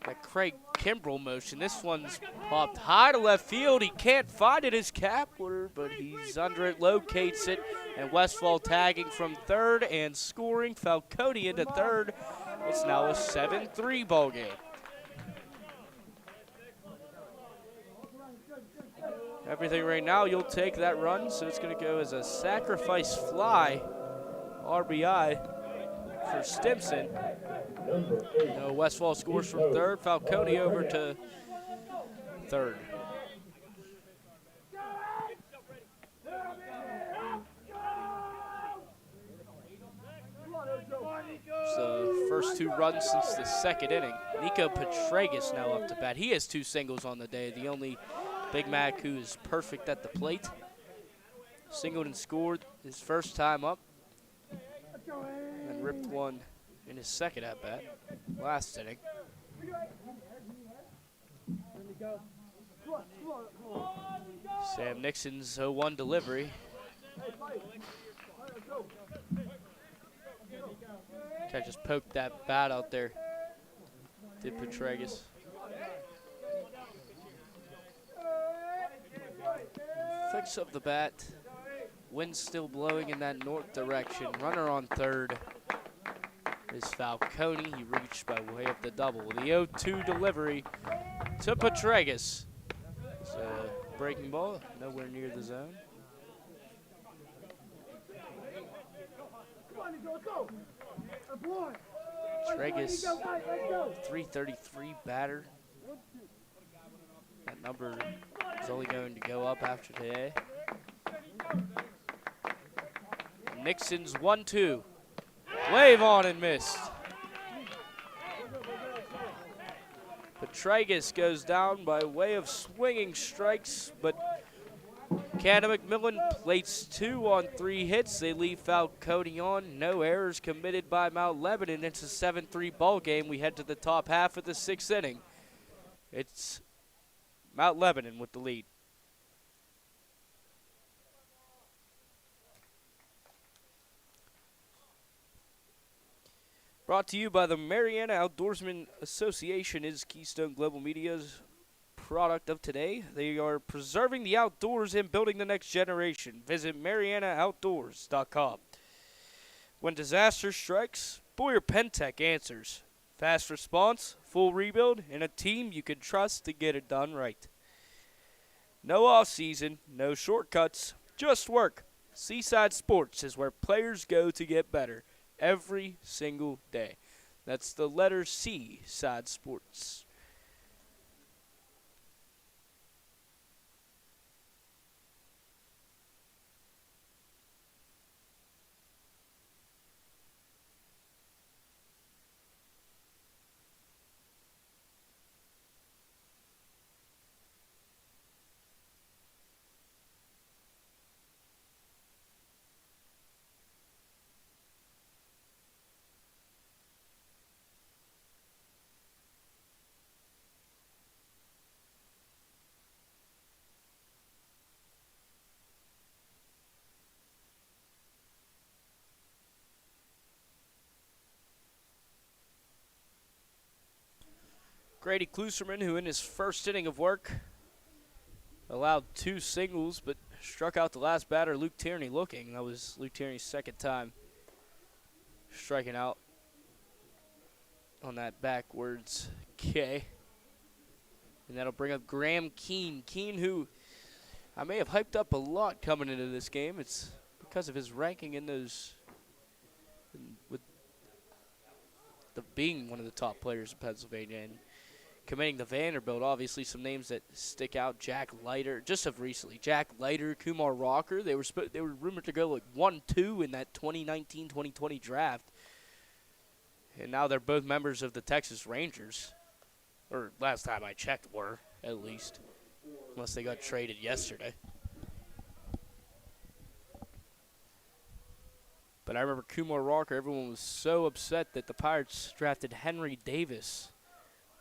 that Craig Kimbrell motion. This one's popped high to left field. He can't find it, his capper, but he's under it, locates it, and Westfall tagging from third and scoring. Falcone into third. It's now a 7-3 ball game. Everything right now, you'll take that run, so it's going to go as a sacrifice fly, RBI for Stimson. No, Westfall scores from third. Falcone over to third. It's the first 2 runs since the 2nd inning. Nico Petragus now up to bat. He has 2 singles on the day, the only Big Mac who is perfect at the plate. Singled and scored his first time up, and ripped one in his 2nd at-bat last inning. Sam Nixon's 0-1 delivery. Guy just poked that bat out there, did Petragus. Flicks up the bat. Wind still blowing in that north direction. Runner on third is Falcone. He reached by way of the double. The 0-2 delivery to Petragus. It's a breaking ball, nowhere near the zone. Petragus, 333 batter. That number is only going to go up after today. Nixon's 1-2. Wave on and missed. Petragus goes down by way of swinging strikes, but Canon McMillan plates 2 on 3 hits. They leave Falcone on. No errors committed by Mount Lebanon. It's a 7-3 ball game. We head to the top half of the 6th inning. It's Mount Lebanon with the lead. Brought to you by the Mariana Outdoorsman Association is Keystone Global Media's product of today. They are preserving the outdoors and building the next generation. Visit MarianaOutdoors.com. When disaster strikes, Boyer Pentec answers. Fast response, full rebuild, and a team you can trust to get it done right. No off-season, no shortcuts, just work. Seaside Sports is where players go to get better every single day. That's the letter C, Side Sports. Grady Kluserman, who in his first inning of work allowed 2 singles, but struck out the last batter, Luke Tierney, looking. That was Luke Tierney's 2nd time striking out on that backwards K. And that'll bring up Graham Keene. Keene, who I may have hyped up a lot coming into this game. It's because of his ranking in those being one of the top players in Pennsylvania and committing to Vanderbilt. Obviously, some names that stick out: Jack Leiter, just of recently. Jack Leiter, Kumar Rocker. They were rumored to go like 1-2 in that 2019-2020 draft, and now they're both members of the Texas Rangers, or last time I checked, were at least, unless they got traded yesterday. But I remember Kumar Rocker. Everyone was so upset that the Pirates drafted Henry Davis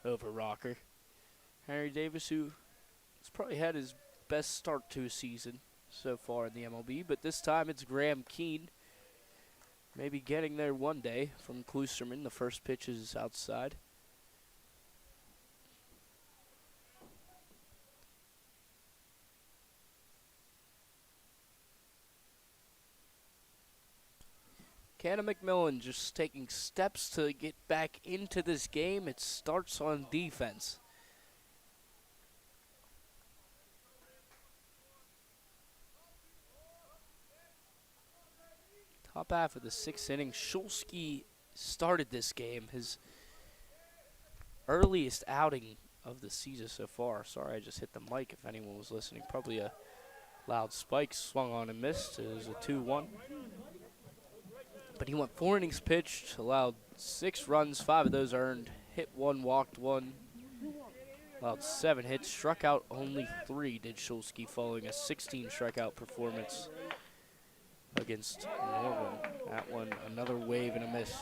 over Rocker. Henry Davis, who has probably had his best start to a season so far in the MLB, but this time it's Graham Keane. Maybe getting there one day from Klusterman. The first pitch is outside. Canon McMillan just taking steps to get back into this game. It starts on defense. Top half of the 6th inning, Shulsky started this game, his earliest outing of the season so far. Sorry, I just hit the mic if anyone was listening. Probably a loud spike, swung on and missed. It was a 2-1. But he went 4 innings pitched, allowed 6 runs, 5 of those earned, hit 1, walked 1, allowed 7 hits, struck out only 3, did Shulsky, following a 16 strikeout performance against Norwin. That one, another wave and a miss.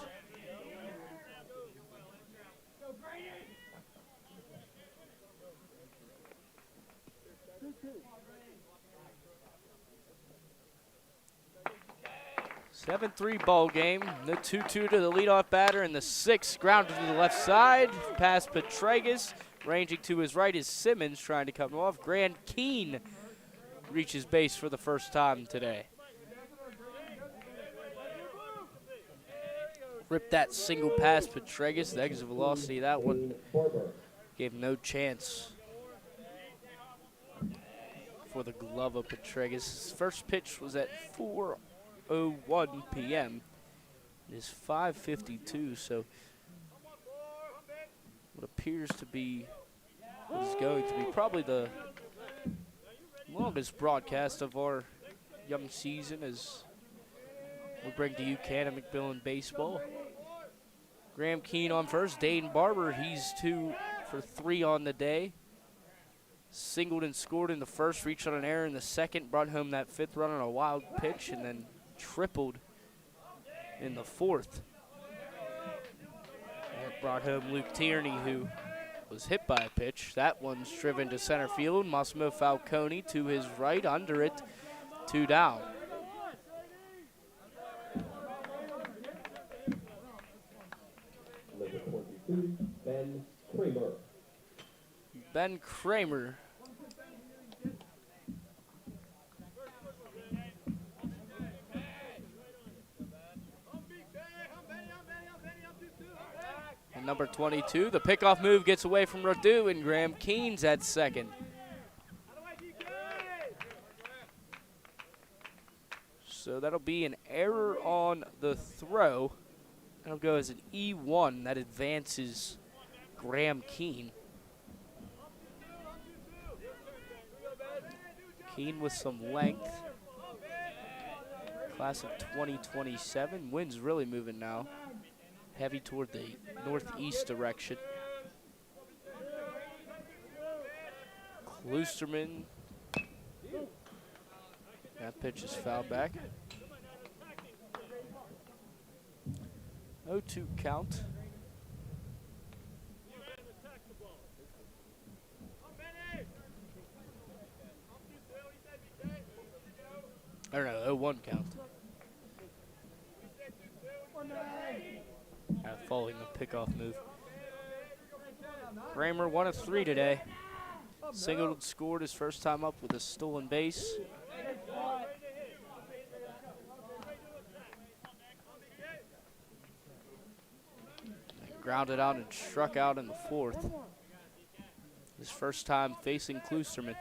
Seven-3 ball game. The 2-2 to the leadoff batter, and the 6 grounded to the left side. Past Petraeus, ranging to his right is Simmons, trying to cut him off. Graham Keane reaches base for the first time today. Ripped that single past Petraeus. The exit velocity of that one gave no chance for the glove of Petraeus. His first pitch was at 4:01 p.m. It is 5:52, so what appears to be, what is going to be probably the longest broadcast of our young season as we bring to you Canon McMillan baseball. Graham Keane on first. Dane Barber, he's 2 for 3 on the day. Singled and scored in the first, reached on an error in the second, brought home that 5th run on a wild pitch, and then tripled in the 4th. And it brought home Luke Tierney, who was hit by a pitch. That one's driven to center field. Massimo Falcone to his right, under it, 2 down. Number 22, Ben Kramer. Ben Kramer. And number 22, the pickoff move gets away from Radu, and Graham Keane's at second. So that'll be an error on the throw. That'll go as an E1. That advances Graham Keane. Keane with some length. Class of 2027. Wind's really moving now. Heavy toward the northeast direction. Klusterman. That pitch is fouled back. 0-2 count. Or no, 0-1 count. Following the pickoff move. Kramer 1 of 3 today. Singled and scored his first time up with a stolen base. And grounded out and struck out in the 4th. His first time facing Klusterman.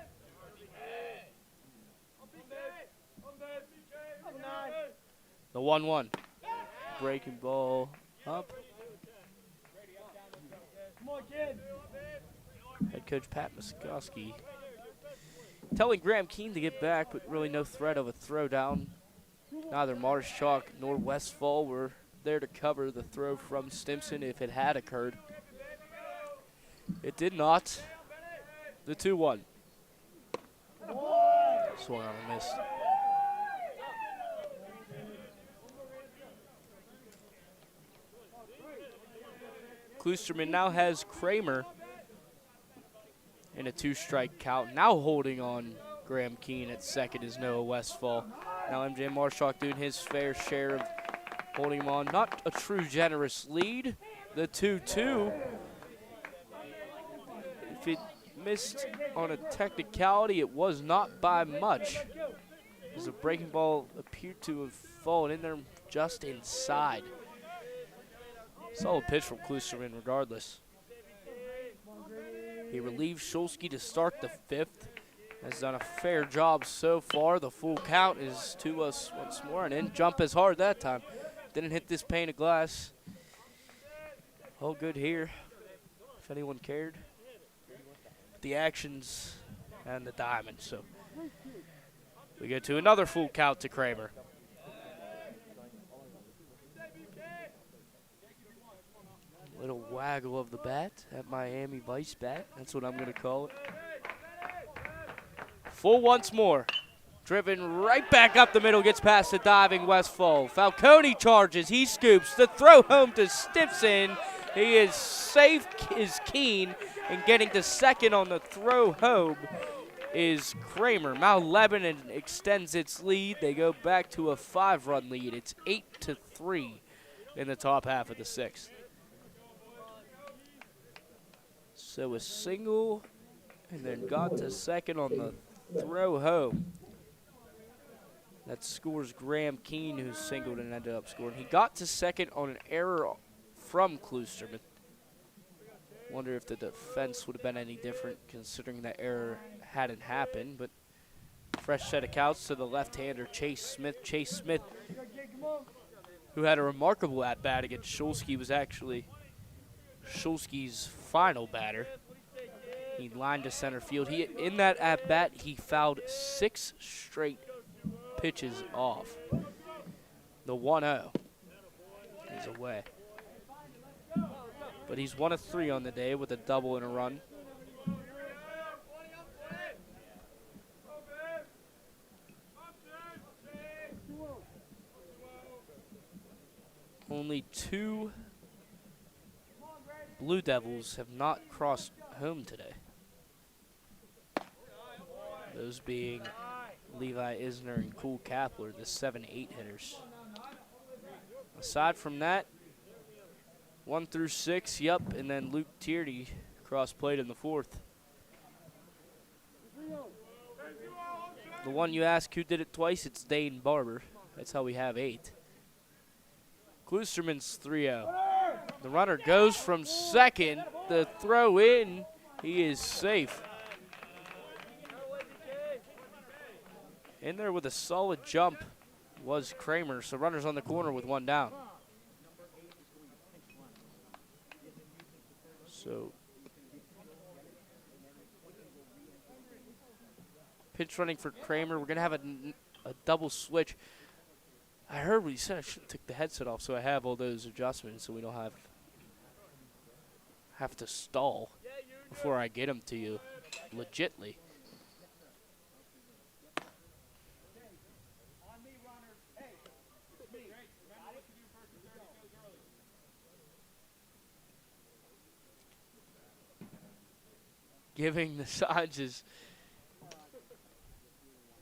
The 1-1. Breaking ball up. Come on, kid. Head coach Pat Muskowski telling Graham Keene to get back, but really no threat of a throwdown. Neither Marshak nor Westfall were there to cover the throw from Stimson if it had occurred. It did not. The 2-1. Swung on a miss. Kloosterman now has Kramer in a 2-strike count. Now holding on Graham Keene at second is Noah Westfall. Now MJ Marshak doing his fair share of holding him on. Not a true generous lead. The 2-2. If it missed on a technicality, it was not by much, as the breaking ball appeared to have fallen in there just inside. Solid pitch from Kloosterman regardless. He relieves Shulsky to start the 5th. Has done a fair job so far. The full count is to us once more, and didn't jump as hard that time. Didn't hit this pane of glass. All good here, if anyone cared. The actions and the diamond. So we get to another full count to Kramer. Little waggle of the bat at Miami Vice bat. That's what I'm going to call it. Full once more. Driven right back up the middle. Gets past the diving Westfall. Falcone charges. He scoops. The throw home to Stimson. He is safe, is Keene. And getting to second on the throw home is Kramer. Mount Lebanon extends its lead. They go back to a 5-run lead. It's 8-3 in the top half of the 6th. So a single, and then got to second on the throw home. That scores Graham Keene, who singled and ended up scoring. He got to second on an error from Kloosterman. Wonder if the defense would have been any different considering that error hadn't happened, but fresh set of counts to the left-hander, Chase Smith. Chase Smith, who had a remarkable at-bat against Shulsky, was actually Shulsky's final batter. He lined to center field. In that at-bat, he fouled 6 straight pitches off. The 1-0 is away. But he's 1 of 3 on the day with a double and a run. Only 2 Blue Devils have not crossed home today. Those being Levi Isner and Cool Kapler, the 7-8 hitters. Aside from that, 1 through 6, yep, and then Luke Tierney cross-played in the 4th. The one you ask who did it twice, it's Dane Barber. That's how we have 8. Kloosterman's 3-0. The runner goes from second. The throw in, he is safe. In there with a solid jump was Kramer, so runners on the corner with 1 down. So, pitch running for Kramer. We're going to have a double switch. I heard what he said. I should have took the headset off so I have all those adjustments so we don't have to stall before I get them to you legitly. Giving the signs is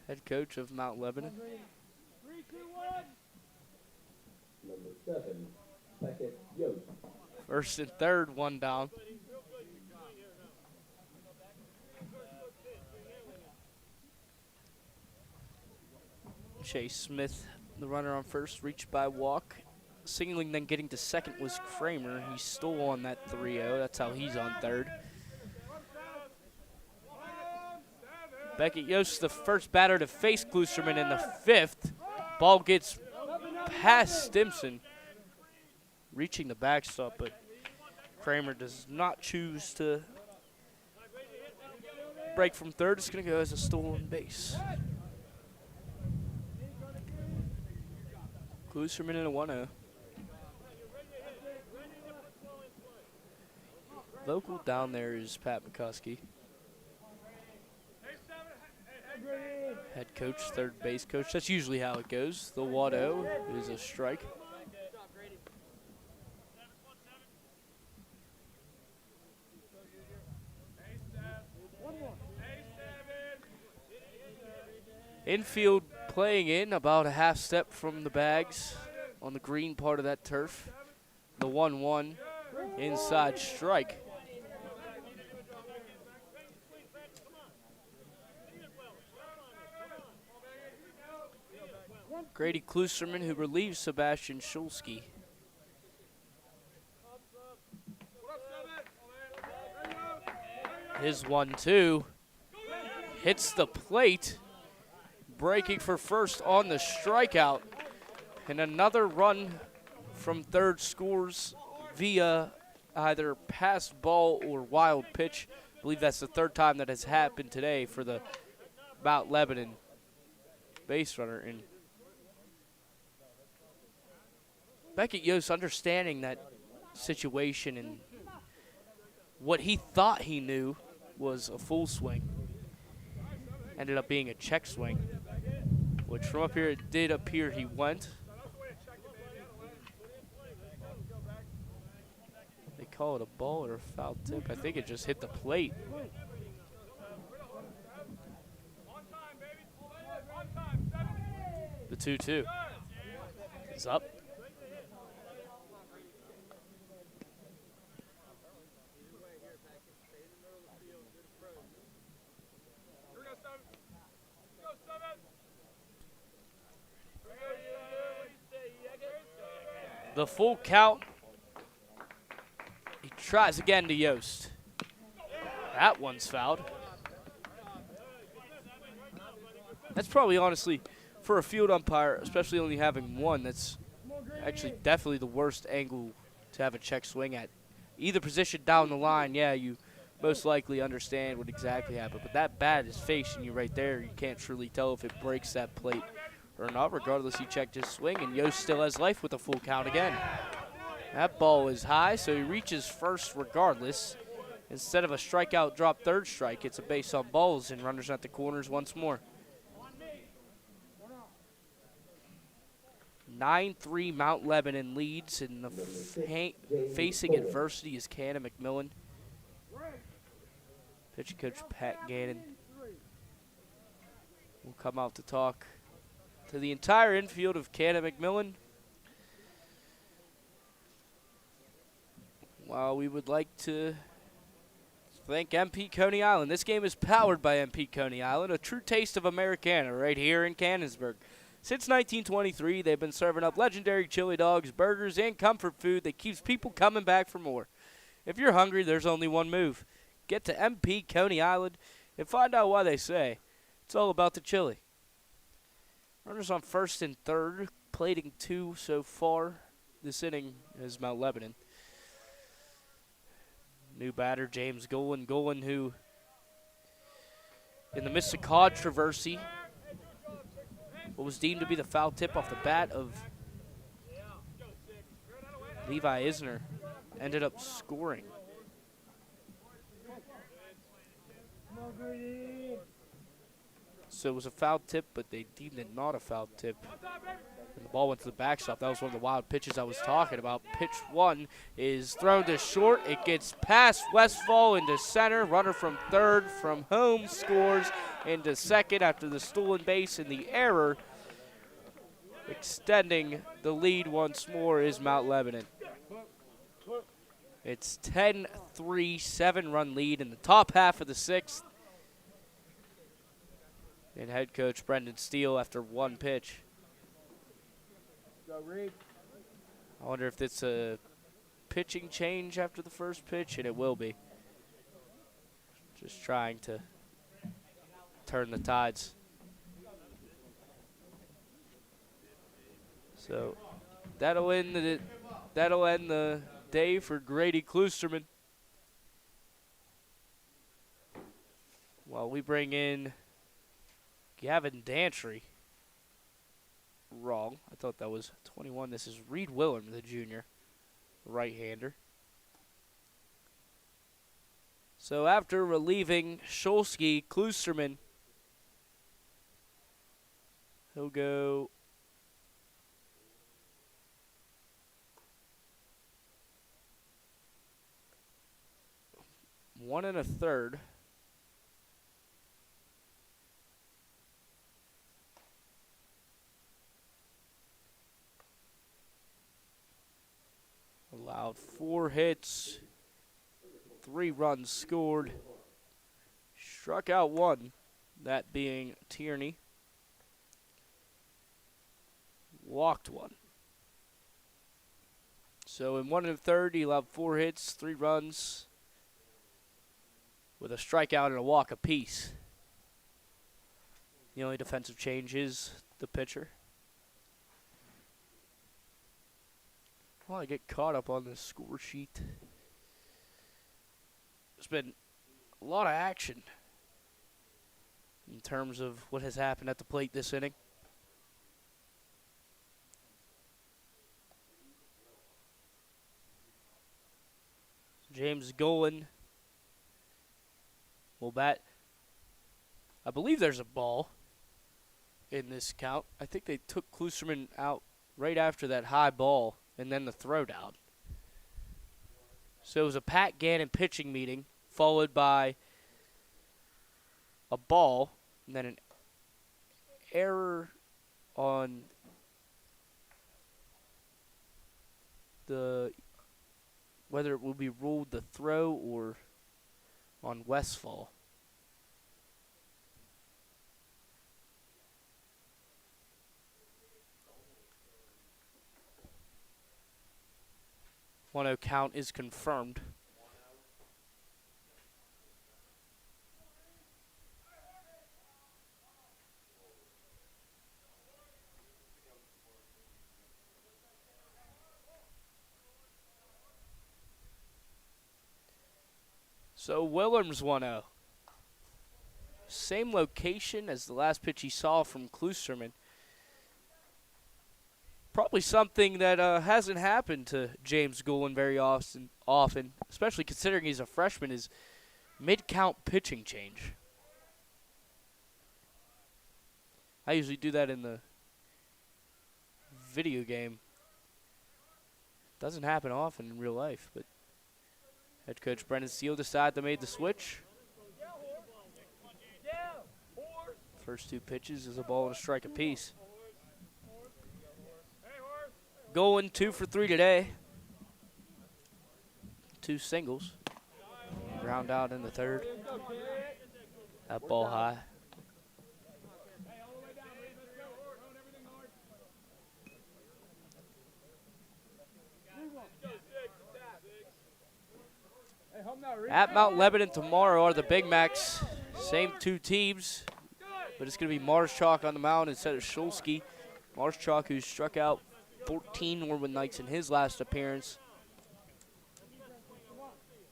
head coach of Mount Lebanon. 3, 2, 1. Number 7, second, Yost. First and third, 1 down. Chase Smith, the runner on first, reached by walk. Singling, then getting to second was Kramer. He stole on that 3-0. That's how he's on third. Beckett Yost, the first batter to face Kloosterman in the 5th. Ball gets past Stimson, reaching the backstop, but Kramer does not choose to break from third. It's going to go as a stolen base. Kluserman in a 1-0. Vocal down there is Pat McCuskey. Head coach, third base coach. That's usually how it goes. The 1-0 is a strike. Infield playing in about a half step from the bags on the green part of that turf. The 1-1 inside strike. Grady Kluserman, who relieves Sebastian Schulski. His 1-2 hits the plate, breaking for first on the strikeout, and another run from third scores via either passed ball or wild pitch. I believe that's the third time that has happened today for the Mount Lebanon base runner. And Beckett Yost, understanding that situation and what he thought he knew was a full swing, ended up being a check swing, which from up here it did appear he went. They call it a ball or a foul tip. I think it just hit the plate. The 2-2 is up. The full count. He tries again to Yost. That one's fouled. That's probably, honestly, for a field umpire, especially only having one, that's actually definitely the worst angle to have a check swing at. Either position down the line, yeah, you most likely understand what exactly happened. But that bat is facing you right there. You can't truly tell if it breaks that plate or not. Regardless, he checked his swing, and Yost still has life with a full count again. That ball is high, so he reaches first regardless. Instead of a strikeout, drop third strike, it's a base on balls, and runners at the corners once more. 9-3 Mount Lebanon leads, and the facing adversity is Canon McMillan. Pitching coach Pat Gannon will come out to talk to the entire infield of Canon McMillan. While we would like to thank MP Coney Island. This game is powered by MP Coney Island, a true taste of Americana right here in Cannonsburg. Since 1923, they've been serving up legendary chili dogs, burgers, and comfort food that keeps people coming back for more. If you're hungry, there's only one move. Get to MP Coney Island and find out why they say it's all about the chili. Runners on first and third, plating 2 so far this inning is Mount Lebanon. New batter, James Golan. Golan, who, in the midst of controversy, what was deemed to be the foul tip off the bat of Levi Isner, ended up scoring. So it was a foul tip, but they deemed it not a foul tip. And the ball went to the backstop. That was one of the wild pitches I was talking about. Pitch 1 is thrown to short. It gets past Westfall into center. Runner from third from home scores into second after the stolen base and the error. Extending the lead once more is Mount Lebanon. It's 10-3, 7-run lead in the top half of the 6th. And head coach Brendan Steele after one pitch. I wonder if it's a pitching change after the first pitch, and it will be. Just trying to turn the tides. So that'll end the day for Grady Kloosterman. While we bring in Gavin Dantry. Wrong. I thought that was 21. This is Reed Willem, the junior, right-hander. So after relieving Shulsky, Kloosterman, he'll go one and a third. Allowed 4 hits, 3 runs scored, struck out 1, that being Tierney, walked 1. So in 1 1/3, he allowed 4 hits, 3 runs, with a strikeout and a walk apiece. The only defensive change is the pitcher. Well, I get caught up on the score sheet. There's been a lot of action in terms of what has happened at the plate this inning. James Golan will bat. I believe there's a ball in this count. I think they took Kloosterman out right after that high ball and then the throwdown. So it was a Pat Gannon pitching meeting, followed by a ball, and then an error on the whether it will be ruled the throw or on Westfall. One-0 count is confirmed. So Williams 1-0. Same location as the last pitch he saw from Kloosterman. Probably something that hasn't happened to James Golan very often, especially considering he's a freshman, is mid-count pitching change. I usually do that in the video game. Doesn't happen often in real life, but head coach Brendan Steele decided to make the switch. First 2 pitches is a ball and a strike apiece. Golan 2 for 3 today. 2 singles. Ground out in the 3rd. That ball high. At Mount Lebanon tomorrow are the Big Macs. Same 2 teams, but it's going to be Marschalk on the mound instead of Shulsky. Marschalk, who struck out 14 Norwood Knights in his last appearance.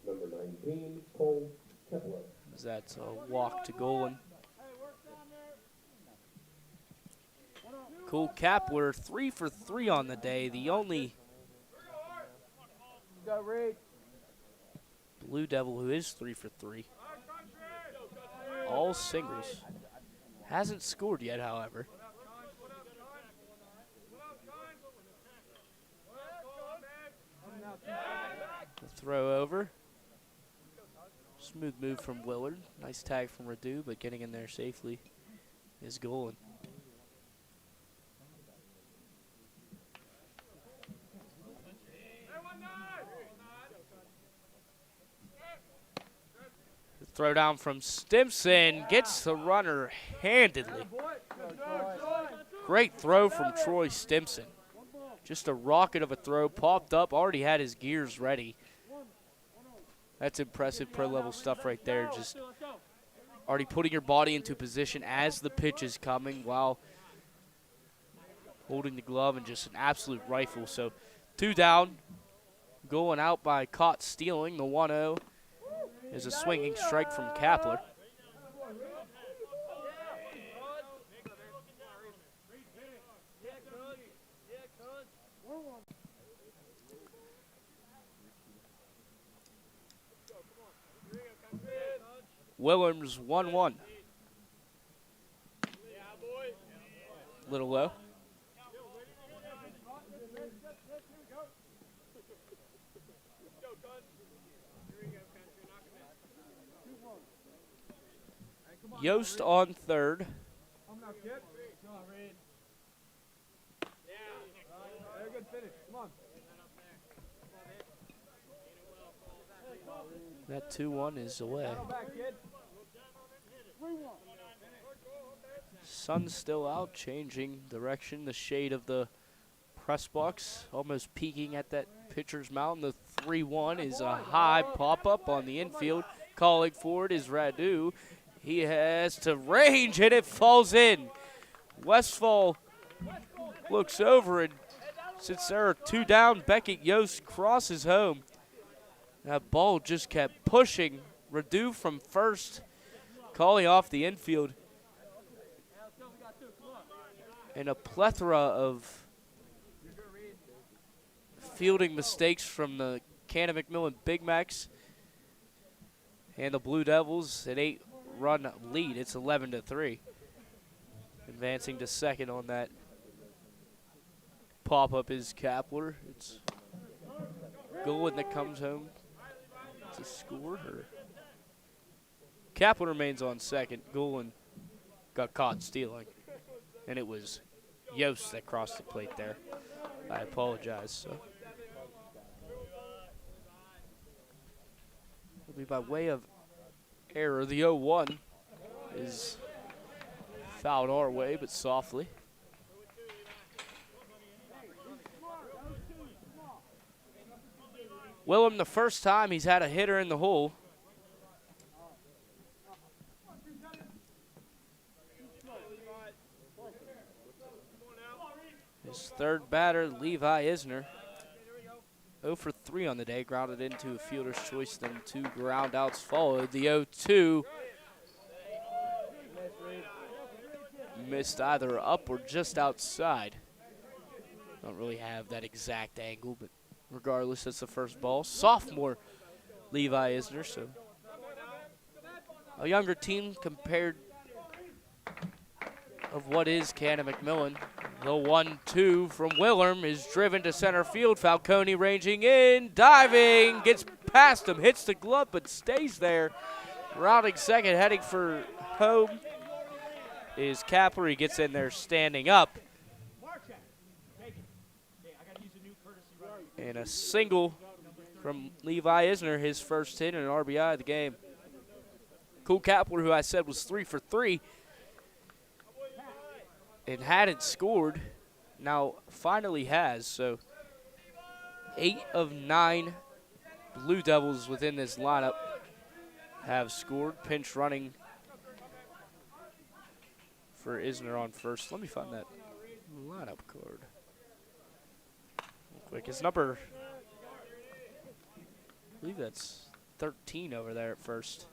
Number 19, Cole Kepler. That's a walk to Golan. Cole Kepler, 3 for 3 on the day. The only Blue Devil who is 3 for 3. All singles. Hasn't scored yet, however. The throw over. Smooth move from Willard. Nice tag from Radu, but getting in there safely is Golan. The throw down from Stimson gets the runner handedly. Great throw from Troy Stimson. Just a rocket of a throw, popped up, already had his gears ready. That's impressive pro-level stuff right there. Just already putting your body into position as the pitch is coming while holding the glove, and just an absolute rifle. So 2 down. Going out by caught stealing. The 1-0 is a swinging strike from Kapler. Williams 1-1. Little low. Yost on third. That 2-1 is away. Sun's still out, changing direction. The shade of the press box, almost peeking at that pitcher's mound. The 3-1 is a high pop-up on the infield. Calling for it is Radu. He has to range, and it falls in. Westfall looks over, and since there are 2 down, Beckett Yost crosses home. That ball just kept pushing. Radu from first, calling off the infield. And a plethora of fielding mistakes from the Canon McMillan Big Macs and the Blue Devils. An 8-run lead. It's 11-3. Advancing to second on that pop-up is Kapler. It's Golan that comes home to score. Kapler remains on second. Golan got caught stealing. And it was Yost that crossed the plate there. I apologize. So. It'll be by way of error. The 0-1 is fouled our way, but softly. Willem, the first time he's had a hitter in the hole. His third batter, Levi Isner. 0 for 3 on the day, grounded into a fielder's choice, then 2 ground outs followed. The 0-2 missed either up or just outside. Don't really have that exact angle, but regardless, that's the first ball. Sophomore Levi Isner, so a younger team compared of what is Canon McMillan. The 1-2 from Willem is driven to center field. Falcone ranging in, diving, gets past him, hits the glove, but stays there. Rounding second, heading for home is Kapler. He gets in there standing up. And a single from Levi Isner, his first hit and an RBI of the game. Cool Kapler, who I said was 3 for 3. And hadn't scored, now finally has. So 8 of 9 Blue Devils within this lineup have scored. Pinch running for Isner on first. Let me find that lineup card real quick. His number, I believe that's 13 over there at first.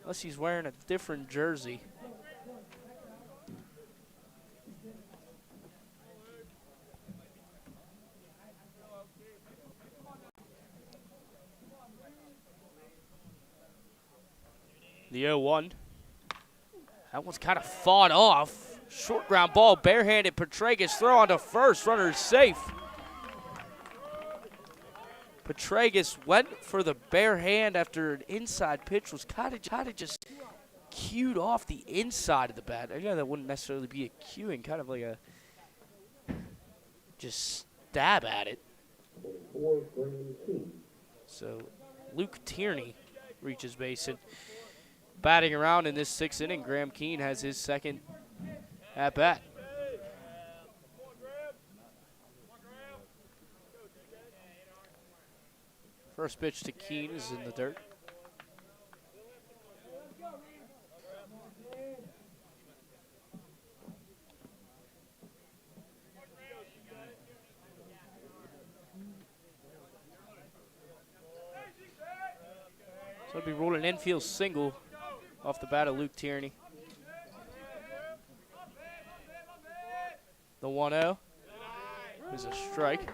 Unless he's wearing a different jersey. The 0-1. That one's kind of fought off. Short ground ball, barehanded Petragus, throw on to first, runner is safe. Petragus went for the bare hand after an inside pitch was kind of just cued off the inside of the bat. I know that wouldn't necessarily be a cueing, kind of like a just stab at it. So Luke Tierney reaches base, and batting around in this 6th inning, Graham Keene has his second at-bat. First pitch to Keene is in the dirt. So it'll be ruled an infield single off the bat of Luke Tierney. The 1-0 is a strike.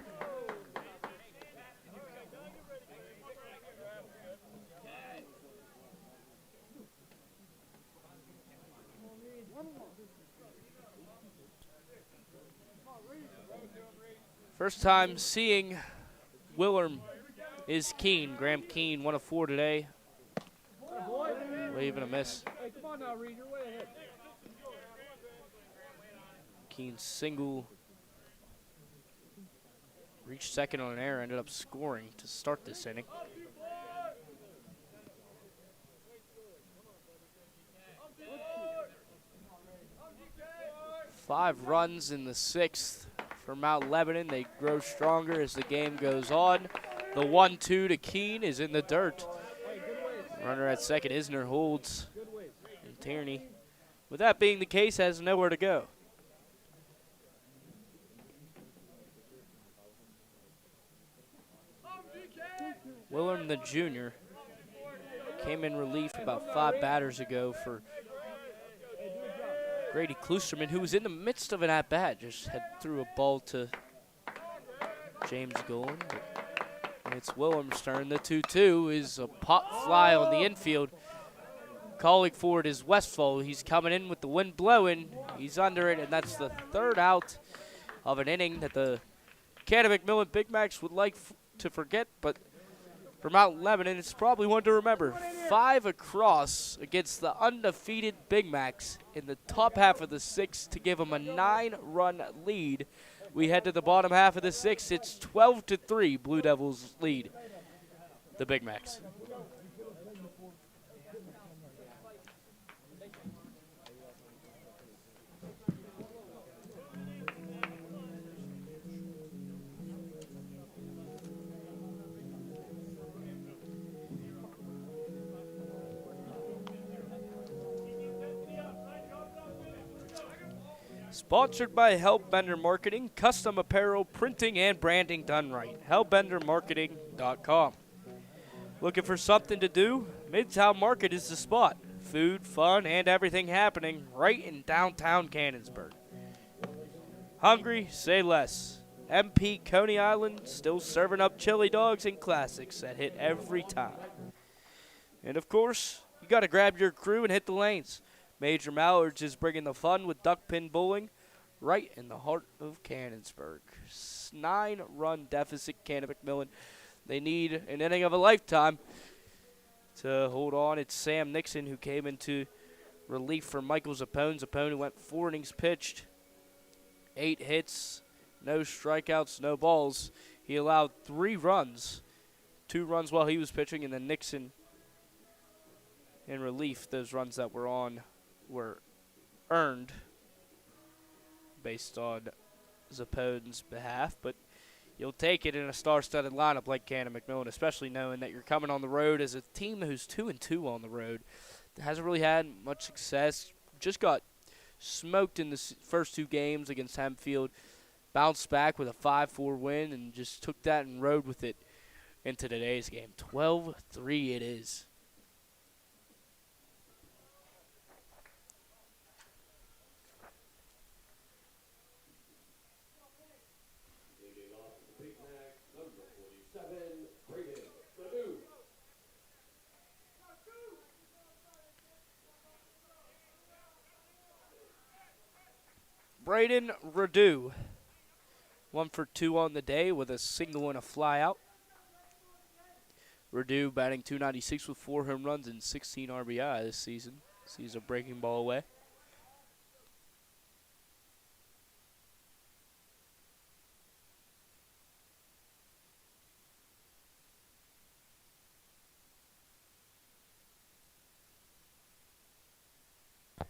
First time seeing Willem is Keene. Graham Keene, 1 of 4 today. Wave and a miss. Hey, come on now, Reed. You're way ahead. Keene single. Reached second on an error, ended up scoring to start this inning. 5 runs in the 6th for Mount Lebanon. They grow stronger as the game goes on. The 1-2 to Keene is in the dirt. Runner at second, Isner holds. And Tierney, with that being the case, has nowhere to go. Willem, the junior, came in relief about 5 batters ago for Grady Klusterman, who was in the midst of an at-bat, just threw a ball to James Golan. It's Willem's turn. The 2-2 is a pop fly on the infield. Calling for it is Westfall. He's coming in with the wind blowing. He's under it, and that's the 3rd out of an inning that the Canon McMillan Big Macs would like to forget, but for Mount Lebanon, it's probably one to remember. 5 across against the undefeated Big Macs in the top half of the 6th to give them a 9-run lead. We head to the bottom half of the 6th. It's 12-3. Blue Devils lead the Big Macs. Sponsored by Hellbender Marketing, custom apparel, printing, and branding done right. Hellbendermarketing.com. Looking for something to do? Midtown Market is the spot. Food, fun, and everything happening right in downtown Cannonsburg. Hungry? Say less. MP Coney Island still serving up chili dogs and classics that hit every time. And of course, you got to grab your crew and hit the lanes. Major Mallards is bringing the fun with duck pin bowling right in the heart of Cannonsburg. 9-run deficit, Canon McMillan. They need an inning of a lifetime to hold on. It's Sam Nixon who came into relief for Michael Zappone. Zappone went 4 innings pitched, 8 hits, no strikeouts, no balls. He allowed 3 runs, 2 runs while he was pitching, and then Nixon in relief. Those runs that were on were earned based on Zappone's behalf, but you'll take it in a star-studded lineup like Canon McMillan, especially knowing that you're coming on the road as a team who's 2-2 on the road. That hasn't really had much success. Just got smoked in the first 2 games against Hempfield, bounced back with a 5-4 win, and just took that and rode with it into today's game. 12-3 it is. Braden Radu, 1 for 2 on the day with a single and a fly out. Radu batting .296 with 4 home runs and 16 RBI this season. Sees a breaking ball away.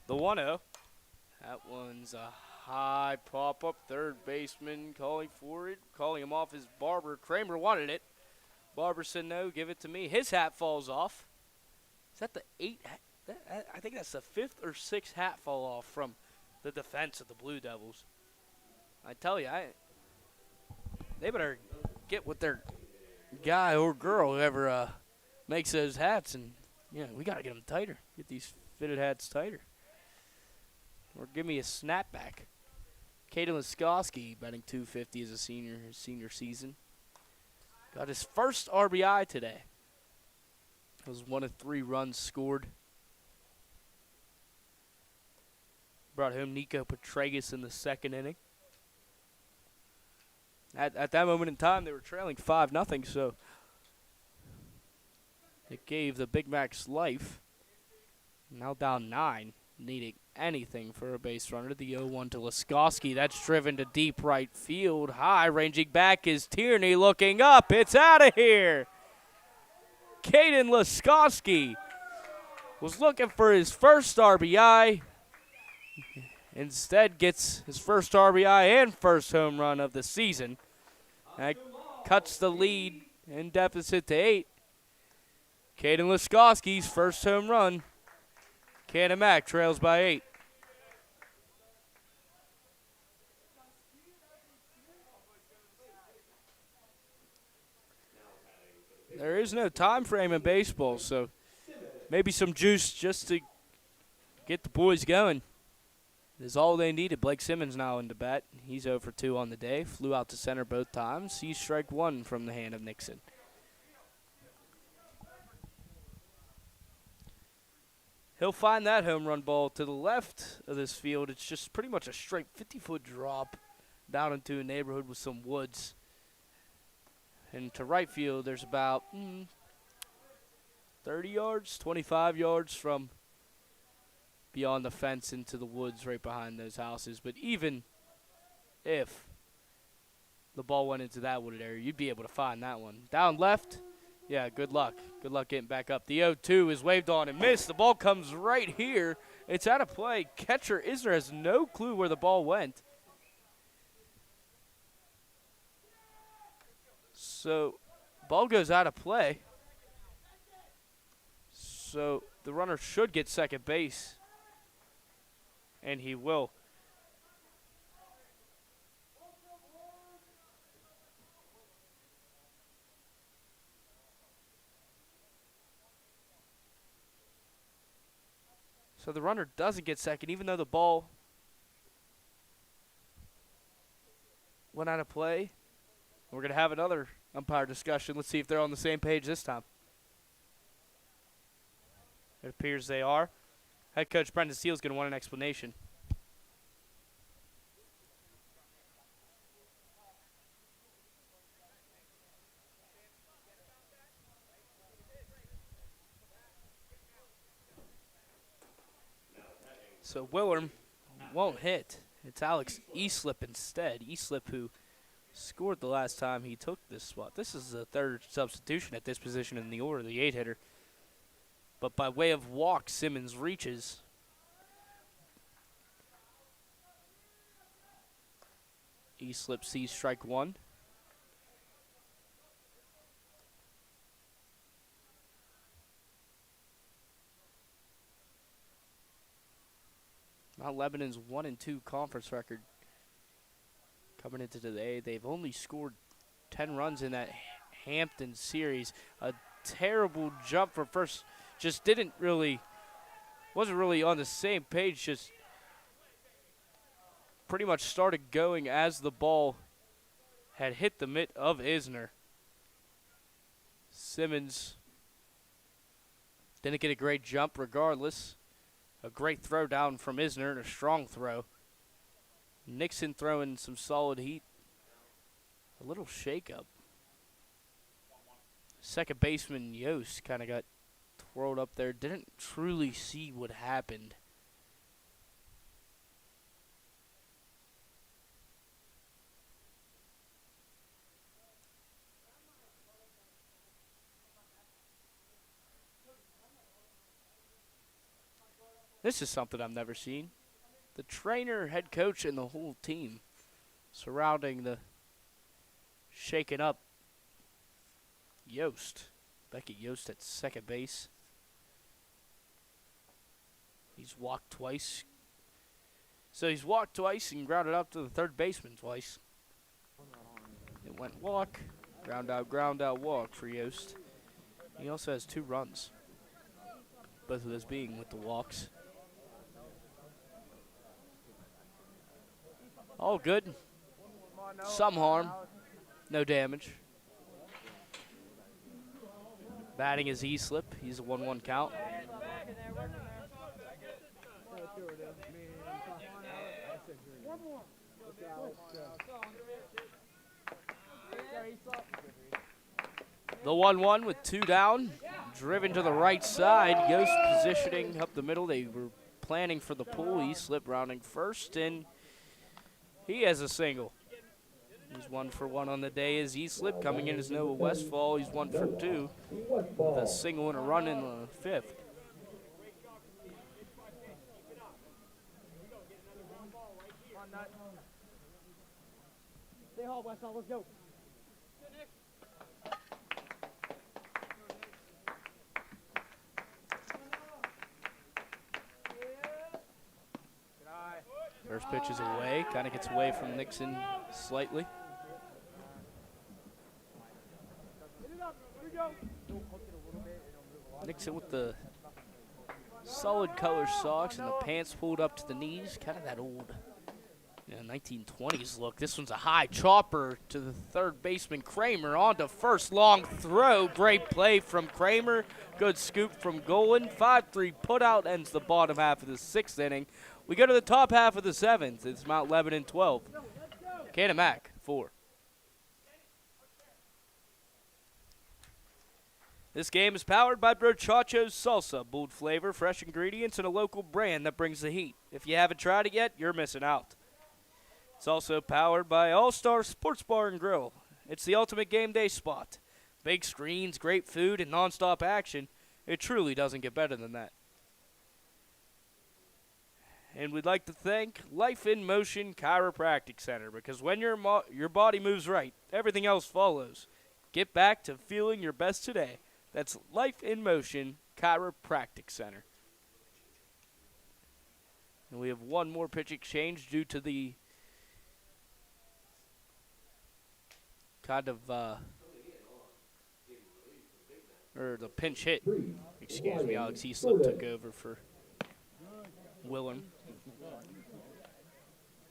The 1-0. That one's a high pop-up. Third baseman calling for it. Calling him off is Barber. Kramer wanted it. Barber said no, give it to me. His hat falls off. Is that the 8th? I think that's the 5th or 6th hat fall off from the defense of the Blue Devils. I tell you, they better get with their guy or girl, whoever makes those hats, and Yeah, we got to get them tighter. Get these fitted hats tighter. Or give me a snapback. Caden Laskowski batting .250 as a senior, his senior season. Got his first RBI today. It was 1 of 3 runs scored. Brought home Nico Petragus in the second inning. At that moment in time, they were trailing 5-0, so it gave the Big Macs life. Now down 9, needing anything for a base runner. The 0-1 to Laskowski. That's driven to deep right field. High, ranging back is Tierney looking up. It's out of here. Caden Laskowski was looking for his first RBI. Instead gets his first RBI and first home run of the season. That cuts the lead in deficit to 8. Caden Laskowski's first home run. Canon Mac trails by 8. There is no time frame in baseball, so maybe some juice just to get the boys going is all they needed. Blake Simmons now into bat. He's 0 for 2 on the day. Flew out to center both times. He's strike 1 from the hand of Nixon. He'll find that home run ball to the left of this field. It's just pretty much a straight 50-foot drop down into a neighborhood with some woods. And to right field, there's about 30 yards, 25 yards from beyond the fence into the woods right behind those houses. But even if the ball went into that wooded area, you'd be able to find that one. Down left, yeah, good luck. Good luck getting back up. The 0-2 is waved on and missed. The ball comes right here. It's out of play. Catcher Isner has no clue where the ball went. So, ball goes out of play. So, the runner should get second base. And he will. So the runner doesn't get second, even though the ball went out of play. We're going to have another umpire discussion. Let's see if they're on the same page this time. It appears they are. Head coach Brendan Steele is going to want an explanation. So Willem won't hit. It's Alex Easlip instead. Easlip, who scored the last time he took this spot. This is the third substitution at this position in the order, the 8-hitter. But by way of walk, Simmons reaches. Easlip sees strike 1. Mount Lebanon's 1-2 conference record coming into today. They've only scored 10 runs in that Hampton series. A terrible jump for first. Just wasn't really on the same page. Just pretty much started going as the ball had hit the mitt of Isner. Simmons didn't get a great jump regardless. A great throw down from Isner and a strong throw. Nixon throwing some solid heat. A little shake-up. Second baseman Yost kind of got twirled up there. Didn't truly see what happened. This is something I've never seen. The trainer, head coach, and the whole team surrounding the shaken up Yost. Beckett Yost at second base. He's walked twice. So he's walked twice and grounded up to the third baseman twice. It went walk, ground out, walk for Yost. He also has 2 runs. both of those being with the walks. All good. Some harm, no damage. Batting is E-Slip. He's a 1-1 count. The 1-1 with 2 down. Driven to the right side. Yost positioning up the middle. They were planning for the pull. E-Slip rounding first, and he has a single. He's 1 for 1 on the day as E-Slip. Coming in as Noah Westfall. He's 1 for 2 with a single and a run in the 5th. Stay hard, Westfall. Let's go. First pitch is away. Kind of gets away from Nixon slightly. Nixon with the solid color socks and the pants pulled up to the knees. Kind of that old 1920s look. This one's a high chopper to the third baseman Kramer. On to first, long throw. Great play from Kramer. Good scoop from Golan. 5-3 putout ends the bottom half of the 6th inning. We go to the top half of the 7th. It's Mount Lebanon 12. Canon 4. This game is powered by Brochacho's Salsa. Bold flavor, fresh ingredients, and a local brand that brings the heat. If you haven't tried it yet, you're missing out. It's also powered by All-Star Sports Bar and Grill. It's the ultimate game day spot. Big screens, great food, and nonstop action. It truly doesn't get better than that. And we'd like to thank Life in Motion Chiropractic Center, because when your body moves right, everything else follows. Get back to feeling your best today. That's Life in Motion Chiropractic Center. And we have one more pitch exchange due to the kind of, or the pinch hit. Excuse me, Alex E-Slip took over for Willem.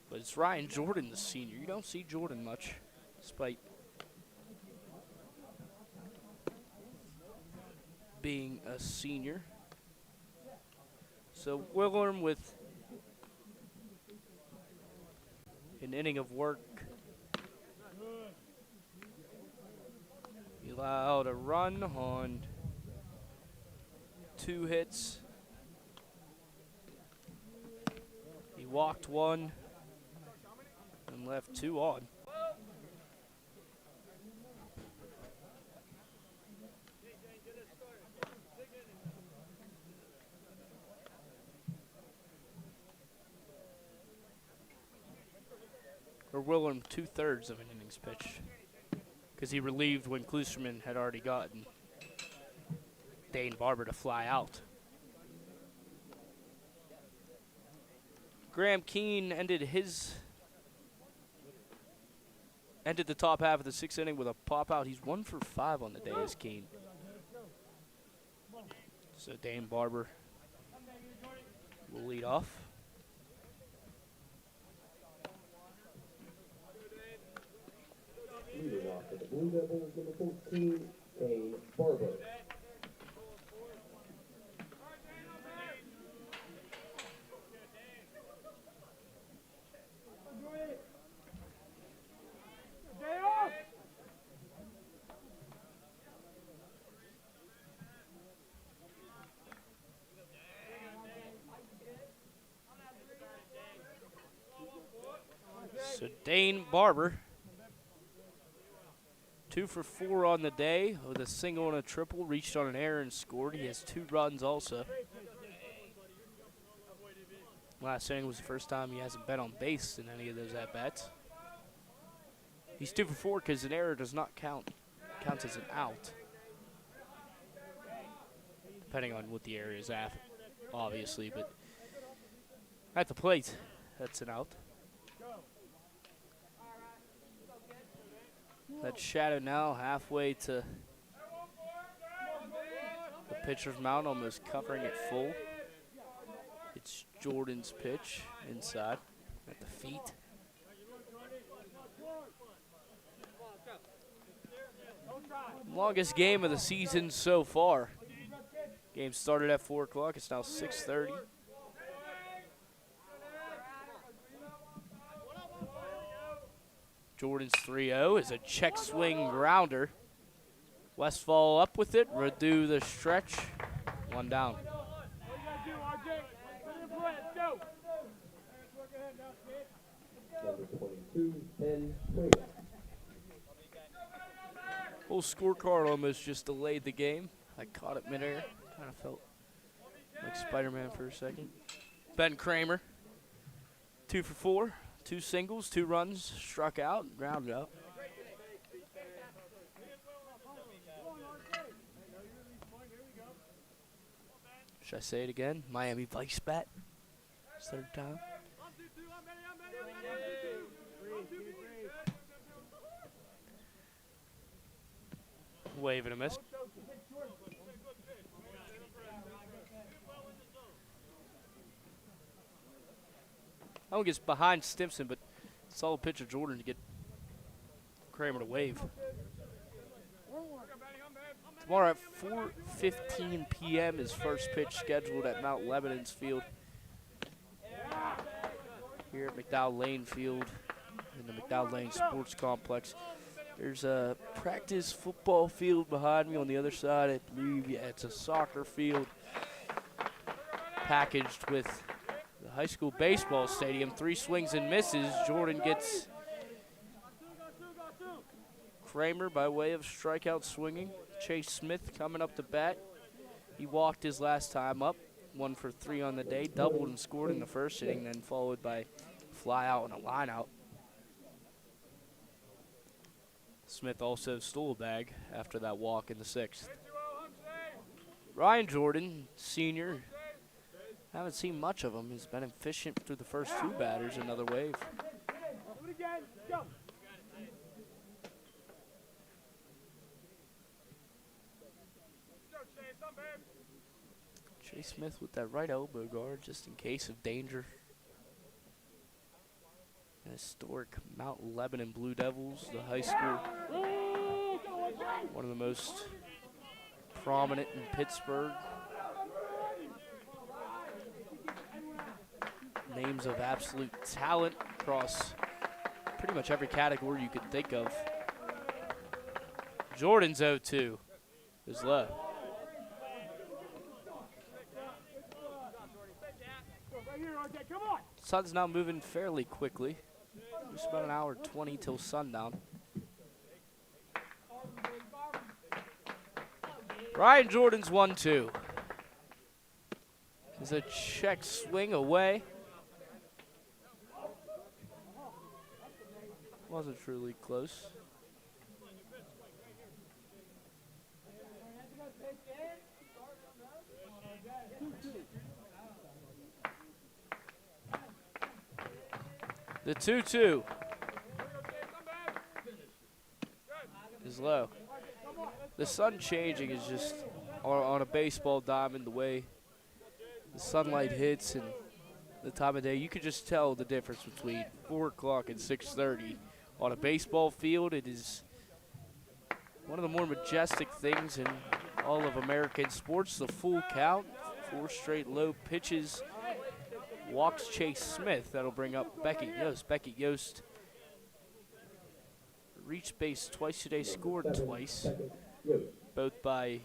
But it's Ryan Jordan, the senior. You don't see Jordan much, despite being a senior. So Willem with an inning of work. He allowed a run on 2 hits. He walked 1 and left 2 on. Or Willem 2/3 of an innings pitch, because he relieved when Klusterman had already gotten Dane Barber to fly out. Graham Keene ended the top half of the 6th inning with a pop out. He's 1 for 5 on the day as Keene. So Dane Barber will lead off. Leading off for the Blue Devils, number 14, Dane Barber. So Dane Barber, 2 for 4 on the day with a single and a triple, reached on an error and scored. He has 2 runs also. Last inning was the first time he hasn't been on base in any of those at-bats. He's 2 for 4 because an error does not count. It counts as an out, depending on what the error is at, obviously. But at the plate, that's an out. That shadow now halfway to the Pitcher's mound almost covering it full. It's Jordan's pitch inside at the feet. Longest game of the season so far. Game started at 4 o'clock. It's now 6:30. Jordan's 3-0 is a check swing grounder. Westfall up with it. Radu the stretch. One down. Number 22, 10, Kramer. Whole scorecard almost just delayed the game. I caught it midair. Kind of felt like Spider-Man for a second. Ben Kramer, 2 for 4, 2 singles, 2 runs, struck out, and grounded out. Should I say it again? Miami Vice bat. 3rd time. Wave and a miss. That one gets behind Stimson, but solid pitch of Jordan to get Kramer to wave. Tomorrow at 4:15 p.m. is first pitch scheduled at Mount Lebanon's field. Here at McDowell Lane Field in the McDowell Lane Sports Complex. There's a practice football field behind me on the other side. I believe, yeah, it's a soccer field packaged with the high school baseball stadium. 3 swings and misses. Jordan gets Kramer by way of strikeout swinging. Chase Smith coming up to bat. He walked his last time up. 1 for 3 on the day. Doubled and scored in the first inning, then followed by fly out and a line out. Smith also stole a bag after that walk in the 6th. Ryan Jordan, senior. Haven't seen much of him. He's been efficient through the first 2 batters. Another wave. Chase Smith with that right elbow guard just in case of danger. An historic Mount Lebanon Blue Devils, the high school, one of the most prominent in Pittsburgh. Names of absolute talent across pretty much every category you could think of. Jordan's 0-2 is low. Sun's now moving fairly quickly. Just about an hour 20 till sundown. Ryan Jordan's 1-2. Is a check swing away. Wasn't truly close. The 2-2 is low. The sun changing is just on a baseball diamond, the way the sunlight hits and the time of day. You could just tell the difference between 4 o'clock and 6:30 on a baseball field. It is one of the more majestic things in all of American sports. The full count, 4 straight low pitches. Walks Chase Smith. That'll bring up Beckett Yost. Beckett Yost reached base twice today, scored twice, both by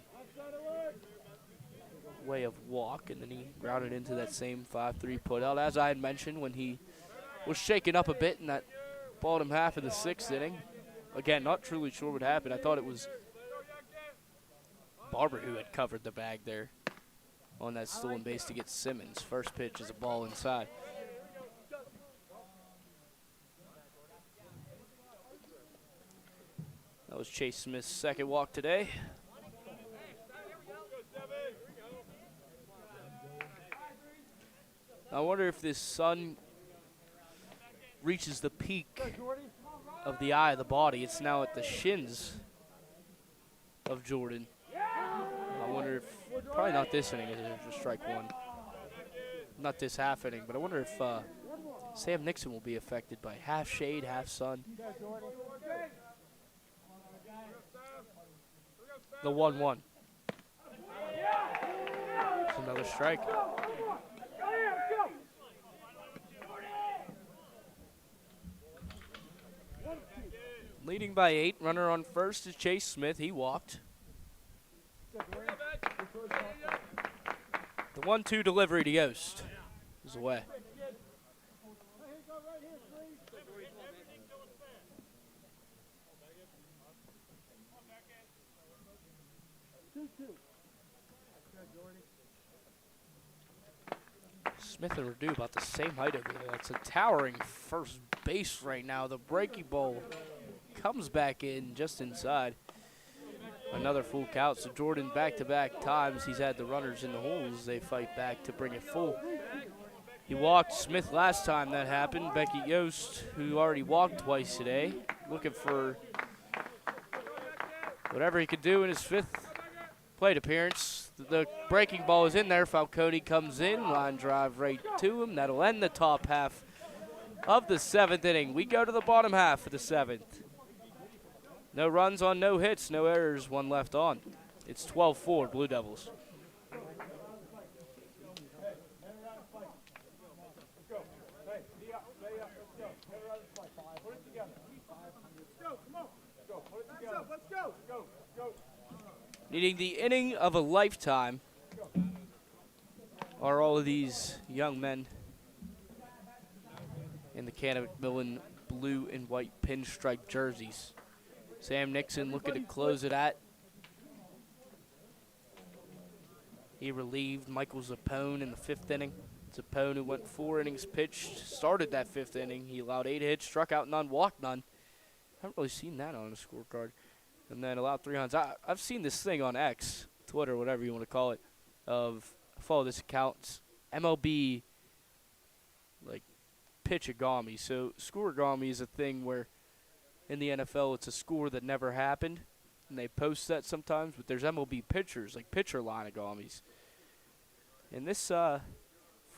way of walk, and then he grounded into that same 5-3 putout. As I had mentioned, when he was shaken up a bit in that bottom half of the 6th inning. Again, not truly sure what happened. I thought it was Barber who had covered the bag there on that stolen base to get Simmons. First pitch is a ball inside. That was Chase Smith's second walk today. I wonder if this sun reaches the peak of the eye of the body. It's now at the shins of Jordan. I wonder if Probably not this inning, is it? Just strike one. Not this half inning, but I wonder if Sam Nixon will be affected by half shade, half sun. The 1-1. It's another strike. Leading by 8, runner on first is Chase Smith. He walked. The 1-2 delivery to Yost is away. Smith and Redu about the same height over there. It's a towering first base right now. The breaking ball comes back in just inside. Another full count. So Jordan back-to-back times he's had the runners in the holes. They fight back to bring it full. He walked Smith last time that happened. Becky Yost, who already walked twice today, looking for whatever he could do in his 5th plate appearance. The breaking ball is in there. Falcone comes in, line drive right to him. That'll end the top half of the 7th inning. We go to the bottom half of the 7th. No runs on no hits, no errors, 1 left on. It's 12-4 Blue Devils. Needing the inning of a lifetime are all of these young men in the Canon McMillan blue and white pinstripe jerseys. Sam Nixon looking to close it at. He relieved Michael Zappone in the 5th inning. Zappone, who went 4 innings pitched, started that 5th inning. He allowed 8 hits, struck out none, walked none. Haven't really seen that on a scorecard. And then allowed 3 runs. I've seen this thing on X, Twitter, whatever you want to call it, I follow this account, MLB, like, pitchagami. So scoregami is a thing where in the NFL it's a score that never happened, and they post that sometimes, but there's MLB pitchers, like pitcher line-agamis. And this 4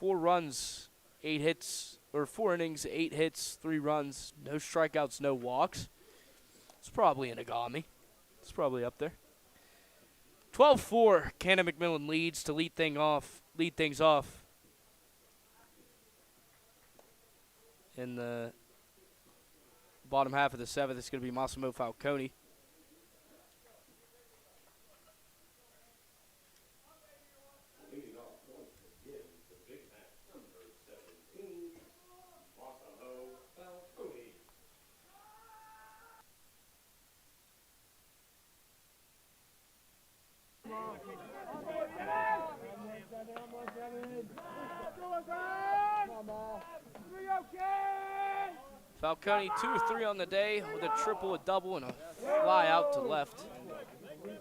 runs, 8 hits, or 4 innings, 8 hits, 3 runs, no strikeouts, no walks. It's probably an agami. It's probably up there. 12-4, Canon McMillan leads to lead things off in the bottom half of the 7th. It's going to be Massimo Falcone. Leading off once again, the big match, number 17, Massimo Falcone. Falcone 2 or 3 on the day with a triple, a double, and a fly out to left.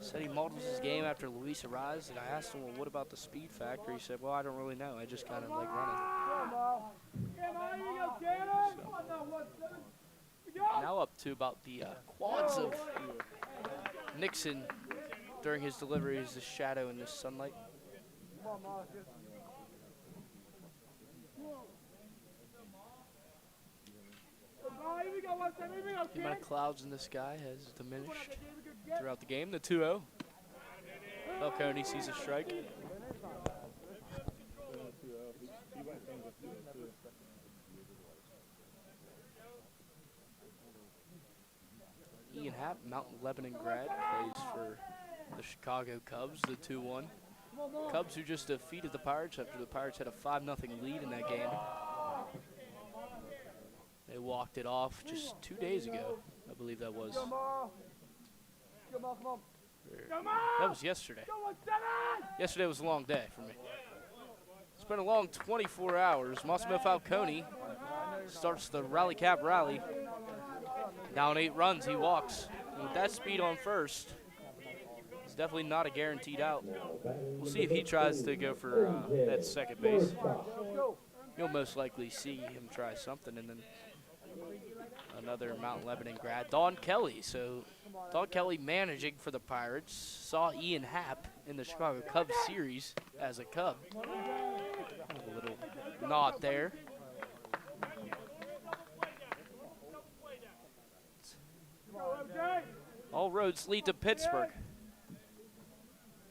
Said he models his game after Luis arrives, and I asked him, well, what about the speed factor? He said, well, I don't really know. I just kind of like running. So, now up to about the quads of Nixon during his delivery is the shadow in the sunlight. The amount of clouds in the sky has diminished throughout the game. The 2-0. Falcone sees a strike. Ian Happ, Mountain Lebanon grad, plays for the Chicago Cubs, the 2-1. Cubs who just defeated the Pirates after the Pirates had a 5-0 lead in that game. They walked it off just 2 days ago, I believe that was. That was yesterday. Yesterday was a long day for me. It's been a long 24 hours. Massimo Falcone starts the Rally Cap rally. Down 8 runs, he walks. And with that speed on first, it's definitely not a guaranteed out. We'll see if he tries to go for that second base. You'll most likely see him try something, and then another Mount Lebanon grad, Don Kelly. So Don Kelly managing for the Pirates. Saw Ian Happ in the Chicago Cubs series as a Cub. A little nod there. All roads lead to Pittsburgh.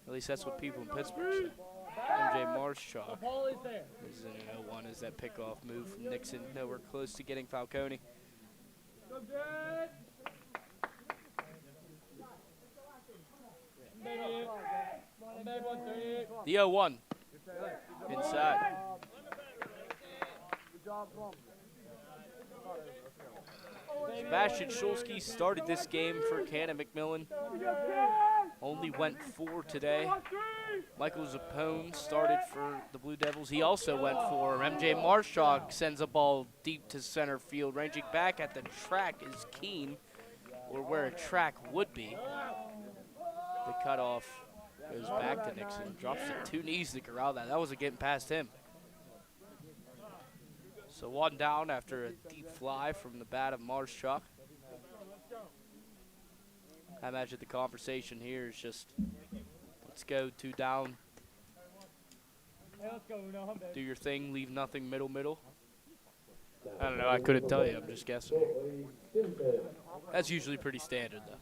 At least that's what people in Pittsburgh say. MJ Marshchalk is in an 0-1 as that pickoff move from Nixon. Nowhere close to getting Falcone. The 0-1 inside. Sebastian Shulsky started this game for Canon McMillan. Only went 4 today. Michael Zappone started for the Blue Devils. He also went 4. MJ Marshchalk sends a ball deep to center field. Ranging back at the track is Keene, or where a track would be. The cutoff goes back to Nixon. Drops to 2 knees to corral that. That wasn't getting past him. So 1 down after a deep fly from the bat of Marshchalk. I imagine the conversation here is just, let's go 2 down. Do your thing, leave nothing, middle. I don't know, I couldn't tell you, I'm just guessing. That's usually pretty standard though,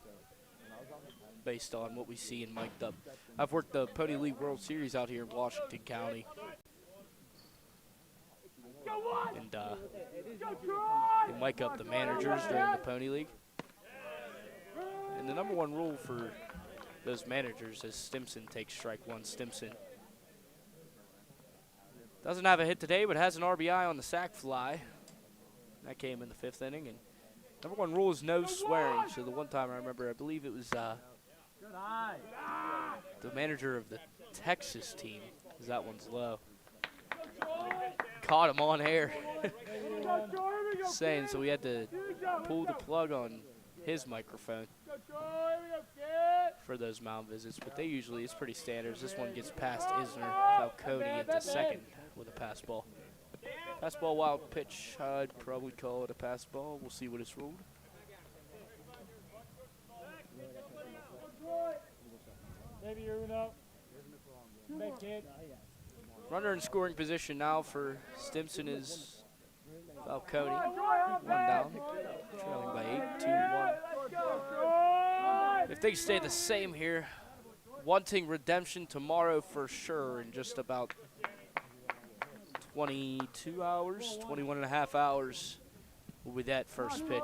based on what we see in mic'd up. I've worked the Pony League World Series out here in Washington County. And they mic up the managers during the Pony League. And the #1 rule for those managers is Stimson takes strike 1. Stimson doesn't have a hit today, but has an RBI on the sac fly. That came in the 5th inning. And #1 rule is no swearing. So the one time I remember, I believe it was the manager of the Texas team, because that one's low. Caught him on air saying, so we had to pull the plug on his microphone for those mound visits, but they usually, it's pretty standard. This one gets past Isner. Falcone into second with a pass ball. Pass ball, wild pitch. I'd probably call it a pass ball. We'll see what it's ruled. Runner in scoring position now for Stimson is Falcone. 1 down, trailing by 8, 2-1. If things stay the same here, wanting redemption tomorrow for sure in just about 22 hours, 21 and a half hours will be that first pitch.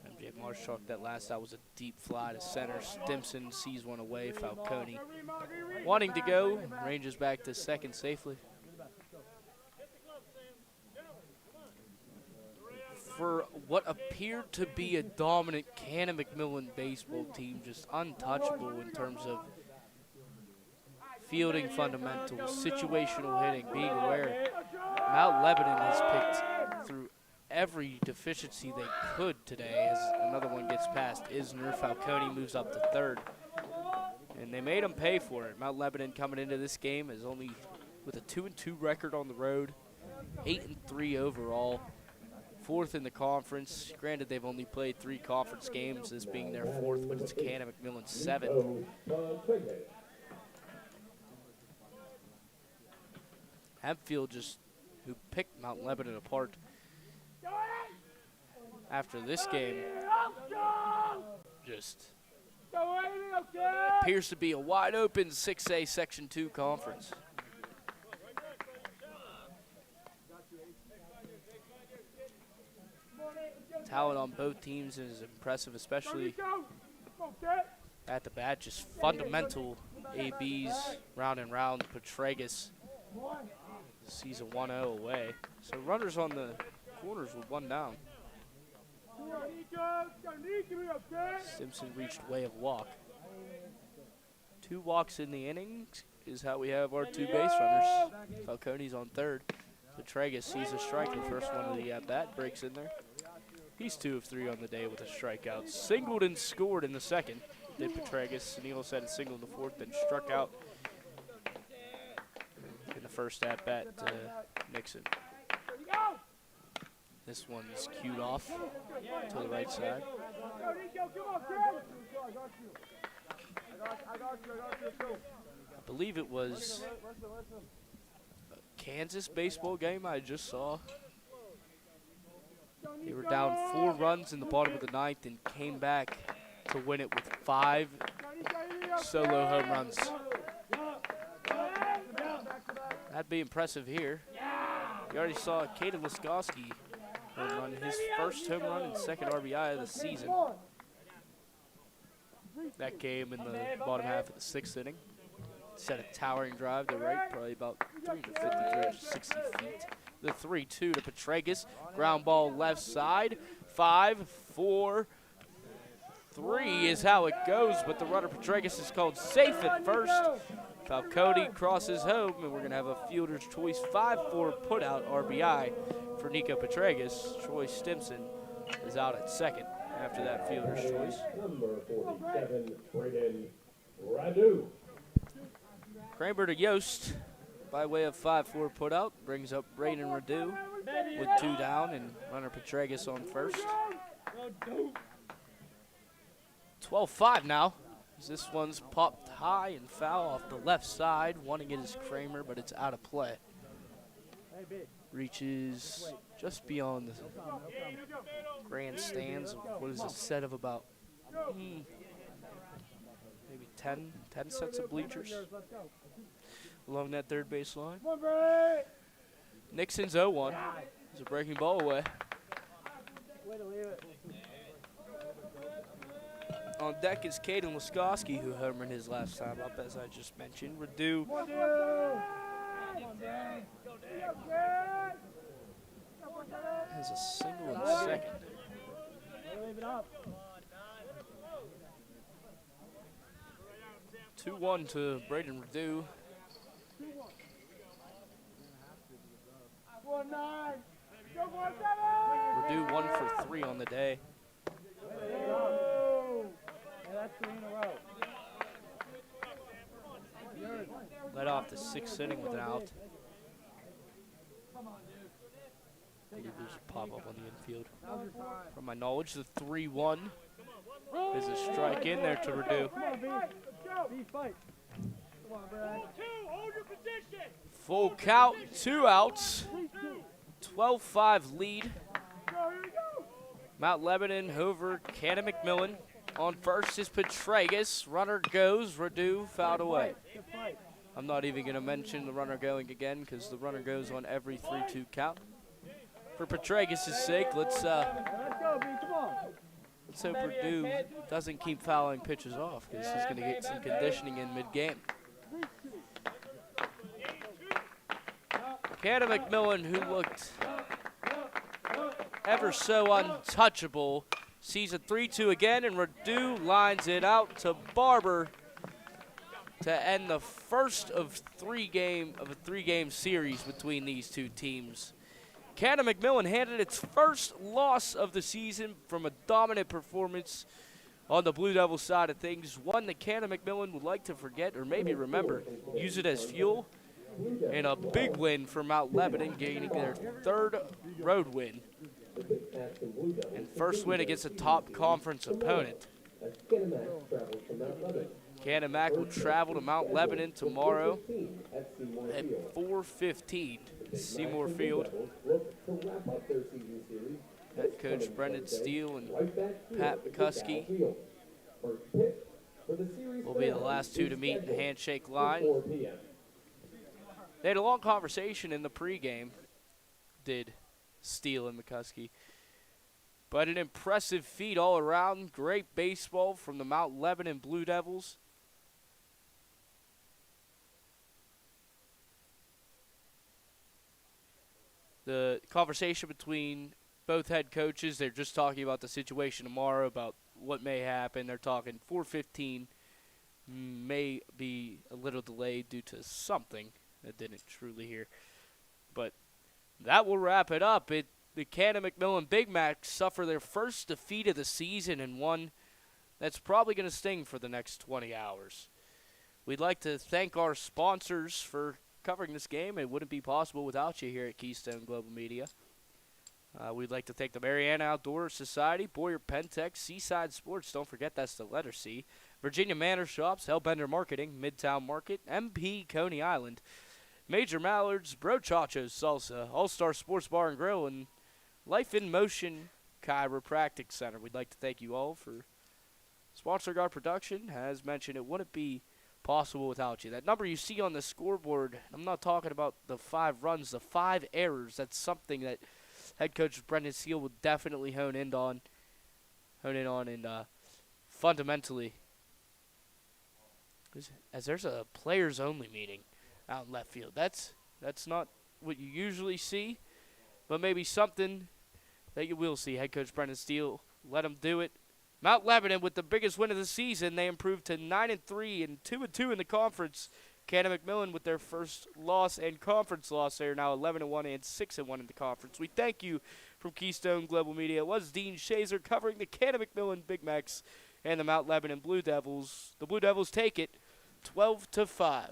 MJ Marshchalk, that last out was a deep fly to center. Stimson sees one away. Falcone wanting to go, ranges back to second safely. For what appeared to be a dominant Canon McMillan baseball team, just untouchable in terms of fielding fundamentals, situational hitting, being aware. Mount Lebanon has picked through every deficiency they could today as another one gets past Isner. Falcone moves up to third. And they made him pay for it. Mount Lebanon coming into this game is only with a 2-2 record on the road, 8-3 overall, 4th in the conference. Granted, they've only played 3 conference games, this being their 4th, but it's Canon McMillan's 7th. Hempfield just, who picked Mount Lebanon apart after this game, just appears to be a wide open 6A Section 2 conference. Talent on both teams is impressive, especially at the bat. Just fundamental ABs round and round. Petregas sees a 1-0 away. So runners on the corners with 1 down. Stimson reached way of walk. 2 walks in the innings is how we have our 2 base runners. Falcone's on third. Petregas sees a strike. The first one of the at-bat breaks in there. He's 2 of 3 on the day with a strikeout. Singled and scored in the second. Did Petregas. Neal said a single in the 4th, then struck out in the first at bat to Nixon. This one's cued off to the right side. I believe it was a Kansas baseball game I just saw. They were down 4 runs in the bottom of the 9th and came back to win it with 5 solo home runs. That'd be impressive here. You already saw Caden Laskowski home run, his first home run and second RBI of the season. That came in the bottom half of the 6th inning. Set a towering drive to right, probably about 350, 360 feet. The 3-2 to Petragus. Ground ball left side. 5, 4, 3 is how it goes, but the runner Petragus is called safe at first. Falcone crosses home, and we're going to have a fielder's choice 5-4 putout RBI for Nico Petragus. Troy Stimson is out at second after that fielder's choice. Number 47, Braden Radu. Kramer to Yost by way of 5-4 putout. Brings up Braden Radu with 2 down and runner Petragus on first. 12-5 now. This one's popped high and foul off the left side. Wanting it is Kramer, but it's out of play. Reaches just beyond the grandstands. What is a set of about maybe 10 sets of bleachers along that third base line. Nixon's 0-1. There's a breaking ball away. On deck is Caden Laskowski, who homered his last time up, as I just mentioned. Radu has a single in second. 2-1 to Braden Radu. Radu 1 for 3 on the day. That's 3 in a row. Led off the 6th inning with an out. I believe there's a pop-up on the infield. From my knowledge, the 3-1 is a strike in there to Radu. Full count, 2 outs. 12-5 lead. Mount Lebanon over Canon McMillan. On first is Petragus. Runner goes. Radu fouled away. I'm not even going to mention the runner going again because the runner goes on every 3-2 count. For Petragus' sake, let's hope Radu doesn't keep fouling pitches off because he's going to get some conditioning in mid-game. Canon McMillan, who looked ever so untouchable, sees a 3-2 again, and Radu lines it out to Barber to end the first of a 3-game series between these two teams. Canon McMillan handed its first loss of the season from a dominant performance on the Blue Devils side of things, one that Canon McMillan would like to forget or maybe remember, use it as fuel, and a big win for Mount Lebanon, gaining their 3rd road win and first win against a top conference opponent. Canon Mac will travel to Mount Lebanon tomorrow at 4:15 Seymour Field. Head coach Brendan Steele and Pat McCuskey will be the last two to meet in the handshake line. They had a long conversation in the pregame, did Steele and McCuskey. But an impressive feat all around. Great baseball from the Mount Lebanon Blue Devils. The conversation between both head coaches, they're just talking about the situation tomorrow, about what may happen. They're talking 4:15, may be a little delayed due to something I didn't truly hear. But that will wrap it up. The Canon McMillan Big Macs suffer their first defeat of the season, and one that's probably going to sting for the next 20 hours. We'd like to thank our sponsors for covering this game. It wouldn't be possible without you here at Keystone Global Media. We'd like to thank the Mariana Outdoor Society, Boyer Pentex, Seaside Sports, don't forget that's the letter C, Virginia Manor Shops, Hellbender Marketing, Midtown Market, MP Coney Island, Major Mallards, Brochachos Salsa, All-Star Sports Bar and Grill, and Life in Motion Chiropractic Center. We'd like to thank you all for sponsoring our production. As mentioned, it wouldn't be possible without you. That number you see on the scoreboard, I'm not talking about the 5 runs, the 5 errors. That's something that head coach Brendan Steele will definitely hone in on and fundamentally, as there's a players only meeting out in left field. That's not what you usually see, but maybe something that you will see. Head coach Brendan Steele, let him do it. Mount Lebanon with the biggest win of the season. They improved to 9-3 and 2-2 in the conference. Canon McMillan with their first loss and conference loss. They are now 11-1 and 6-1 in the conference. We thank you from Keystone Global Media. It was Dean Shazer covering the Canon McMillan Big Macs and the Mount Lebanon Blue Devils. The Blue Devils take it 12-5.